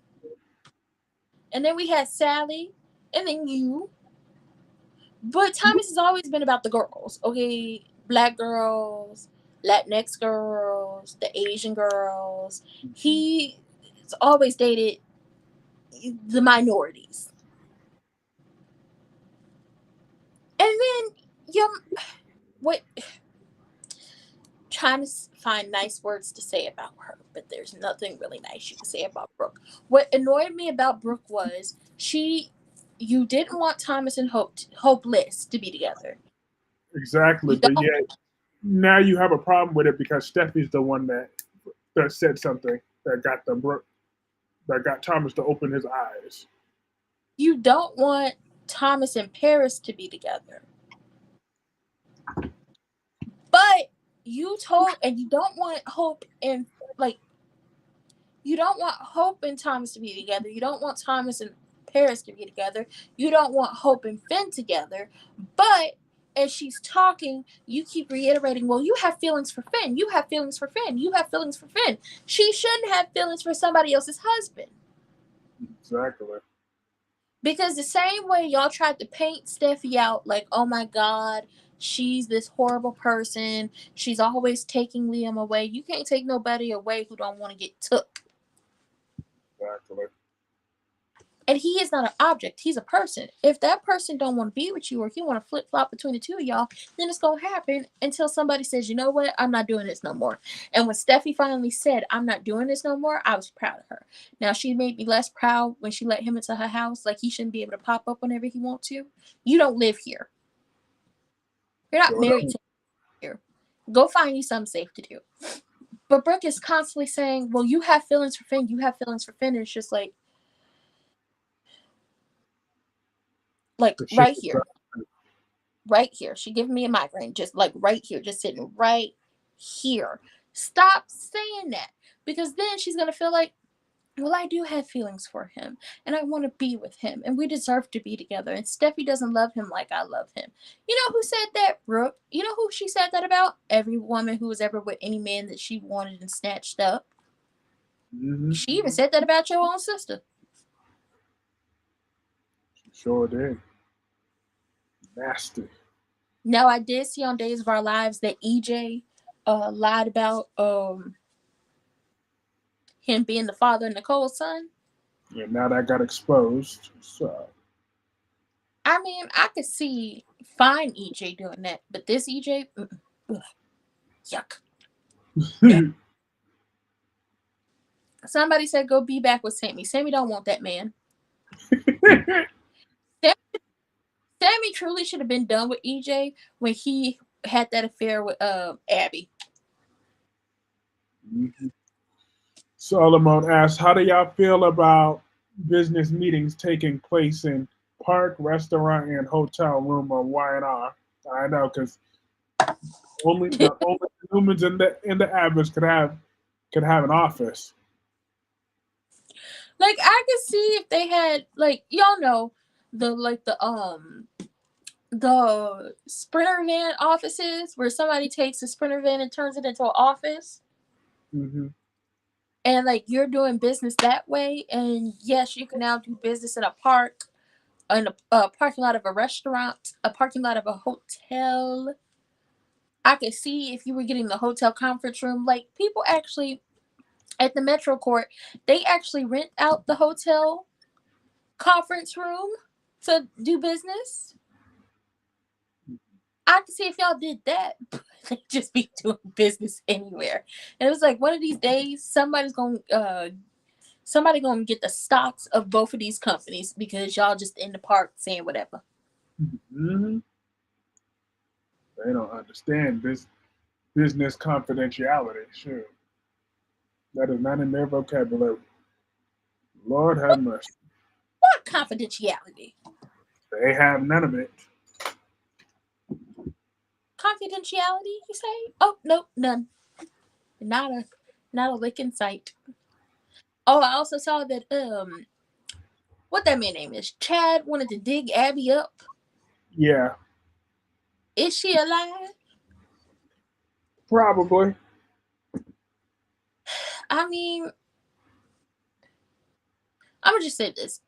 And then we had Sally. And then you. But Thomas has always been about the girls, okay? Black girls, Latinx girls, the Asian girls. He's always dated the minorities. And then you what trying to find nice words to say about her, but there's nothing really nice you can say about Brooke. What annoyed me about Brooke was you didn't want Thomas and Hopeless to be together. Exactly, You but don't. yet now you have a problem with it because Steffi's the one that said something that got that got Thomas to open his eyes. You don't want Thomas and Paris to be together. But you told and you don't want Hope and like you don't want Hope and Thomas to be together. You don't want Thomas and Paris to be together. You don't want Hope and Finn together. But as she's talking, you keep reiterating, well, you have feelings for Finn. You have feelings for Finn. You have feelings for Finn. She shouldn't have feelings for somebody else's husband. Exactly. Because the same way y'all tried to paint Steffi out like, oh my God, she's this horrible person. She's always taking Liam away. You can't take nobody away who don't want to get took. Exactly. And he is not an object. He's a person. If that person don't want to be with you or he want to flip flop between the two of y'all, then it's gonna happen until somebody says, you know what, I'm not doing this no more. And when Steffi finally said, I'm not doing this no more, I was proud of her. Now she made me less proud when she let him into her house. Like he shouldn't be able to pop up whenever he wants to. You don't live here. You're not So married to here. Go find you something safe to do. But Brooke is constantly saying, well, you have feelings for Finn. You have feelings for Finn. And it's just like the shit right is here. Right here. She giving me a migraine, just like right here, just sitting right here. Stop saying that because then she's gonna feel like Well, I do have feelings for him, and I want to be with him, and we deserve to be together. And Steffi doesn't love him like I love him. You know who said that, Brooke? You know who she said that about? Every woman who was ever with any man that she wanted and snatched up. Hmm. She even said that about your own sister. Sure did. Nasty. Now, I did see on Days of Our Lives that EJ lied about him being the father of Nicole's son. And now that got exposed. So I mean, I could see fine EJ doing that, but this EJ, ugh, yuck. Yeah. Somebody said go be back with Sammy. Sammy don't want that man. Sam- Sammy truly should have been done with EJ when he had that affair with Abby. Mhm. Solomon asks, "How do y'all feel about business meetings taking place in park, restaurant, and hotel room or Y&R?" I know, because only humans in the average could have an office. Like I could see if they had like y'all know the Sprinter van offices where somebody takes a Sprinter van and turns it into an office. Hmm. And like you're doing business that way, and yes, you can now do business in a park, in a parking lot of a restaurant, a parking lot of a hotel. I could see if you were getting the hotel conference room. Like people actually at the Metro Court, they actually rent out the hotel conference room to do business. I could see if y'all did that, but they just be doing business anywhere. And it was like one of these days, somebody gonna get the stocks of both of these companies because y'all just in the park saying whatever. Hmm. They don't understand this business confidentiality. Sure, that is not in their vocabulary. Lord have mercy. What confidentiality? They have none of it. Confidentiality? You say? Oh no, none. Not a not a lick in sight. Oh, I also saw that what that man name is? Chad wanted to dig Abby up. Yeah, Is she alive? probably. I mean, I'm gonna just say this.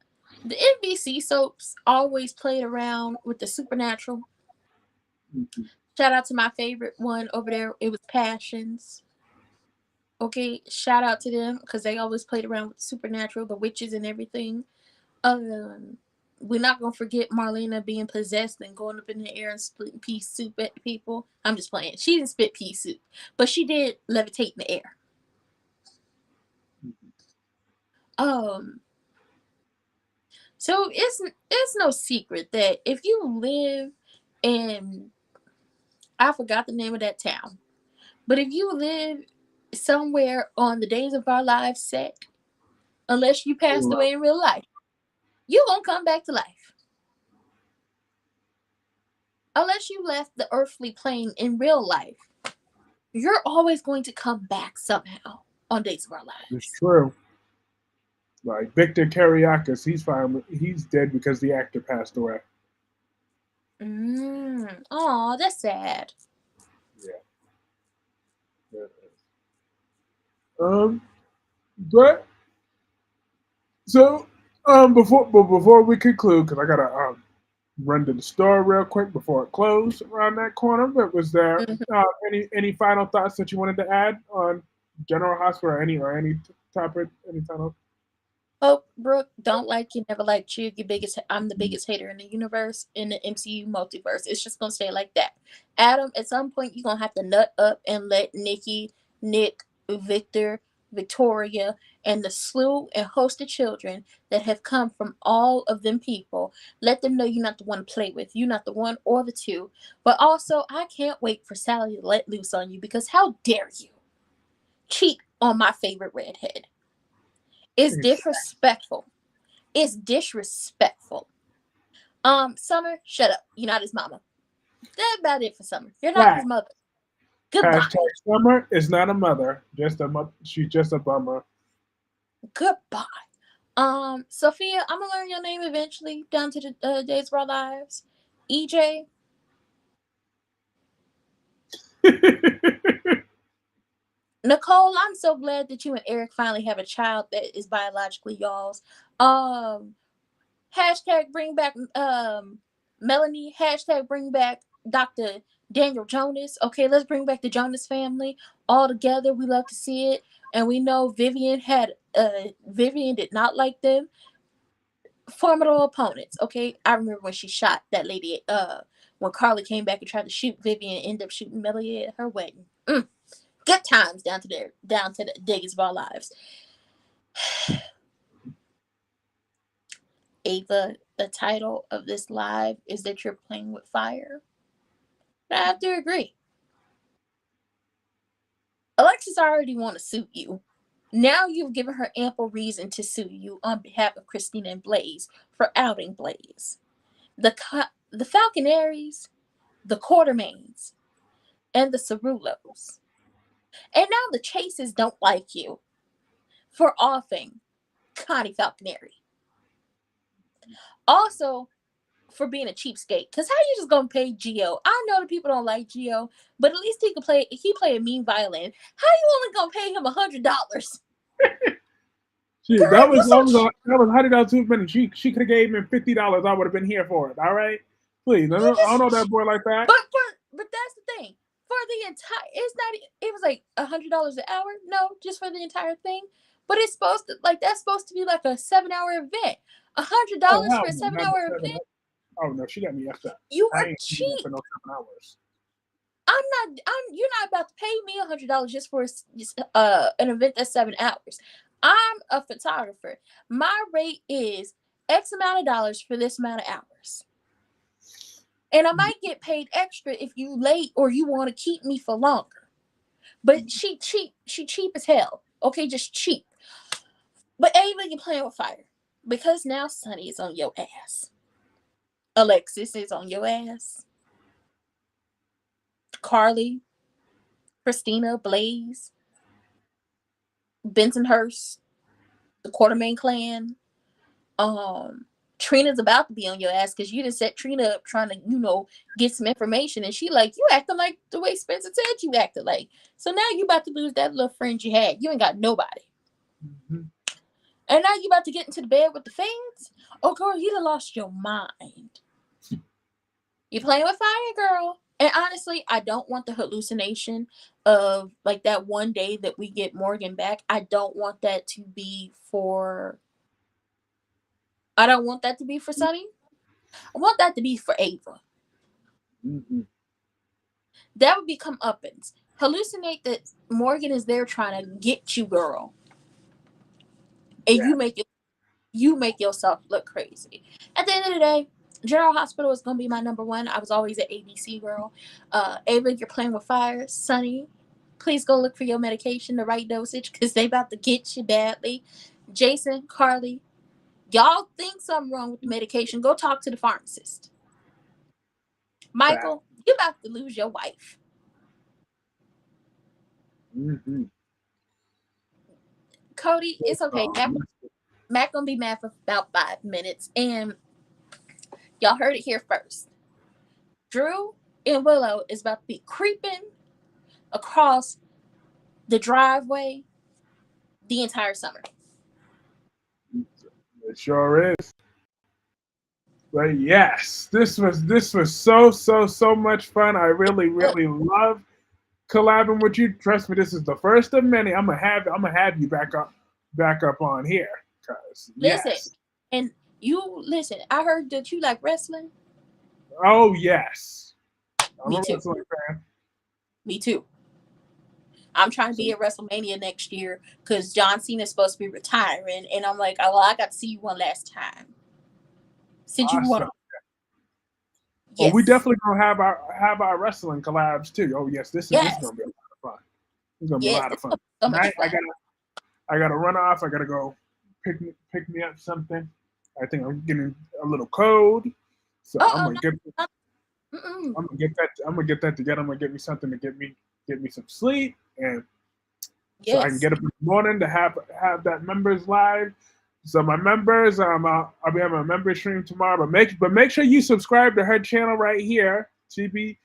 The NBC soaps always played around with the supernatural. Mhm. Shout out to my favorite one over there. It was Passions. Okay, shout out to them because they always played around with the supernatural, the witches, and everything. Um, we're not gonna forget Marlena being possessed and going up in the air and splitting pea soup at people. I'm just playing. She didn't spit pea soup, but she did levitate in the air. Um, so it's no secret that if you live in I forgot the name of that town, but if you live somewhere on the Days of Our Lives set, unless you passed away in real life, you gonna come back to life. Unless you left the earthly plane in real life, you're always going to come back somehow on Days of Our It's Lives. true. Like Victor Kiriakis, he's fine. He's dead because the actor passed away. Oh, that's sad. Yeah. That is. But so before we conclude, because I gotta run to the store real quick before it closed around that corner. But was there Mhm. any final thoughts that you wanted to add on General Hospital or any topic, any tunnel? Oh, Brooke, don't like you, never liked you. Your biggest, I'm the biggest hater in the universe, in the MCU multiverse. It's just gonna stay like that. Adam, at some point, you're gonna have to nut up and let Nikki, Nick, Victor, Victoria, and the slew and host of children that have come from all of them people, let them know you're not the one to play with. You're not the one or the two. But also, I can't wait for Sally to let loose on you because how dare you cheat on my favorite redhead? It's disrespectful. It's disrespectful. Summer, shut up. You're not his mama. That's about it for Summer. You're not his Fact. mother. Goodbye. Hashtag Summer is not a mother, just a she's just a bummer. Goodbye. Sophia, I'm gonna learn your name eventually down to the days of our lives. EJ, Nicole, I'm so glad that you and Eric finally have a child that is biologically y'all's. Um, hashtag bring back Melanie. Hashtag bring back Dr. Daniel Jonas. Okay, let's bring back the Jonas family all together. We love to see it, and we know Vivian did not like them. Formidable opponents. Okay, I remember when she shot that lady. When Carly came back and tried to shoot Vivian, ended up shooting Melanie at her wedding. Good times down to the days of our lives. Ava, the title of this live is that you're playing with fire. But I have to agree. Alexis already want to suit you. Now you've given her ample reason to sue you on behalf of Christina and Blaze for outing Blaze. The Falconaries, the Quartermains, and the Cerulos. And now the Chases don't like you for offing Connie Falconeri. Also, for being a cheapskate. Cause how you just gonna pay Geo? I know the people don't like Geo, but at least he play a mean violin. How you only gonna pay him $100? Shit, Girl, you so that was $100 too many. She could have gave me $50. I would have been here for it. All right, please. you I don't know just that boy like that. but that's the thing. For the entire it's not it was like $100 an hour. No, just for the entire thing. But it's supposed to like that's supposed to be like a 7 hour event. a hundred Oh dollars hell for a no, seven not no hour seven. event. Oh no, she got me effed up. You I are ain't doing that for cheap. no 7 hours. You're not about to pay me $100 just for an event that's 7 hours. I'm a photographer. My rate is X amount of dollars for this amount of hours. And I might get paid extra if you late or you want to keep me for longer. But she cheap as hell. Okay, just cheap. But Ava, you playing with fire. Because now Sunny is on your ass. Alexis is on your ass. Carly, Christina, Blaze, Bensonhurst, the Quartermain clan. Um, Trina's about to be on your ass because you just set Trina up trying to, get some information, and she like you acting like the way Spencer said you acted like. So now you about to lose that little friend you had. You ain't got nobody, Mm-hmm. and now you about to get into the bed with the fans. Oh, girl, you done lost your mind. You playing with fire, girl. And honestly, I don't want the hallucination of like that one day that we get Morgan back. I don't want that to be for. I don't want that to be for Sunny. I want that to be for Ava. Mm-hmm. That would become uppins. Hallucinate that Morgan is there trying to get you, girl, and Yeah, you make yourself look crazy. At the end of the day, General Hospital is gonna be my number one. I was always an ABC girl. Ava, you're playing with fire. Sunny, please go look for your medication, the right dosage, because they about to get you badly. Jason, Carly, y'all think something wrong with the medication? Go talk to the pharmacist. fact. Michael, you about to lose your wife. Mm-hmm. Cody, So it's okay. strong. Mac gonna be mad for about 5 minutes, and y'all heard it here first. Drew and Willow is about to be creeping across the driveway the entire summer. It sure is. But yes, this was so much fun. I really love collabing with you. Trust me, this is the first of many. I'm gonna have you back up on here. Cause Listen, yes, and you listen. I heard that you like wrestling. oh yes, I'm Me a too. wrestling fan. Me too. I'm trying to So be at WrestleMania next year because John Cena is supposed to be retiring, and I'm like, oh, well, I got to see you one last time since you want awesome. to. Well, we Yes, definitely gonna have our wrestling collabs too. Oh yes, this is yes, gonna be a lot of fun. It's gonna be a yes. lot of It's fun. gonna be so And I, much I fun. gotta run off. I gotta go pick me up something. I think I'm getting a little cold, so Oh, I'm oh gonna get no, mm-mm. I'm gonna get that together. I'm gonna get me something to get me some sleep, and so I can Yes. get up in the morning to have that members live. So my members, I'll be having a member stream tomorrow. But make sure you subscribe to her channel right here. She be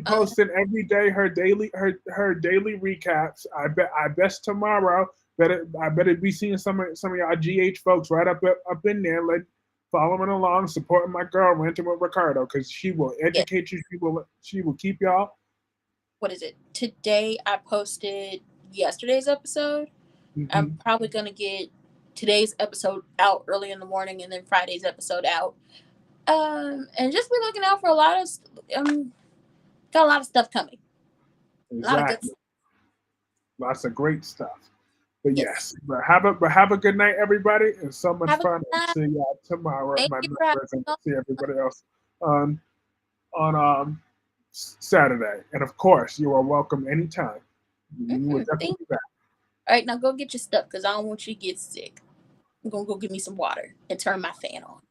Uh, posting every day her daily recaps. I bet tomorrow I better be seeing some of y'all GH folks right up in there, like following along, supporting my girl Ranting with Ricardo, because she will yes. educate you. She will keep y'all. What is it? Today I posted yesterday's episode. I'm Hmm. probably gonna get today's episode out early in the morning, and then Friday's episode out. And just be looking out for a lot of got a lot of stuff coming. A lot of good Exactly. stuff. Lots of great stuff. But Yes. yes, but have a good night, everybody. It's so much Have a fun. good I'll night. see y'all tomorrow, Thank my you for having members, and me on. see everybody else on on Saturday. And of course, you are welcome anytime. You will definitely Thank be you. back. All right, now go get your stuff because I don't want you to get sick. I'm gonna go get me some water and turn my fan on.